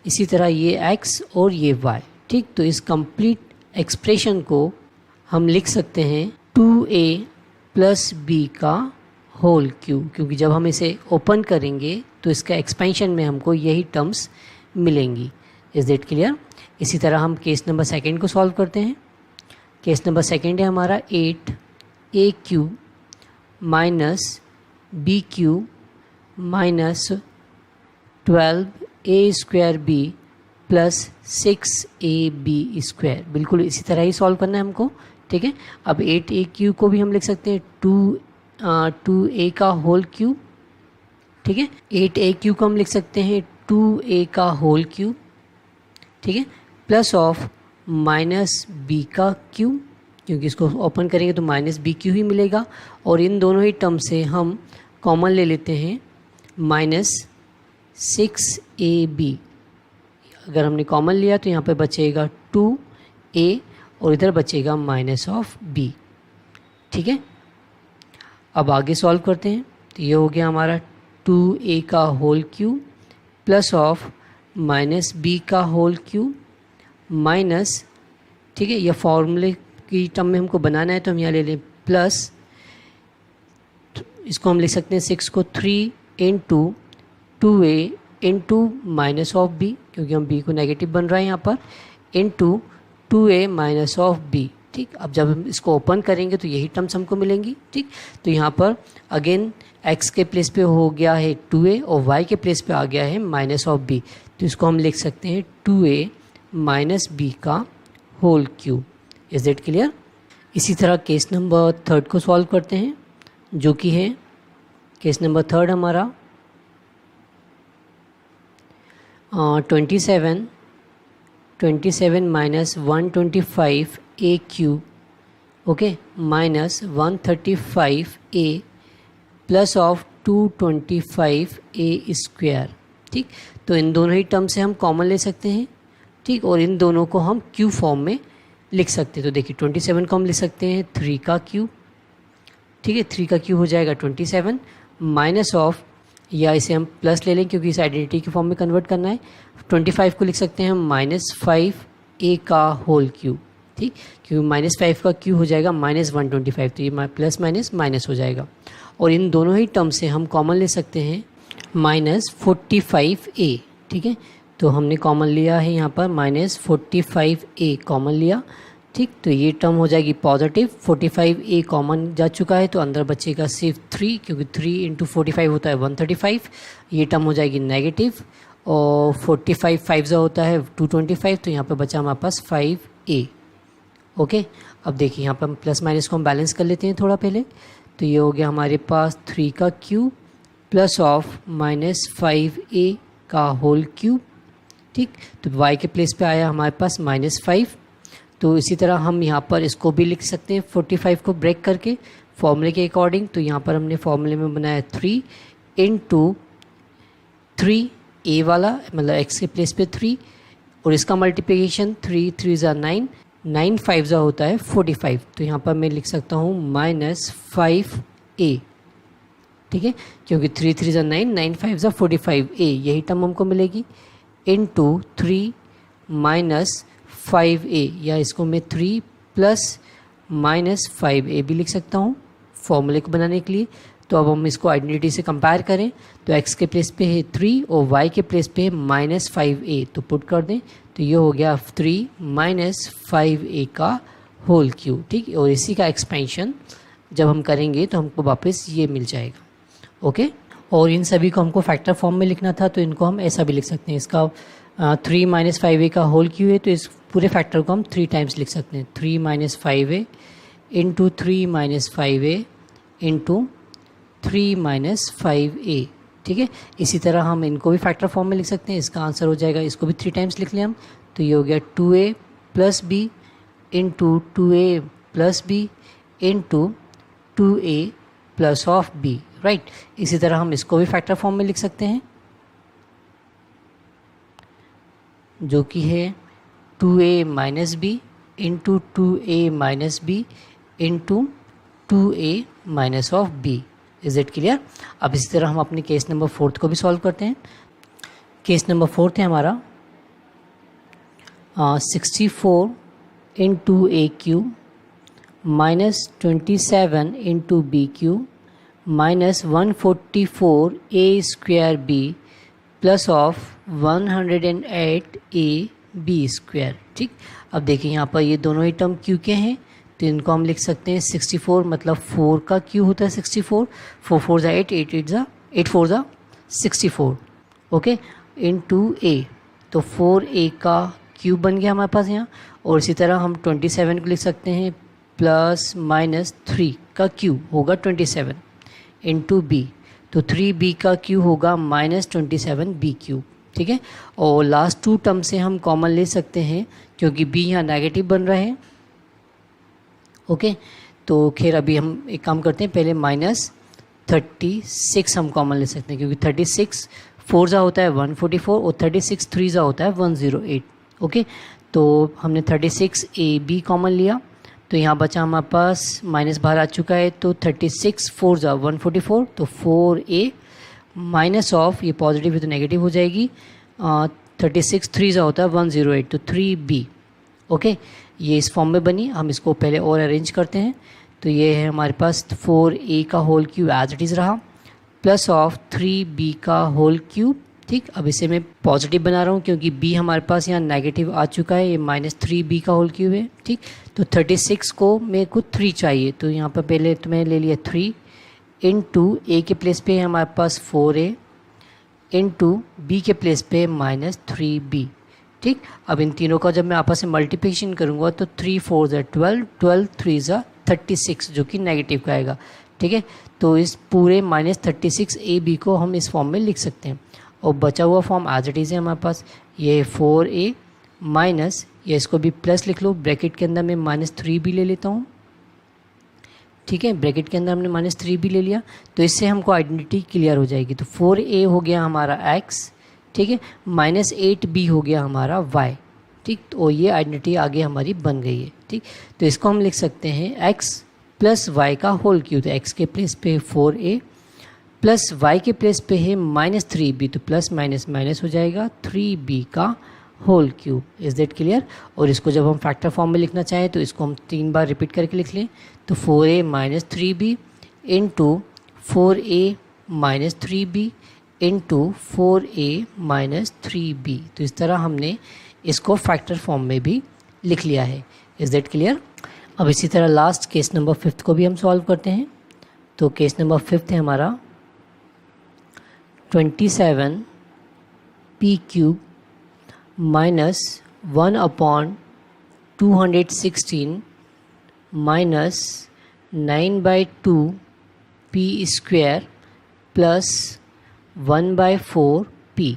इसी तरह ये x और ये y। ठीक, तो इस कंप्लीट एक्सप्रेशन को हम लिख सकते हैं 2a + b का होल क्यूब, क्योंकि जब हम इसे ओपन करेंगे तो इसका एक्सपेंशन में हमको यही टर्म्स मिलेंगी। Is that clear? इसी तरह हम केस नंबर 2 को सॉल्व करते हैं। केस नंबर 2 है हमारा 8a³ - b³ - 12a² plus 6ab²। बिल्कुल इसी तरह ही सॉल्व करना है हमको। ठीक है, अब 8a³ को भी हम लिख सकते हैं 2a का होल क्यूब। ठीक है, 8a³ को हम लिख सकते हैं 2a का होल क्यूब। ठीक है, प्लस ऑफ -b का क्यूब, क्योंकि इसको ओपन करेंगे तो -b³ ही मिलेगा, और इन दोनों ही टर्म से हम कॉमन ले लेते हैं -6ab। अगर हमने कॉमन लिया तो यहाँ पे बचेगा 2a और इधर बचेगा -b। ठीक है, अब आगे सॉल्व करते हैं। तो ये हो गया हमारा 2a का whole cube plus of -b का होल क्यूब माइनस, ठीक है, यह फॉर्मूले की टर्म में हमको बनाना है तो हम यहाँ ले लें प्लस, इसको हम लिख सकते हैं 6 को 3 × 2a into minus of b, क्योंकि हम b को नेगेटिव बन रहा है यहाँ पर, into 2a minus of b। ठीक, अब जब हम इसको ओपन करेंगे तो यही टर्म्स हमको मिलेंगी। ठीक, तो यहाँ पर अगेन x के प्लेस पे हो गया है 2a और y के प्लेस पे आ गया है माइनस ऑफ b, तो इसको हम लिख सकते हैं 2a माइनस b का whole cube. Is that clear? इसी तरह केस नंबर 3 को सॉल्व करते हैं, जो कि है केस नंबर 3 हमारा 27 minus 125a³ okay minus 135a plus of 225a²। ठीक। तो इन दोनों ही टर्म से हम कॉमन ले सकते हैं, ठीक, और इन दोनों को हम क्यू फॉर्म में लिख सकते हैं। तो देखिए 27 को हम लिख सकते हैं 3 का क्यू, ठीक है, 3 का क्यू हो जाएगा 27 माइनस ऑफ, या इसे हम प्लस ले लें क्योंकि इस आइडेंटिटी के फॉर्म में कन्वर्ट करना है। 25 को लिख सकते हैं -5a का होल क्यू, ठीक, क्योंकि -5 का क्यू हो जाएगा -125, तो ये प्लस माइनस माइनस हो जाएगा। और इन दोनों ही टर्म से हम कॉमन ले सकते हैं -45a, ठीक है। तो हमने कॉमन लिया है यहाँ पर -45a कॉमन लिया, ठीक। तो ये टर्म हो जाएगी पॉजिटिव, 45a कॉमन जा चुका है तो अंदर बचेगा सिर्फ 3, क्योंकि 3 × 45 होता है 135। ये टर्म हो जाएगी नेगेटिव, और 45 5 होता है 225, तो यहाँ पर बचा हमारे पास 5a। ओके, अब देखिए यहाँ पर हम प्लस माइनस को हम बैलेंस कर लेते हैं थोड़ा पहले। तो ये हो गया हमारे पास 3 का क्यूब प्लस ऑफ -5a का होल क्यूब, ठीक। तो y के प्लेस पे आया हमारे पास -5। तो इसी तरह हम यहाँ पर इसको भी लिख सकते हैं 45 को ब्रेक करके फॉर्मूले के अकॉर्डिंग। तो यहाँ पर हमने फॉर्मूले में बनाया 3 × 3a वाला, मतलब x के प्लेस पे 3, और इसका मल्टीप्लिकेशन 3 3 ज़ा 9, 9 5 ज़ा होता है 45। तो यहाँ पर मैं लिख सकता हूँ -5a, ठीक है, क्योंकि 3 3 ज़ा 9, 9 5 ज़ा 45a, यही टर्म हमको मिलेगी इंटू 3 माइनस 5a, या इसको मैं 3 + -5a भी लिख सकता हूँ फॉर्मूले को बनाने के लिए। तो अब हम इसको आइडेंटिटी से कंपेयर करें तो x के प्लेस पे है 3 और y के प्लेस पे है -5a, तो पुट कर दें तो ये हो गया 3 - 5a का होल क्यूब, ठीक। और इसी का एक्सपेंशन जब हम करेंगे तो हमको वापस ये मिल जाएगा। ओके, और इन सभी को हमको फैक्टर फॉर्म में लिखना था तो इनको हम ऐसा भी लिख सकते हैं। इसका 3 - 5a का होल क्यूब है तो इस पूरे फैक्टर को हम 3 टाइम्स लिख सकते हैं। 3 - 5a into 3 - 5a into 3 - 5a, ठीक है। इसी तरह हम इनको भी फैक्टर फॉर्म में लिख सकते हैं। इसका आंसर हो जाएगा, इसको भी 3 टाइम्स लिख लें हम, तो ये हो गया 2a + b into 2a + b into 2a plus of b, right. इसी तरह हम इसको भी फैक्टर फॉर्म में लिख सकते हैं, जो कि है 2a - b into 2a - b into 2a minus of b। Is it clear? अब इसी तरह हम अपने केस नंबर 4 को भी सॉल्व करते हैं। केस नंबर 4 है हमारा 64 into a cube -27 into b cube -144 a square b plus of 108 a b square, ठीक। अब देखिए यहाँ पर ये दोनों ही टर्म क्यू के हैं तो इनको हम लिख सकते हैं 64, मतलब 4 का क्यू होता है 64, 4 4 ज़ा 8, 8 4 ज़ा 64, ओके, इंटू a, तो 4a का क्यूब बन गया हमारे पास यहाँ। और इसी तरह हम 27 को लिख सकते हैं ±3 का क्यूब होगा 27 इंटू b, तो 3b का क्यूब होगा -27b क्यूब, ठीक है। और लास्ट 2 टर्म से हम कॉमन ले सकते हैं क्योंकि b यहाँ नेगेटिव बन रहा है, ओके। तो खैर अभी हम एक काम करते हैं, पहले -36 हम कॉमन ले सकते हैं क्योंकि 36 4 ज़ा होता है 144 और 36 3 ज़ा होता है 108, ओके। तो हमने 36 a b कॉमन लिया तो यहाँ बचा हमारे पास माइनस बाहर आ चुका है, तो 36 4 ज़ा 144, तो 4a माइनस ऑफ, ये पॉजिटिव है तो नेगेटिव हो जाएगी, 36 3 ज़ा होता है 108, तो 3b, ओके। ये इस फॉर्म में बनी। हम इसको पहले और अरेंज करते हैं तो ये है हमारे पास 4a का whole cube as it is रहा प्लस ऑफ 3b का होल क्यूब, ठीक। अब इसे मैं पॉजिटिव बना रहा हूँ क्योंकि b हमारे पास यहाँ नेगेटिव आ चुका है, ये -3b का होल क्यूब है, ठीक। तो 36 को मेरे को 3 चाहिए तो यहाँ पर पहले तो मैंने ले लिया 3 इंटू a के प्लेस पे है हमारे पास 4a इंटू b के प्लेस पे -3b, ठीक। अब इन तीनों का जब मैं आपस में मल्टीप्लिकेशन करूँगा तो 3 4 ज़ा 12, 12 3 ज़ा 36 जो कि नेगेटिव का आएगा, ठीक है। तो इस पूरे -36 a b को हम इस फॉर्म में लिख सकते हैं और बचा हुआ फॉर्म एज इट इज़ है हमारे पास, ये 4a माइनस, या इसको भी प्लस लिख लो, ब्रैकेट के अंदर मैं -3b ले लेता हूँ, ठीक है। ब्रैकेट के अंदर हमने -3b ले लिया तो इससे हमको आइडेंटिटी क्लियर हो जाएगी। तो 4a हो गया हमारा x, ठीक है, -8b हो गया हमारा y, ठीक। तो ये आइडेंटिटी आगे हमारी बन गई है, ठीक। तो इसको हम लिख सकते हैं x प्लस वाई का होल क्यूब। तो x के प्लेस पे 4a प्लस y के प्लेस पे है -3b, तो प्लस माइनस माइनस हो जाएगा 3b का whole cube. Is that clear? और इसको जब हम फैक्टर फॉर्म में लिखना चाहें तो इसको हम 3 बार रिपीट करके लिख लें। तो 4a minus 3b into 4a minus 3b into 4a minus 3b। तो इस तरह हमने इसको फैक्टर फॉर्म में भी लिख लिया है। Is that clear? अब इसी तरह लास्ट केस नंबर 5 को भी हम सॉल्व करते हैं। तो केस नंबर 5 है हमारा 27p cube minus 1/216 minus 9/2p square plus 1/4p।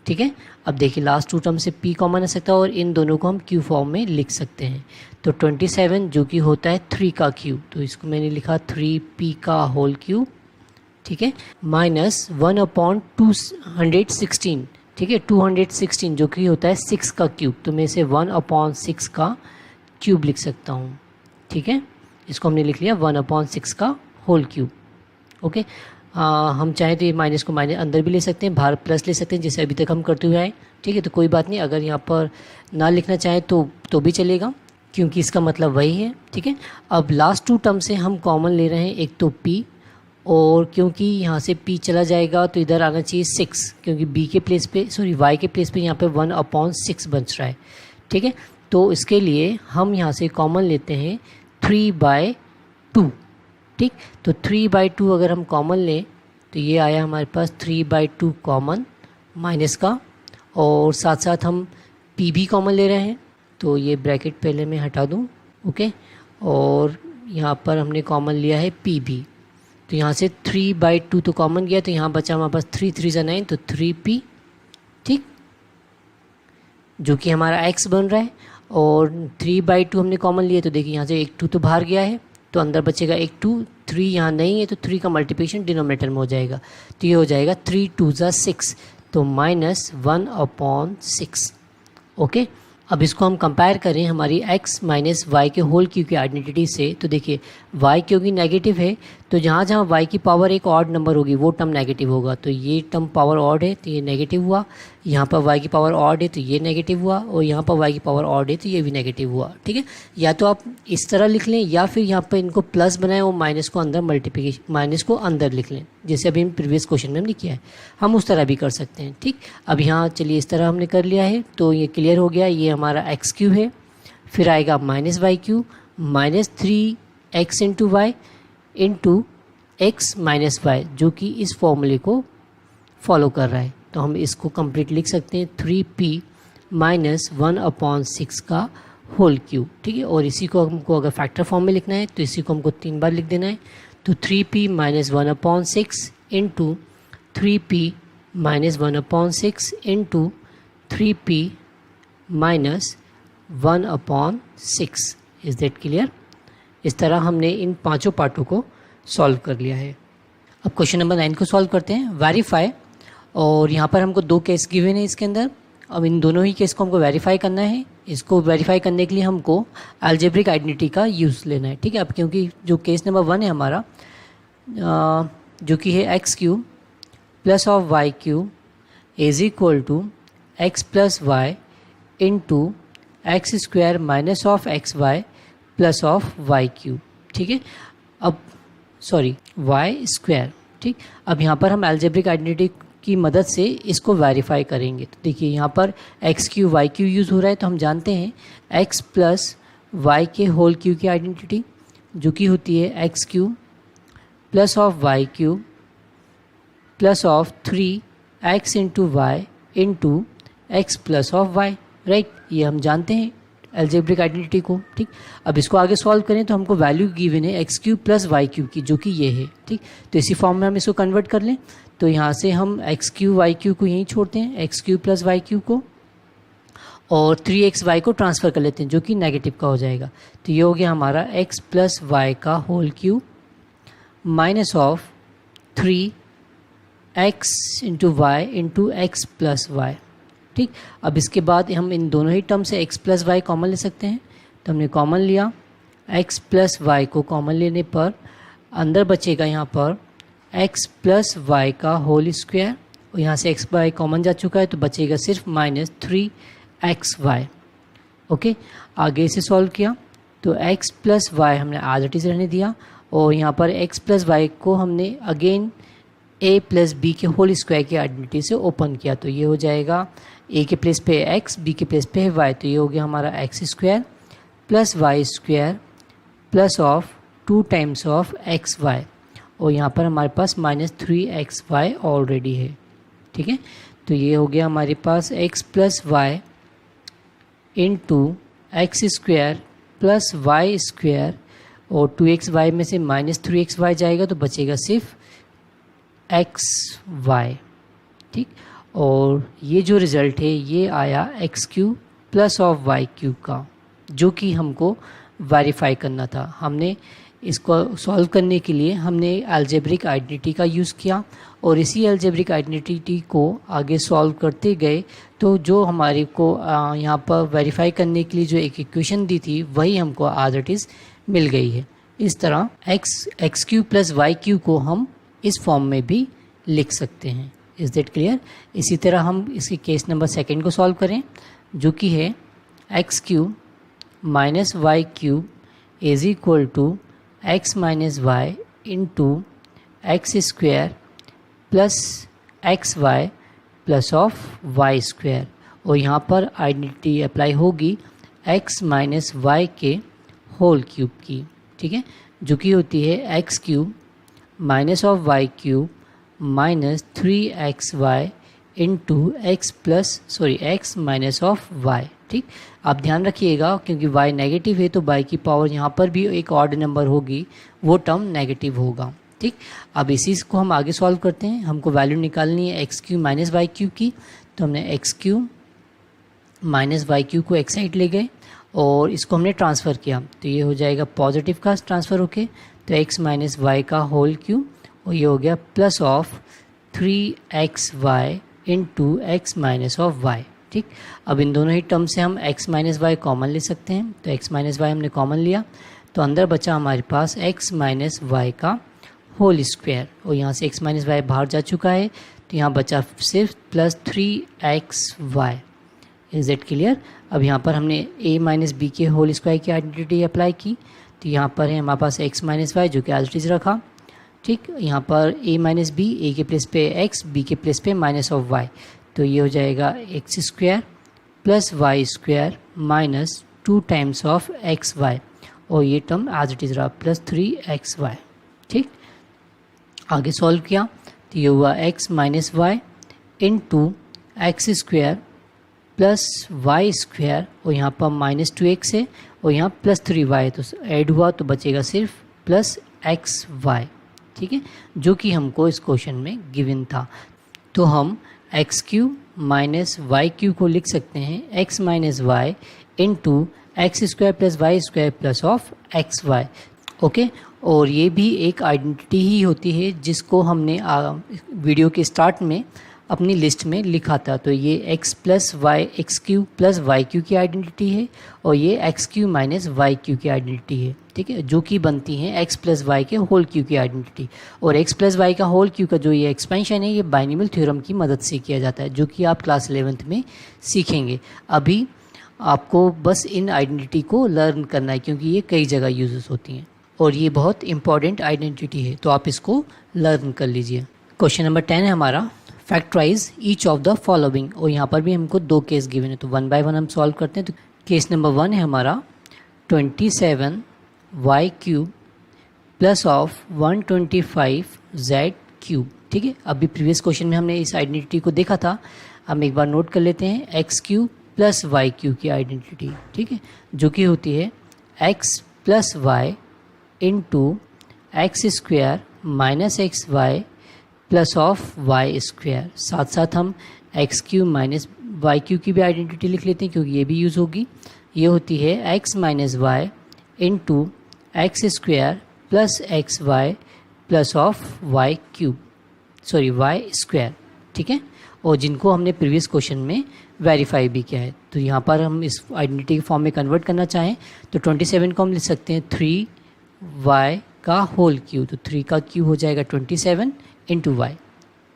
ठीक है, अब देखिए लास्ट टू टर्म से p कॉमन आ सकता है और इन दोनों को हम q फॉर्म में लिख सकते हैं। तो 27 जो कि होता है 3 का क्यूब, तो इसको मैंने लिखा 3p का होल क्यूब, ठीक है, माइनस 1/216, ठीक है, 216 जो कि होता है 6 का क्यूब, तो मैं इसे 1/6 का क्यूब लिख सकता हूँ। ठीक है, इसको हमने लिख लिया 1/6 का होल क्यूब। ओके, हम चाहें तो ये माइनस को माइनस अंदर भी ले सकते हैं, बाहर प्लस ले सकते हैं, जैसे अभी तक हम करते हुए आए। ठीक है, तो कोई बात नहीं, अगर यहाँ पर ना लिखना चाहें तो भी चलेगा, क्योंकि इसका मतलब वही है। ठीक है, अब लास्ट टू टर्म से हम कॉमन ले रहे हैं, एक तो p, और क्योंकि यहाँ से p चला जाएगा तो इधर आना चाहिए 6, क्योंकि b के प्लेस पे y के प्लेस पे यहाँ पे 1/6 बच रहा है। ठीक है, तो इसके लिए हम यहाँ से कॉमन लेते हैं 3/2। ठीक, तो 3/2 अगर हम कॉमन लें तो ये आया हमारे पास 3/2 कॉमन माइनस का, और साथ साथ हम p भी कॉमन ले रहे हैं, तो ये ब्रैकेट पहले मैं हटा दूँ। ओके, और यहाँ पर हमने कॉमन लिया है p भी, तो यहाँ से 3/2 तो कॉमन गया, तो यहाँ बचा हमारे पास 3 3 × 9, तो 3p, ठीक, जो कि हमारा x बन रहा है। और 3/2 हमने कॉमन लिया, तो देखिए यहाँ से एक 2 तो बाहर गया है, तो अंदर बचेगा एक 2, 3 यहाँ नहीं है, तो 3 का मल्टीप्लिकेशन डिनोमिनेटर में हो जाएगा, तो ये हो जाएगा 3 2 × 6, तो -1/6। ओके, अब इसको हम कंपेयर करें हमारी x माइनस वाई के होल क्यूब की आइडेंटिटी से, तो देखिए y क्योंकि नेगेटिव है, तो जहाँ जहाँ y की पावर एक ऑड नंबर होगी वो टर्म नेगेटिव होगा, तो ये टर्म पावर ऑड है तो ये नेगेटिव हुआ, यहाँ पर y की पावर ऑड है तो ये नेगेटिव हुआ, और यहाँ पर y की पावर ऑड है तो ये भी नेगेटिव हुआ। ठीक है, या तो आप इस तरह लिख लें, या फिर यहाँ पर इनको प्लस बनाएं और माइनस को अंदर मल्टीप्लिकेशन माइनस को अंदर लिख लें, जैसे अभी हम प्रीवियस क्वेश्चन में हमने किया है, हम उस तरह भी कर सकते हैं। ठीक, अब यहाँ चलिए इस तरह हमने कर लिया है, तो ये क्लियर हो गया, ये हमारा x क्यूब है, फिर आएगा -y cube minus 3x into y into x minus y, जो कि इस फॉर्मूले को फॉलो कर रहा है। तो हम इसको कंप्लीट लिख सकते हैं 3p माइनस 1/6 का होल क्यूब। ठीक है, और इसी को हमको अगर फैक्टर फॉर्म में लिखना है तो इसी को हमको 3 बार लिख देना है, तो 3p minus 1/6 into 3p minus 1/6 into 3p minus 1/6। Is that clear? इस तरह हमने इन पांचों पार्टों को सॉल्व कर लिया है। अब क्वेश्चन नंबर 9 को सॉल्व करते हैं, वेरीफाई। और यहाँ पर हमको 2 केस गिवन है इसके अंदर, अब इन दोनों ही केस को हमको वेरीफाई करना है। इसको वेरीफाई करने के लिए हमको अलजेब्रिक आइडेंटिटी का यूज़ लेना है। ठीक है, अब क्योंकि जो केस नंबर 1 है हमारा जो कि है x cube plus of y cube is equal to x plus Y into x square minus of x Y plus of y cube. ठीक है, अब सॉरी वाई स्क्वायर। ठीक, अब यहाँ पर हम अलजेब्रिक आइडेंटिटी की मदद से इसको वेरीफाई करेंगे। तो देखिए यहाँ पर x cube y cube use हो रहा है, तो हम जानते हैं एक्स प्लस वाई के होल क्यू की आइडेंटिटी, जो कि होती है x cube plus of y cube plus of 3x into y into x plus of y. Right, ये हम जानते हैं अलजेब्रिक आइडेंटिटी को। ठीक, अब इसको आगे सॉल्व करें तो हमको वैल्यू गिवन है x cube plus y cube की, जो कि ये है। ठीक, तो इसी फॉर्म में हम इसको कन्वर्ट कर लें, तो यहाँ से हम एक्स क्यूब वाई क्यूब को यहीं छोड़ते हैं, x cube plus y cube को, और 3xy को ट्रांसफ़र कर लेते हैं, जो कि नेगेटिव का हो जाएगा। तो ये हो गया हमारा x प्लस वाई का whole cube minus of 3 x into y into x plus y. ठीक, अब इसके बाद हम इन दोनों ही टर्म से एक्स प्लस वाई कॉमन ले सकते हैं, तो हमने कॉमन लिया एक्स प्लस वाई को। कॉमन लेने पर अंदर बचेगा यहाँ पर एक्स प्लस वाई का होल स्क्वायर, और यहाँ से एक्स वाई कॉमन जा चुका है तो बचेगा सिर्फ -3xy। ओके, आगे इसे सॉल्व किया तो x प्लस वाई हमने एज इट इज़ रहने दिया, और यहाँ पर x प्लस वाई को हमने अगेन a प्लस बी के होल स्क्वायर की आइडेंटिटी से ओपन किया, तो ये हो जाएगा a के प्लेस पे x, b के प्लेस पे है y, तो ये हो गया हमारा x square plus Y square plus of 2 times of x y, और यहाँ पर हमारे पास -3xy ऑलरेडी है। ठीक है, तो ये हो गया हमारे पास x plus Y into x square plus Y square, और 2xy में से -3xy जाएगा तो बचेगा सिर्फ xy। ठीक, और ये जो रिज़ल्ट है ये आया x³ प्लस ऑफ y³ का, जो कि हमको वेरीफाई करना था। हमने इसको सॉल्व करने के लिए हमने अलजेब्रिक आइडेंटिटी का यूज़ किया, और इसी अलजेब्रिक आइडेंटिटी को आगे सॉल्व करते गए तो जो हमारे को यहाँ पर वेरीफाई करने के लिए जो एक इक्वेशन दी थी वही हमको एज इट इज़ मिल गई है। इस तरह x³ प्लस y³ को हम इस फॉर्म में भी लिख सकते हैं। Is that clear? इसी तरह हम इसके केस नंबर 2 को सॉल्व करें, जो कि है x³ minus y³ is equal to x minus y into x square plus xy plus of y square, और यहाँ पर आइडेंटिटी अप्लाई होगी x माइनस वाई के होल क्यूब की। ठीक है, जो कि होती है x³ minus of y³ minus 3xy into x minus of y। ठीक, आप ध्यान रखिएगा क्योंकि y नेगेटिव है तो y की पावर यहाँ पर भी एक ऑड नंबर होगी, वो टर्म नेगेटिव होगा। ठीक, अब इसी को हम आगे सॉल्व करते हैं। हमको वैल्यू निकालनी है x³ माइनस y³ की, तो हमने x³ माइनस y³ को एक साइड ले गए और इसको हमने ट्रांसफ़र किया, तो ये हो जाएगा पॉजिटिव का ट्रांसफ़र होके, तो x माइनस वाई का होल क्यूब, और ये हो गया plus of 3xy into x minus of y. ठीक, अब इन दोनों ही टर्म से हम x माइनस वाई कॉमन ले सकते हैं, तो x माइनस वाई हमने कॉमन लिया, तो अंदर बचा हमारे पास x माइनस वाई का होल स्क्वायर, और यहाँ से x माइनस वाई बाहर जा चुका है तो यहाँ बचा सिर्फ plus 3xy। Is that clear? अब यहाँ पर हमने a माइनस बी के होल स्क्वायर की आइडेंटिटी अप्लाई की, तो यहाँ पर है हमारे पास x माइनस वाई जो कि एज इट इज़ रखा। ठीक, यहाँ पर a माइनस बी, a के प्लेस पे x, b के प्लेस पे माइनस ऑफ y, तो ये हो जाएगा x square plus Y square minus 2 times of xy, और ये टर्म एज इट इज़ रहा प्लस 3xy। ठीक, आगे सॉल्व किया तो ये हुआ x minus y into x square plus Y square, और यहाँ पर -2x है और यहाँ प्लस 3y, तो ऐड हुआ तो बचेगा सिर्फ प्लस xy। ठीक है, जो कि हमको इस क्वेश्चन में गिवन था। तो हम x³ माइनस y³ को लिख सकते हैं x minus y into x square plus Y square plus of xy। Okay, और ये भी एक आइडेंटिटी ही होती है जिसको हमने वीडियो के स्टार्ट में अपनी लिस्ट में लिखा था। तो ये x plus Y x³ plus y³ की आइडेंटिटी है, और ये x³ माइनस y³ की आइडेंटिटी है। ठीक है, जो कि बनती है x प्लस वाई के होल क्यूब की आइडेंटिटी, और x प्लस वाई का होल क्यूब का जो ये एक्सपेंशन है ये बाइनोमियल थ्योरम की मदद से किया जाता है, जो कि आप क्लास 11th में सीखेंगे। अभी आपको बस इन आइडेंटिटी को लर्न करना है क्योंकि ये कई जगह यूजेस होती हैं और ये बहुत इंपॉर्टेंट आइडेंटिटी है, तो आप इसको लर्न कर लीजिए। क्वेश्चन नंबर 10 है हमारा, factorise each of the following, और यहाँ पर भी हमको 2 केस गिवन है, तो 1 बाय 1 हम सॉल्व करते हैं। तो केस नंबर 1 है हमारा 27y³ प्लस ऑफ 125z³। ठीक है, अभी प्रीवियस क्वेश्चन में हमने इस आइडेंटिटी को देखा था, हम एक बार नोट कर लेते हैं x³ प्लस y³ की आइडेंटिटी। ठीक है, जो कि होती है x plus Y into x square minus xy plus of Y square. साथ साथ हम x³ माइनस y³ की भी आइडेंटिटी लिख लेते हैं क्योंकि ये भी यूज़ होगी। ये होती है x minus y into x square plus xy plus of y³ sorry y square, ठीक है, और जिनको हमने प्रीवियस क्वेश्चन में वेरीफाई भी किया है। तो यहाँ पर हम इस आइडेंटिटी के फॉर्म में कन्वर्ट करना चाहें तो 27 को हम लिख सकते हैं 3y का होल क्यूब। तो 3 का क्यूब हो जाएगा 27 इंटू वाई,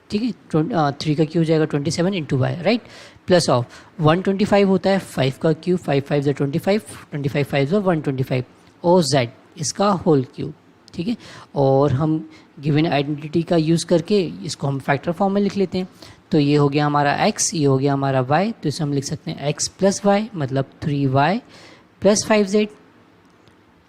ठीक है, 3 का क्यूब हो जाएगा 27 into y, right. Plus of 125 होता है 5 का क्यूब, 5 5 ज़ा 25, 25 5 ज़ा 125, और z इसका होल क्यूब, ठीक है। और हम गिवन आइडेंटिटी का यूज़ करके इसको हम फैक्टर फॉर्म में लिख लेते हैं। तो ये हो गया हमारा x, ये हो गया हमारा y, तो इसे हम लिख सकते हैं x प्लस वाई मतलब 3y plus 5z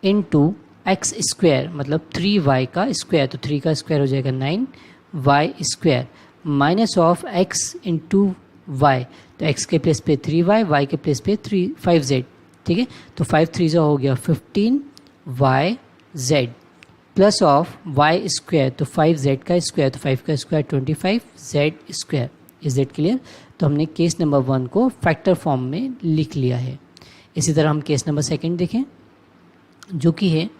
into x square मतलब 3y का स्क्वायर, तो 3 का स्क्वायर हो जाएगा 9y square minus of x into y, तो x के प्लेस पे 3y, y के प्लेस पे 5z, ठीक है। तो 5 3 ज़ा हो गया 15yz plus of y square, तो 5z का स्क्वायर, तो 5 का square 25z square. Is that clear? तो हमने केस नंबर 1 को फैक्टर फॉर्म में लिख लिया है। इसी तरह हम केस नंबर 2 देखें जो कि है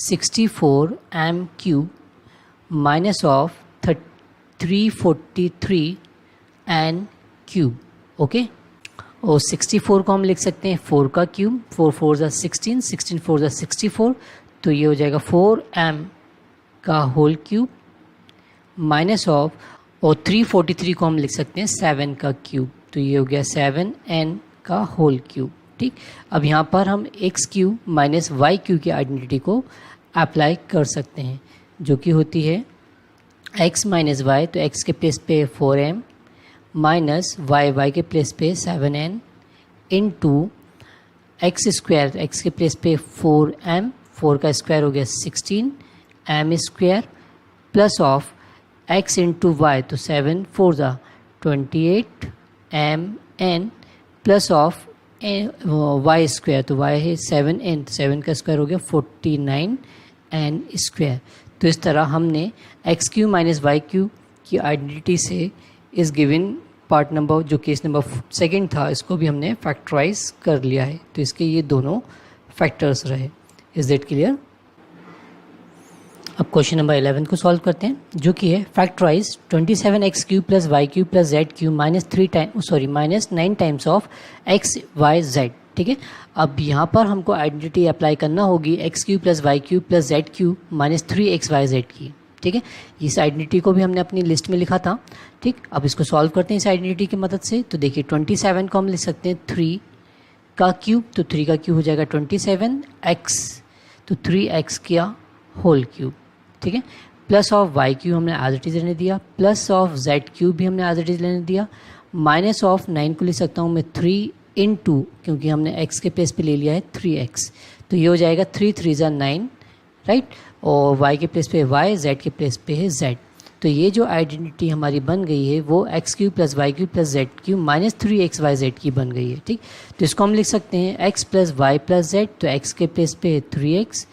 64m cube minus of 343 n cube, okay. और 64 को हम लिख सकते हैं 4 का क्यूब, 4 4 ज़ा 16, 16 4 ज़ा 64, तो ये हो जाएगा 4m का होल क्यूब माइनस ऑफ, और 343 को हम लिख सकते हैं 7 का क्यूब, तो ये हो गया 7n का होल क्यूब, ठीक। अब यहाँ पर हम x cube minus y cube की आइडेंटिटी को अप्लाई कर सकते हैं जो कि होती है x माइनस वाई, तो x के प्लेस पे 4m माइनस वाई के प्लेस पे 7n इंटू एक्स स्क्वायर, तो x के प्लेस पे 4m, 4 का स्क्वायर हो गया 16m square plus of x into y, तो 7 4 ज़ा 28mn plus of Y square, तो वाई है 7n, तो 7 का स्क्वायर हो गया 49n स्क्वायर। तो इस तरह हमने x cube minus y cube की आइडेंटिटी से इस गिवन पार्ट नंबर जो केस नंबर 2 था इसको भी हमने फैक्टराइज कर लिया है। तो इसके ये दोनों फैक्टर्स रहे। Is that clear? अब क्वेश्चन नंबर 11 को सॉल्व करते हैं जो कि है factorise 27x cube plus y cube plus z cube minus 9 times of x y z, ठीक है। अब यहाँ पर हमको आइडेंटिटी अप्लाई करना होगी x cube plus y cube plus z cube minus 3xyz की, ठीक है। इस आइडेंटिटी को भी हमने अपनी लिस्ट में लिखा था, ठीक। अब इसको सॉल्व करते हैं इस आइडेंटिटी की मदद से। तो देखिए 27 को हम लिख सकते हैं 3 का क्यूब, तो 3 का क्यूब हो जाएगा 27x, तो 3x किया होल क्यूब, ठीक है। प्लस ऑफ वाई क्यूब हमने एज इट इज रहने दिया, प्लस ऑफ जेड क्यूब भी हमने एज इट इज रहने दिया, माइनस ऑफ 9 को लिख सकता हूँ मैं 3 इंटू, क्योंकि हमने x के प्लेस पे ले लिया है 3x, तो ये हो जाएगा 3 3 ज़ा 9, राइट। और y के प्लेस पे y, z के प्लेस पे है z। तो ये जो आइडेंटिटी हमारी बन गई है वो x cube plus y cube plus z cube minus 3xyz की बन गई है, ठीक। तो इसको हम लिख सकते हैं x plus Y plus z, तो x के प्लेस पे है 3x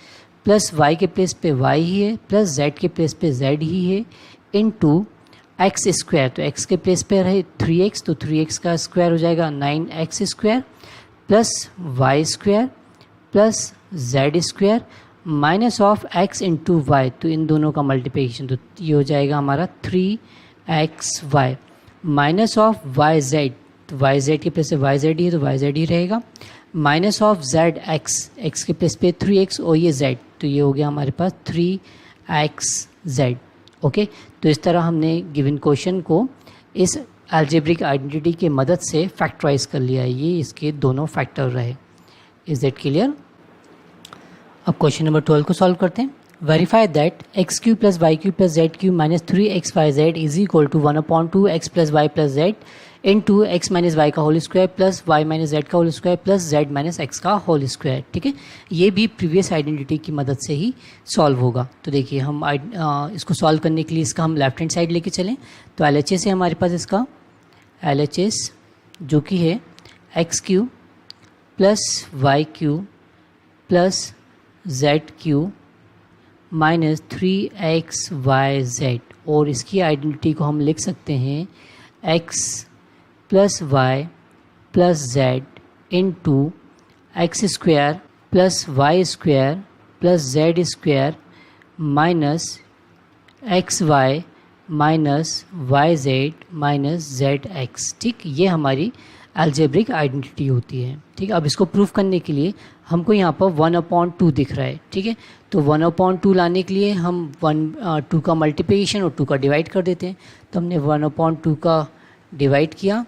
प्लस y के प्लेस पे y ही है प्लस z के प्लेस पे z ही है इंटू एक्स स्क्वायर, तो x के प्लेस पे रहे 3x, तो 3x का स्क्वायर हो जाएगा 9x square plus Y square plus Z square minus of x into y, तो इन दोनों का मल्टीप्लिकेशन, तो ये हो जाएगा हमारा 3xy minus of Y z, तो वाई जेड के प्लेस पे वाई जेड ही है तो वाई जेड ही रहेगा, माइनस ऑफ जेड एक्स के प्लेस पे 3x और ये z, तो ये हो गया हमारे पास 3xz, ओके। तो इस तरह हमने गिवन क्वेश्चन को इस अलजेब्रिक आइडेंटिटी की मदद से फैक्टराइज कर लिया है। ये इसके दोनों फैक्टर रहे। Is that clear? अब क्वेश्चन नंबर 12 को सॉल्व करते हैं। Verify that x cube plus y cube plus z cube minus 3xyz is equal to 1/2x plus Y plus z into x minus Y का whole square plus y minus z का whole square plus z minus x का होल स्क्वायर, ठीक है। ये भी प्रीवियस आइडेंटिटी की मदद से ही सॉल्व होगा। तो देखिए हम इसको सॉल्व करने के लिए इसका हम लेफ्ट हैंड साइड लेके चलें, तो LHS है हमारे पास इसका LHS जो कि है x cube plus y cube plus z cube minus 3xyz, और इसकी आइडेंटिटी को हम लिख सकते हैं x plus Y plus z into x square plus Y square plus Z square minus x y minus y z minus z x. ठीक, ये हमारी अलजेब्रिक आइडेंटिटी होती है। ठीक, अब इसको प्रूफ करने के लिए हमको यहाँ पर 1/2 दिख रहा है। ठीक है, तो 1/2 लाने के लिए हम 2 का मल्टीप्लिकेशन और 2 का डिवाइड कर देते हैं। तो हमने 1/2 का डिवाइड किया,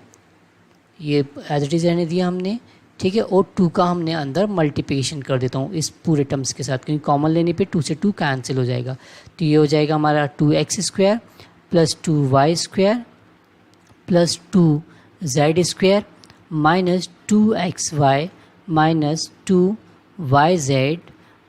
ये एज इट इज़ रहने दिया हमने। ठीक है, और 2 का हमने अंदर मल्टीप्लिकेशन कर देता हूँ इस पूरे टर्म्स के साथ, क्योंकि कॉमन लेने पे 2 से 2 कैंसिल हो जाएगा। तो ये हो जाएगा हमारा 2x² plus 2y² plus 2z² minus 2xy minus 2yz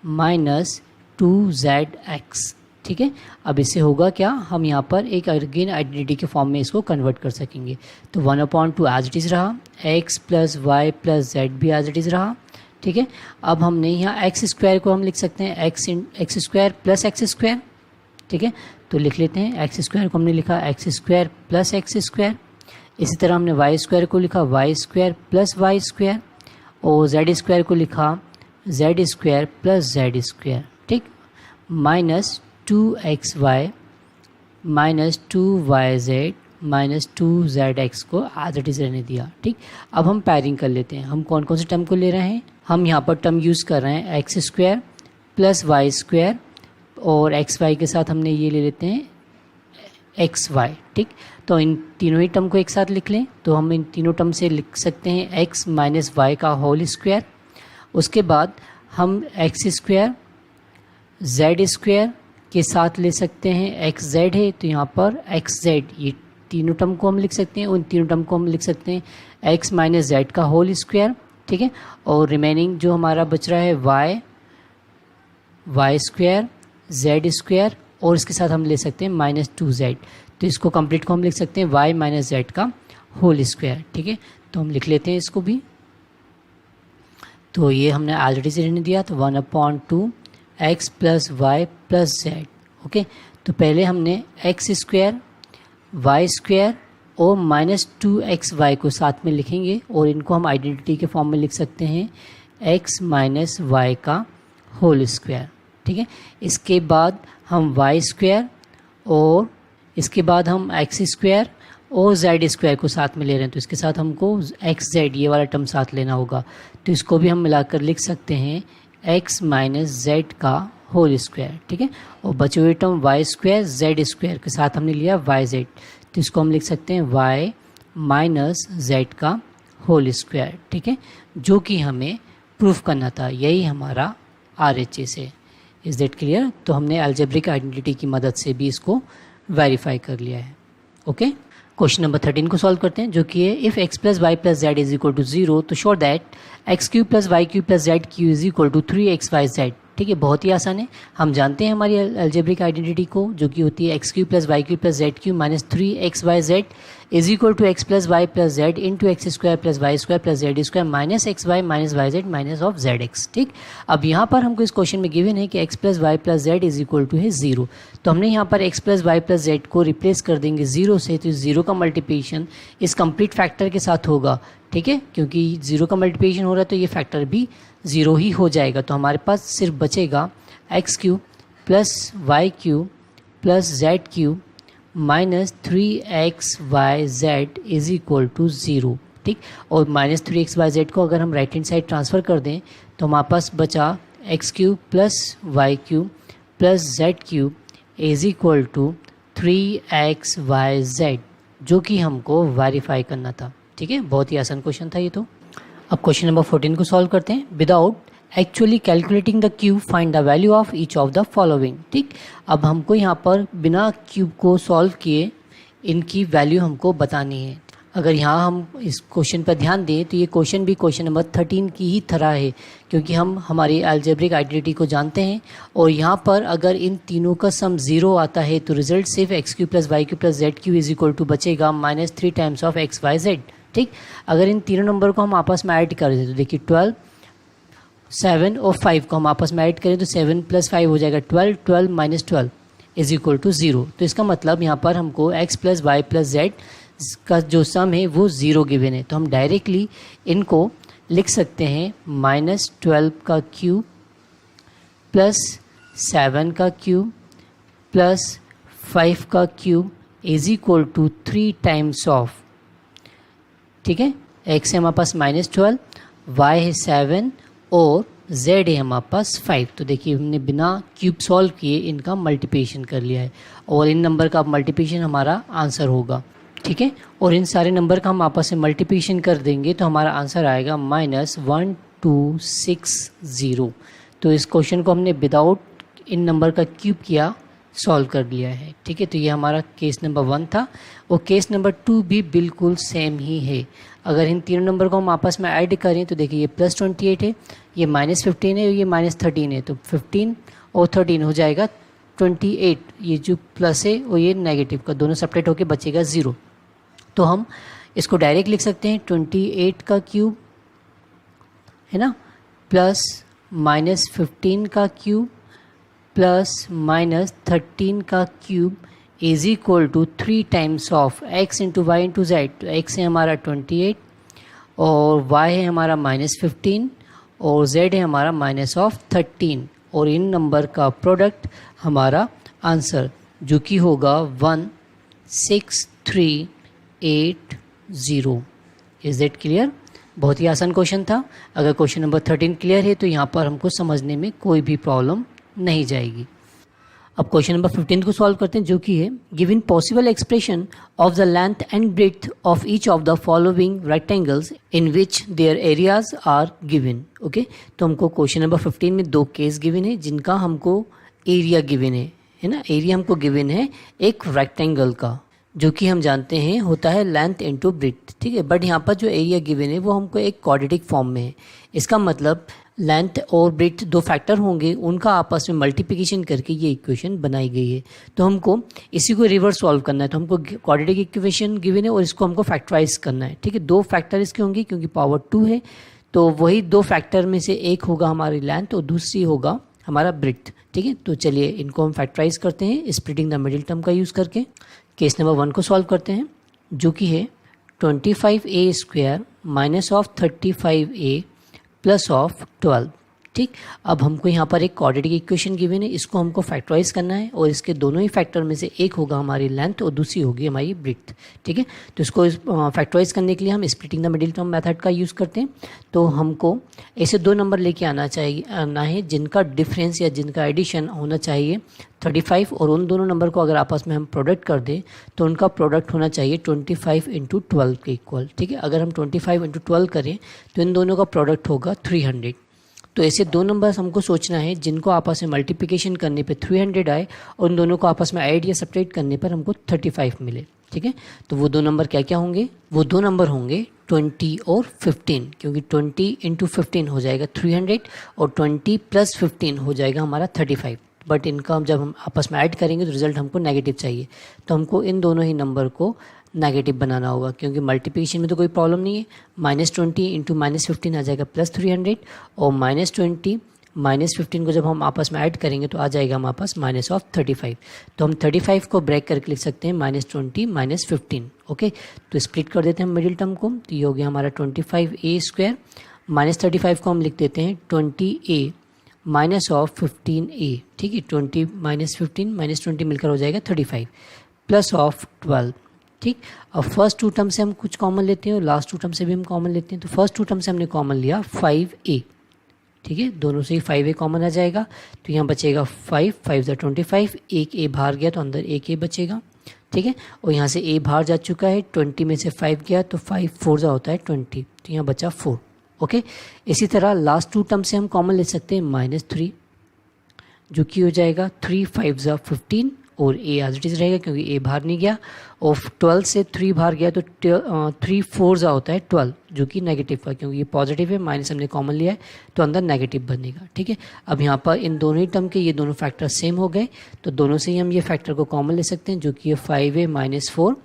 minus 2zx। ठीक है, अब इससे होगा क्या, हम यहाँ पर एक अगेन आइडेंटिटी के फॉर्म में इसको कन्वर्ट कर सकेंगे। तो 1/2 एज इट इज़ रहा, x plus Y plus z भी एज इट इज़ रहा। ठीक है, अब हमने यहाँ x² को हम लिख सकते हैं x² प्लस x²। ठीक है, तो लिख लेते हैं x² को हमने लिखा x² प्लस x²। इसी तरह हमने y² को लिखा y² प्लस y², और z² को लिखा z² प्लस z²। ठीक, minus 2xy minus 2yz minus 2zx को एज इट इज़ रहने दिया। ठीक, अब हम पैरिंग कर लेते हैं। हम कौन कौन से टर्म को ले रहे हैं, हम यहाँ पर टर्म यूज़ कर रहे हैं x² प्लस y², और xy के साथ हमने ये ले लेते हैं xy। ठीक, तो इन तीनों ही टर्म को एक साथ लिख लें, तो हम इन तीनों टर्म से लिख सकते हैं x माइनस वाई का होल स्क्वायर। उसके बाद हम x² z² के साथ ले सकते हैं xz है, तो यहाँ पर xz, ये तीनों टर्म को हम लिख सकते हैं, उन तीनों टर्म को हम लिख सकते हैं x माइनस जेड का होल स्क्वायर। ठीक है, और रिमेनिंग जो हमारा बच रहा है y² z² और इसके साथ हम ले सकते हैं माइनस 2z। तो इसको कंप्लीट को हम लिख सकते हैं y माइनस जेड का होल स्क्वायर। ठीक है, तो हम लिख लेते हैं इसको भी। तो ये हमने ऑलरेडी से रहने दिया, तो 1/2 x plus Y plus z. Okay, तो पहले हमने x² y² और माइनस 2xy को साथ में लिखेंगे, और इनको हम आइडेंटिटी के फॉर्म में लिख सकते हैं x माइनस वाई का होल स्क्वायर। ठीक है, इसके बाद हम y² और इसके बाद हम x² और z² को साथ में ले रहे हैं, तो इसके साथ हमको xz ये वाला टर्म साथ लेना होगा। तो इसको भी हम मिलाकर लिख सकते हैं x माइनस जेड का होल स्क्वायर। ठीक है, और बचे हुए टर्म y² z² के साथ हमने लिया yz, तो इसको हम लिख सकते हैं y माइनस जेड का होल स्क्वायर। ठीक है, जो कि हमें प्रूफ करना था, यही हमारा RHS है। Is that clear? तो हमने अलजेब्रिक आइडेंटिटी की मदद से भी इसको वेरीफाई कर लिया है। ओके, क्वेश्चन नंबर 13 को सॉल्व करते हैं, जो कि है if x plus Y plus z is equal to 0 तो show that x³ plus y³ plus z³ is equal to 3xyz। ठीक है, बहुत ही आसान है। हम जानते हैं हमारी अलजेब्रिक आइडेंटिटी को, जो कि होती है x³ plus y³ plus z³ minus 3xyz is equal to x plus Y plus z into x² plus y² plus z² minus xy minus yz minus of zx। ठीक, अब यहाँ पर हमको इस क्वेश्चन में गिवन है कि x plus Y plus z is equal to है 0, तो हमने यहाँ पर x plus Y plus z को रिप्लेस कर देंगे 0 से, तो 0 का मल्टीप्लिकेशन इस कंप्लीट फैक्टर के साथ होगा। ठीक है, क्योंकि 0 का मल्टीप्लिकेशन हो रहा है तो ये फैक्टर भी 0 ही हो जाएगा। तो हमारे पास सिर्फ बचेगा x³ plus y³ plus z³ minus 3xyz is equal to 0। ठीक, और माइनस 3xyz को अगर हम राइट हैंड साइड ट्रांसफ़र कर दें तो हमारे पास बचा x³ plus y³ plus z³ is equal to 3xyz, जो कि हमको वेरीफाई करना था। ठीक है, बहुत ही आसान क्वेश्चन था ये तो। अब क्वेश्चन नंबर 14 को सॉल्व करते हैं। Without actually calculating the cube find the value of each of the following. ठीक, अब हमको यहाँ पर बिना क्यूब को सॉल्व किए इनकी वैल्यू हमको बतानी है। अगर यहाँ हम इस क्वेश्चन पर ध्यान दें तो ये क्वेश्चन भी क्वेश्चन नंबर 13 की ही तरह है, क्योंकि हम हमारी अलजेब्रिक आइडेंटिटी को जानते हैं, और यहाँ पर अगर इन तीनों का सम 0 आता है तो रिजल्ट सिर्फ x³ plus y³ plus z³ is equal to बचेगा माइनस 3 टाइम्स ऑफ xyz। ठीक, अगर इन तीनों नंबर को हम आपस में ऐड कर दें तो देखिए 12, 7 और 5 को हम आपस में ऐड करें तो 7 प्लस 5 हो जाएगा 12, 12 माइनस 12 इज इक्वल टू 0। तो इसका मतलब यहाँ पर हमको x plus Y plus Z का जो सम है वो 0 गिवन है, तो हम डायरेक्टली इनको लिख सकते हैं माइनस 12 का क्यूब प्लस 7 का क्यूब प्लस 5 का cube is equal to 3 times of, ठीक है, x है हमारे पास -12, y है 7 और z है हमारे पास 5। तो देखिए हमने बिना क्यूब सॉल्व किए इनका मल्टीप्लिकेशन कर लिया है और इन नंबर का मल्टीप्लिकेशन हमारा आंसर होगा, ठीक है। और इन सारे नंबर का हम आपस में मल्टीप्लिकेशन कर देंगे तो हमारा आंसर आएगा -1260। तो इस क्वेश्चन को हमने विदाउट इन नंबर का क्यूब किया सॉल्व कर लिया है, ठीक है। तो ये हमारा केस नंबर 1 था और केस नंबर 2 भी बिल्कुल सेम ही है। अगर इन तीनों नंबर को हम आपस में ऐड करें तो देखिए ये +28 है, ये -15 है और ये -13 है। तो 15 और 13 हो जाएगा 28। ये जो प्लस है और ये नेगेटिव का दोनों सेपरेट होकर बचेगा 0। तो हम इसको डायरेक्ट लिख सकते हैं 28 का क्यूब, है ना, प्लस -15 का क्यूब प्लस -13 का cube is equal to 3 times of x into y into z. तो x है हमारा 28 और y है हमारा -15 और z है हमारा -13 और इन नंबर का प्रोडक्ट हमारा आंसर जो कि होगा 16380। Is that clear? बहुत ही आसान क्वेश्चन था। अगर क्वेश्चन नंबर 13 क्लियर है तो यहाँ पर हमको समझने में कोई भी प्रॉब्लम नहीं जाएगी। अब क्वेश्चन नंबर 15 को सॉल्व करते हैं जो कि है given possible expression of the length and breadth of each of the following rectangles in which their areas are given. Okay, तो हमको क्वेश्चन नंबर 15 में 2 केस गिवन है जिनका हमको एरिया गिवन है ना। एरिया हमको गिवन है एक रेक्टेंगल का जो कि हम जानते हैं होता है लेंथ इंटू ब्रेड्थ, ठीक है। बट यहाँ पर जो एरिया गिवन है वो हमको एक क्वाड्रेटिक फॉर्म में है। इसका मतलब लेंथ और ब्रेड्थ 2 फैक्टर होंगे, उनका आपस में मल्टीप्लिकेशन करके ये इक्वेशन बनाई गई है। तो हमको इसी को रिवर्स सॉल्व करना है। तो हमको क्वाड्रेटिक इक्वेशन गिवन है और इसको हमको फैक्टराइज करना है, ठीक है। 2 फैक्टर इसके होंगे क्योंकि पावर 2 है, तो वही 2 फैक्टर में से एक होगा हमारी लेंथ और दूसरी होगा हमारा ब्रेड्थ, ठीक है। तो चलिए इनको हम फैक्टराइज करते हैं स्प्लिटिंग द मिडिल टर्म का यूज़ करके। केस नंबर 1 को सॉल्व करते हैं जो कि है 25a² minus of 35a plus of 12, ठीक। अब हमको यहाँ पर एक क्वाड्रेटिक इक्वेशन गिवन है, इसको हमको फैक्टराइज करना है और इसके दोनों ही फैक्टर में से एक होगा हमारी लेंथ और दूसरी होगी हमारी ब्रेड्थ, ठीक है। तो इसको फैक्टराइज करने के लिए हम splitting the middle term method का यूज़ करते हैं। तो हमको ऐसे 2 नंबर लेके आना है जिनका डिफरेंस या जिनका एडिशन होना चाहिए 35 और उन दोनों नंबर को अगर आपस में हम प्रोडक्ट कर दें तो उनका प्रोडक्ट होना चाहिए 25 इंटू 12 के इक्वल, ठीक है। अगर हम 25 इंटू 12 करें तो इन दोनों का प्रोडक्ट होगा 300। तो ऐसे 2 नंबर्स हमको सोचना है जिनको आपस में मल्टीप्लिकेशन करने पे 300 आए और उन दोनों को आपस में ऐड या सब्ट्रैक्ट करने पर हमको 35 मिले, ठीक है। तो वो 2 नंबर क्या क्या होंगे? वो 2 नंबर होंगे 20 और 15, क्योंकि 20 इंटू 15 हो जाएगा 300 और 20 प्लस 15 हो जाएगा हमारा 35। बट इनका जब हम आपस में ऐड करेंगे तो रिजल्ट हमको नेगेटिव चाहिए, तो हमको इन दोनों ही नंबर को नेगेटिव बनाना होगा क्योंकि मल्टीप्लिकेशन में तो कोई प्रॉब्लम नहीं है। -20 इंटू -15 आ जाएगा +300 और -20 -15 को जब हम आपस में ऐड करेंगे तो आ जाएगा हमारे पास -35। तो हम 35 को ब्रेक करके लिख सकते हैं -20 -15। ओके, तो स्प्लिट कर देते हैं मिडिल टर्म को, तो ये हो गया हमारा 25a² -35 को हम लिख देते हैं 20a माइनस ऑफ 15a, ठीक है। 20 -15 -20 मिलकर हो जाएगा 35 प्लस ऑफ 12, ठीक। अब फर्स्ट 2 टर्म से हम कुछ कॉमन लेते हैं और लास्ट 2 टर्म से भी हम कॉमन लेते हैं। तो फर्स्ट 2 टर्म से हमने कॉमन लिया 5a, ठीक है। दोनों से ही 5a कॉमन आ जाएगा तो यहाँ बचेगा 5 5 25, एक a बाहर गया तो अंदर एक a बचेगा, ठीक है। और यहाँ से a बाहर जा चुका है, 20 में से 5 गया तो 5 4 जा होता है 20, तो यहाँ बचा 4। ओके, इसी तरह लास्ट 2 टर्म से हम कॉमन ले सकते हैं -3 जो कि हो जाएगा 3 5 जा 15 और a एज इट इज़ रहेगा क्योंकि a बाहर नहीं गया, और 12 से 3 बाहर गया तो 3 4 जा होता है 12 जो कि नेगेटिव का, क्योंकि ये पॉजिटिव है माइनस हमने कॉमन लिया है तो अंदर नेगेटिव बनेगा, ठीक है। अब यहाँ पर इन दोनों ही टर्म के ये दोनों फैक्टर सेम हो गए तो दोनों से ही हम ये फैक्टर को कॉमन ले सकते हैं जो कि ये 5a -4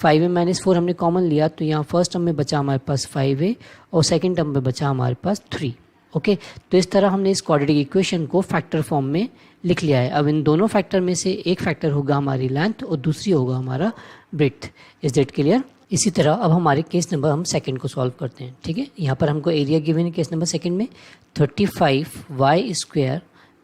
5a -4 हमने कॉमन लिया तो यहाँ फर्स्ट टर्म में बचा हमारे पास 5a और सेकेंड टर्म में बचा हमारे पास 3। ओके, तो इस तरह हमने इस क्वाड्रेटिक इक्वेशन को फैक्टर फॉर्म में लिख लिया है। अब इन दोनों फैक्टर में से एक फैक्टर होगा हमारी लेंथ और दूसरी होगा हमारा ब्रेड्थ। Is that clear? इसी तरह अब हमारे केस नंबर हम सेकंड को सॉल्व करते हैं, ठीक है। यहाँ पर हमको एरिया गिवन है केस नंबर सेकंड में 35y²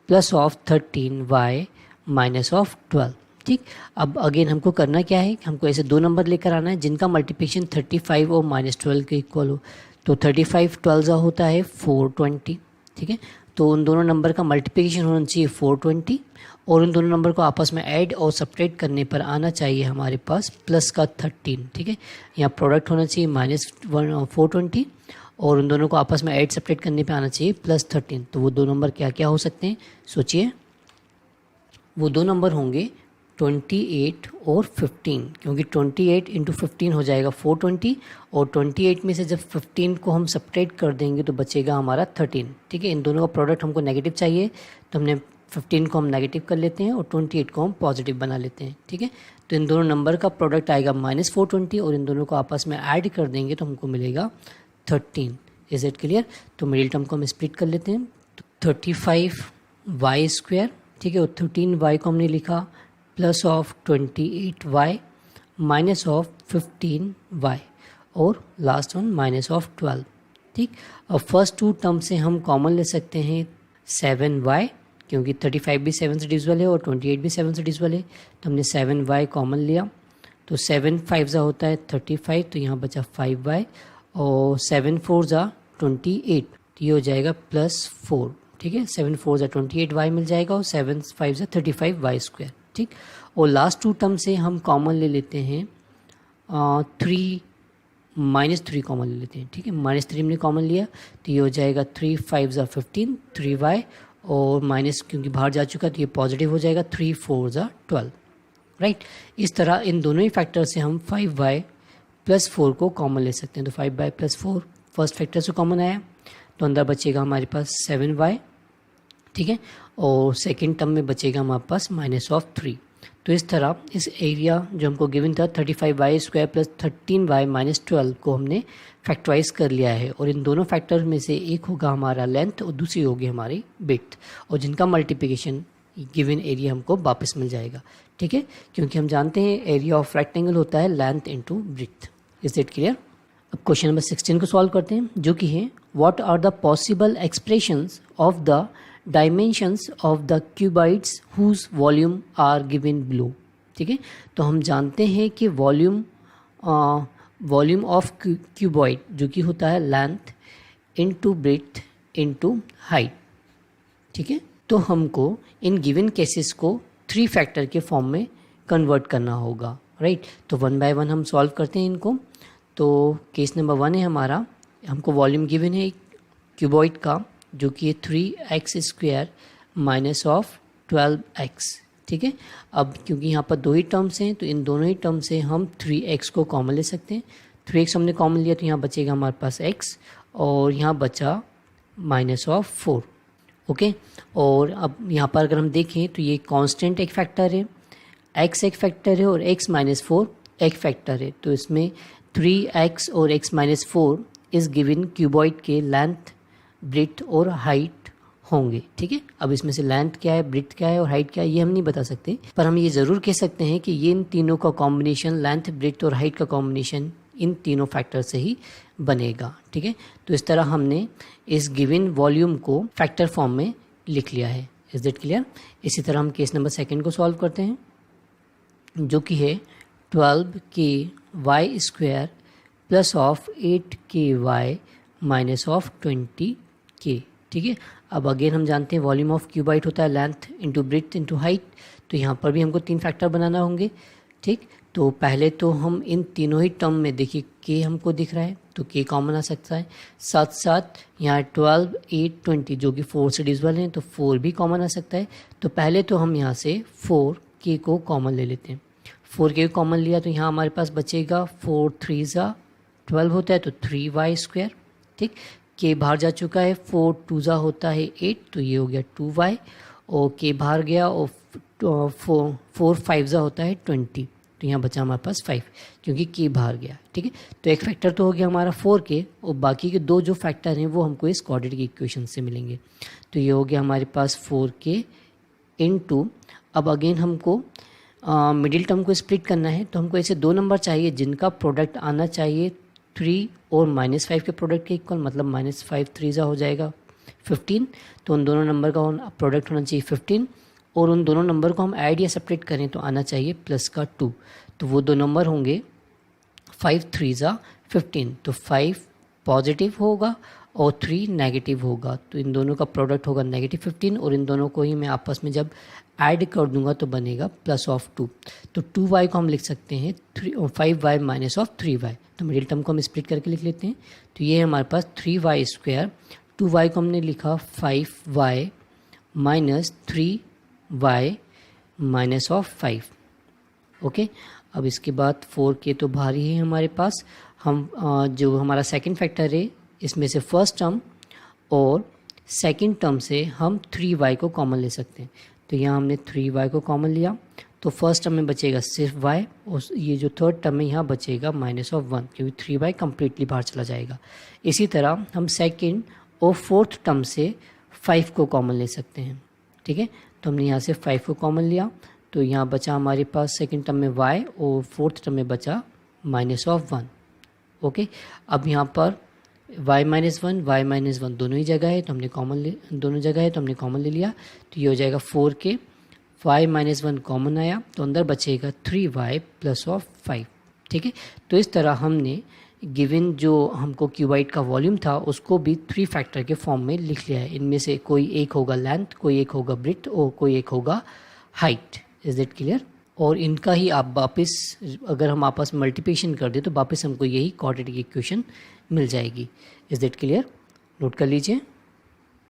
plus of 13y minus of 12, ठीक, अब अगेन हमको करना क्या है, हमको ऐसे दो नंबर लेकर आना है जिनका मल्टीप्लिकेशन 35 और -12 के इक्वल हो। तो 35 12 होता है 420, ठीक है। तो उन दोनों नंबर का मल्टीप्लिकेशन होना चाहिए 420 और उन दोनों नंबर को आपस में ऐड और सब्ट्रैक्ट करने पर आना चाहिए हमारे पास प्लस का 13, ठीक है। यहाँ प्रोडक्ट होना चाहिए -420 और उन दोनों को आपस में ऐड सब्ट्रैक्ट करने पे आना चाहिए +13। तो वो दो नंबर क्या क्या हो सकते हैं, सोचिए। वो दो नंबर होंगे 28 और 15, क्योंकि 28 इंटू 15 हो जाएगा 420 और 28 में से जब 15 को हम सब्ट्रैक्ट कर देंगे तो बचेगा हमारा 13, ठीक है। इन दोनों का प्रोडक्ट हमको नेगेटिव चाहिए तो हमने 15 को हम नेगेटिव कर लेते हैं और 28 को हम पॉजिटिव बना लेते हैं, ठीक है। तो इन दोनों नंबर का प्रोडक्ट आएगा -420 और इन दोनों को आपस में ऐड कर देंगे तो हमको मिलेगा 13। Is it clear? तो मिडिल टर्म को हम स्प्लिट कर लेते हैं। तो 35y², ठीक है, और 13y को हमने लिखा plus of 28y minus of 15y और लास्ट वन माइनस ऑफ 12, ठीक। अब फर्स्ट टू टर्म से हम कॉमन ले सकते हैं 7y, क्योंकि 35 भी 7 से डिविजिबल है और 28 भी 7 से डिविजिबल है, तो हमने 7y कॉमन लिया। तो 7 5 होता है 35, तो यहाँ बचा 5y और 7 4 28, तो ये हो जाएगा +4, ठीक है। 7 4 28y मिल जाएगा और 7 5 35y², ठीक। और लास्ट टू टर्म से हम कॉमन ले लेते हैं 3 -3 कॉमन ले लेते हैं, ठीक है। -3 हमने कॉमन लिया तो ये हो जाएगा 3 5 15 3y और माइनस क्योंकि बाहर जा चुका तो ये पॉजिटिव हो जाएगा 3 4 12, राइट। इस तरह इन दोनों ही फैक्टर से हम 5y + 4 को कॉमन ले सकते हैं। तो 5y + 4 फर्स्ट फैक्टर से कॉमन आया तो अंदर बचेगा हमारे पास 7y, ठीक है, और सेकेंड टर्म में बचेगा हमारे पास -3। तो इस तरह इस एरिया जो हमको गिवन था 35y² + 13y - 12 को हमने फैक्टराइज कर लिया है और इन दोनों फैक्टर में से एक होगा हमारा लेंथ और दूसरी होगी हमारी विड्थ और जिनका मल्टीप्लिकेशन गिवन एरिया हमको वापस मिल जाएगा, ठीक है, क्योंकि हम जानते हैं एरिया ऑफ रेक्टेंगल होता है length into width. Is it clear? अब क्वेश्चन नंबर 16 को सॉल्व करते हैं जो कि है what are the possible expressions of the dimensions of the cuboids whose volume are given below, ठीक है। तो हम जानते हैं कि वॉल्यूम ऑफ क्यूबॉइड जो कि होता है length into breadth into height, ठीक है। तो हमको इन गिवन केसेस को 3 फैक्टर के फॉर्म में कन्वर्ट करना होगा, राइट। तो 1 बाय 1 हम सॉल्व करते हैं इनको। तो केस नंबर 1 है हमारा, हमको वॉल्यूम गिवन है क्यूबॉइड का जो कि 3x² माइनस ऑफ 12x, ठीक है। अब क्योंकि यहाँ पर दो ही टर्म्स हैं तो इन दोनों ही टर्म से हम 3x को कॉमन ले सकते हैं। 3x हमने कॉमन लिया तो यहाँ बचेगा हमारे पास x और यहाँ बचा -4, ओके। और अब यहाँ पर अगर हम देखें तो ये कांस्टेंट एक फैक्टर है, x एक फैक्टर है और x -4 एक फैक्टर है। तो इसमें 3x और x -4 इस गिवन क्यूबॉइड के लेंथ ब्रेड्थ और हाइट होंगे, ठीक है। अब इसमें से लेंथ क्या है, ब्रेड्थ क्या है और हाइट क्या है ये हम नहीं बता सकते, पर हम ये ज़रूर कह सकते हैं कि ये इन तीनों का कॉम्बिनेशन, लेंथ ब्रेड्थ और हाइट का कॉम्बिनेशन इन तीनों फैक्टर से ही बनेगा, ठीक है। तो इस तरह हमने इस गिवन वॉल्यूम को फैक्टर फॉर्म में लिख लिया है। Is that clear? इसी तरह हम केस नंबर 2 को सॉल्व करते हैं जो कि है 12ky² + 8ky minus of 20k, ठीक है। अब अगेन हम जानते हैं वॉल्यूम ऑफ क्यूबॉइड होता है length into breadth into height, तो यहाँ पर भी हमको 3 फैक्टर बनाना होंगे, ठीक। तो पहले तो हम इन तीनों ही टर्म में देखिए k हमको दिख रहा है तो k कॉमन आ सकता है, साथ साथ यहाँ 12 8 20 जो कि 4 से डिविजिबल हैं तो 4 भी कॉमन आ सकता है। तो पहले तो हम यहाँ से 4k को कॉमन ले लेते हैं। 4k को कॉमन लिया तो यहाँ हमारे पास बचेगा 4 3 12 होता है तो 3y², ठीक। के बाहर जा चुका है, 4 2 होता है 8 तो ये हो गया 2y और के बाहर गया और 4 5 होता है 20 तो यहाँ बचा हमारे पास 5 क्योंकि के बाहर गया, ठीक है। तो एक फैक्टर तो हो गया हमारा 4k और बाकी के दो जो फैक्टर हैं वो हमको इस क्वाड्रेटिक इक्वेशन से मिलेंगे। तो ये हो गया हमारे पास 4k इनटू, अब अगेन हमको मिडिल टर्म को स्प्लिट करना है तो हमको ऐसे दो नंबर चाहिए जिनका प्रोडक्ट आना चाहिए 3 और -5 के प्रोडक्ट के इक्वल, मतलब -5 3 हो जाएगा 15, तो उन दोनों नंबर का प्रोडक्ट होना चाहिए 15 और उन दोनों नंबर को हम ऐड या सेपरेट करें तो आना चाहिए प्लस का 2। तो वो दो नंबर होंगे 5 3 ज़ा 15, तो 5 पॉजिटिव होगा और 3 नेगेटिव होगा, तो इन दोनों का प्रोडक्ट होगा -15 और इन दोनों को ही मैं आपस में जब ऐड कर दूंगा तो बनेगा +2। तो 2y को हम लिख सकते हैं 5y -3y, तो मिडिल टर्म को हम स्प्लिट करके लिख लेते हैं। तो ये हमारे पास 3y², 2y को हमने लिखा 5y -3y -5। ओके, अब इसके बाद 4k तो बाहर ही है हमारे पास। हम जो हमारा सेकंड फैक्टर है इसमें से फर्स्ट टर्म और सेकंड टर्म से हम 3y को कॉमन ले सकते हैं। तो यहाँ हमने 3y को कॉमन लिया तो फर्स्ट टर्म में बचेगा सिर्फ y और ये जो थर्ड टर्म है यहाँ बचेगा -1, क्योंकि 3y कम्प्लीटली बाहर चला जाएगा। इसी तरह हम सेकंड और फोर्थ टर्म से 5 को कॉमन ले सकते हैं। ठीक है, तो हमने यहाँ से 5 को कॉमन लिया तो यहाँ बचा हमारे पास सेकंड टर्म में y और फोर्थ टर्म में बचा -1। ओके, अब यहाँ पर y -1 दोनों ही जगह है तो हमने कॉमन ले लिया। तो ये हो जाएगा 4k, y -1 कॉमन आया तो अंदर बचेगा 3y +5। ठीक है, तो इस तरह हमने गिवन जो हमको क्यूबाइड का वॉल्यूम था उसको भी 3 फैक्टर के फॉर्म में लिख लिया है। इनमें से कोई एक होगा लेंथ, कोई एक होगा ब्रेड्थ और कोई एक होगा हाइट। Is it clear? और इनका ही आप वापस अगर हम आपस में मल्टीप्लिकेशन कर दें तो वापस हमको यही क्वाड्रेटिक इक्वेशन मिल जाएगी। Is it clear? नोट कर लीजिए।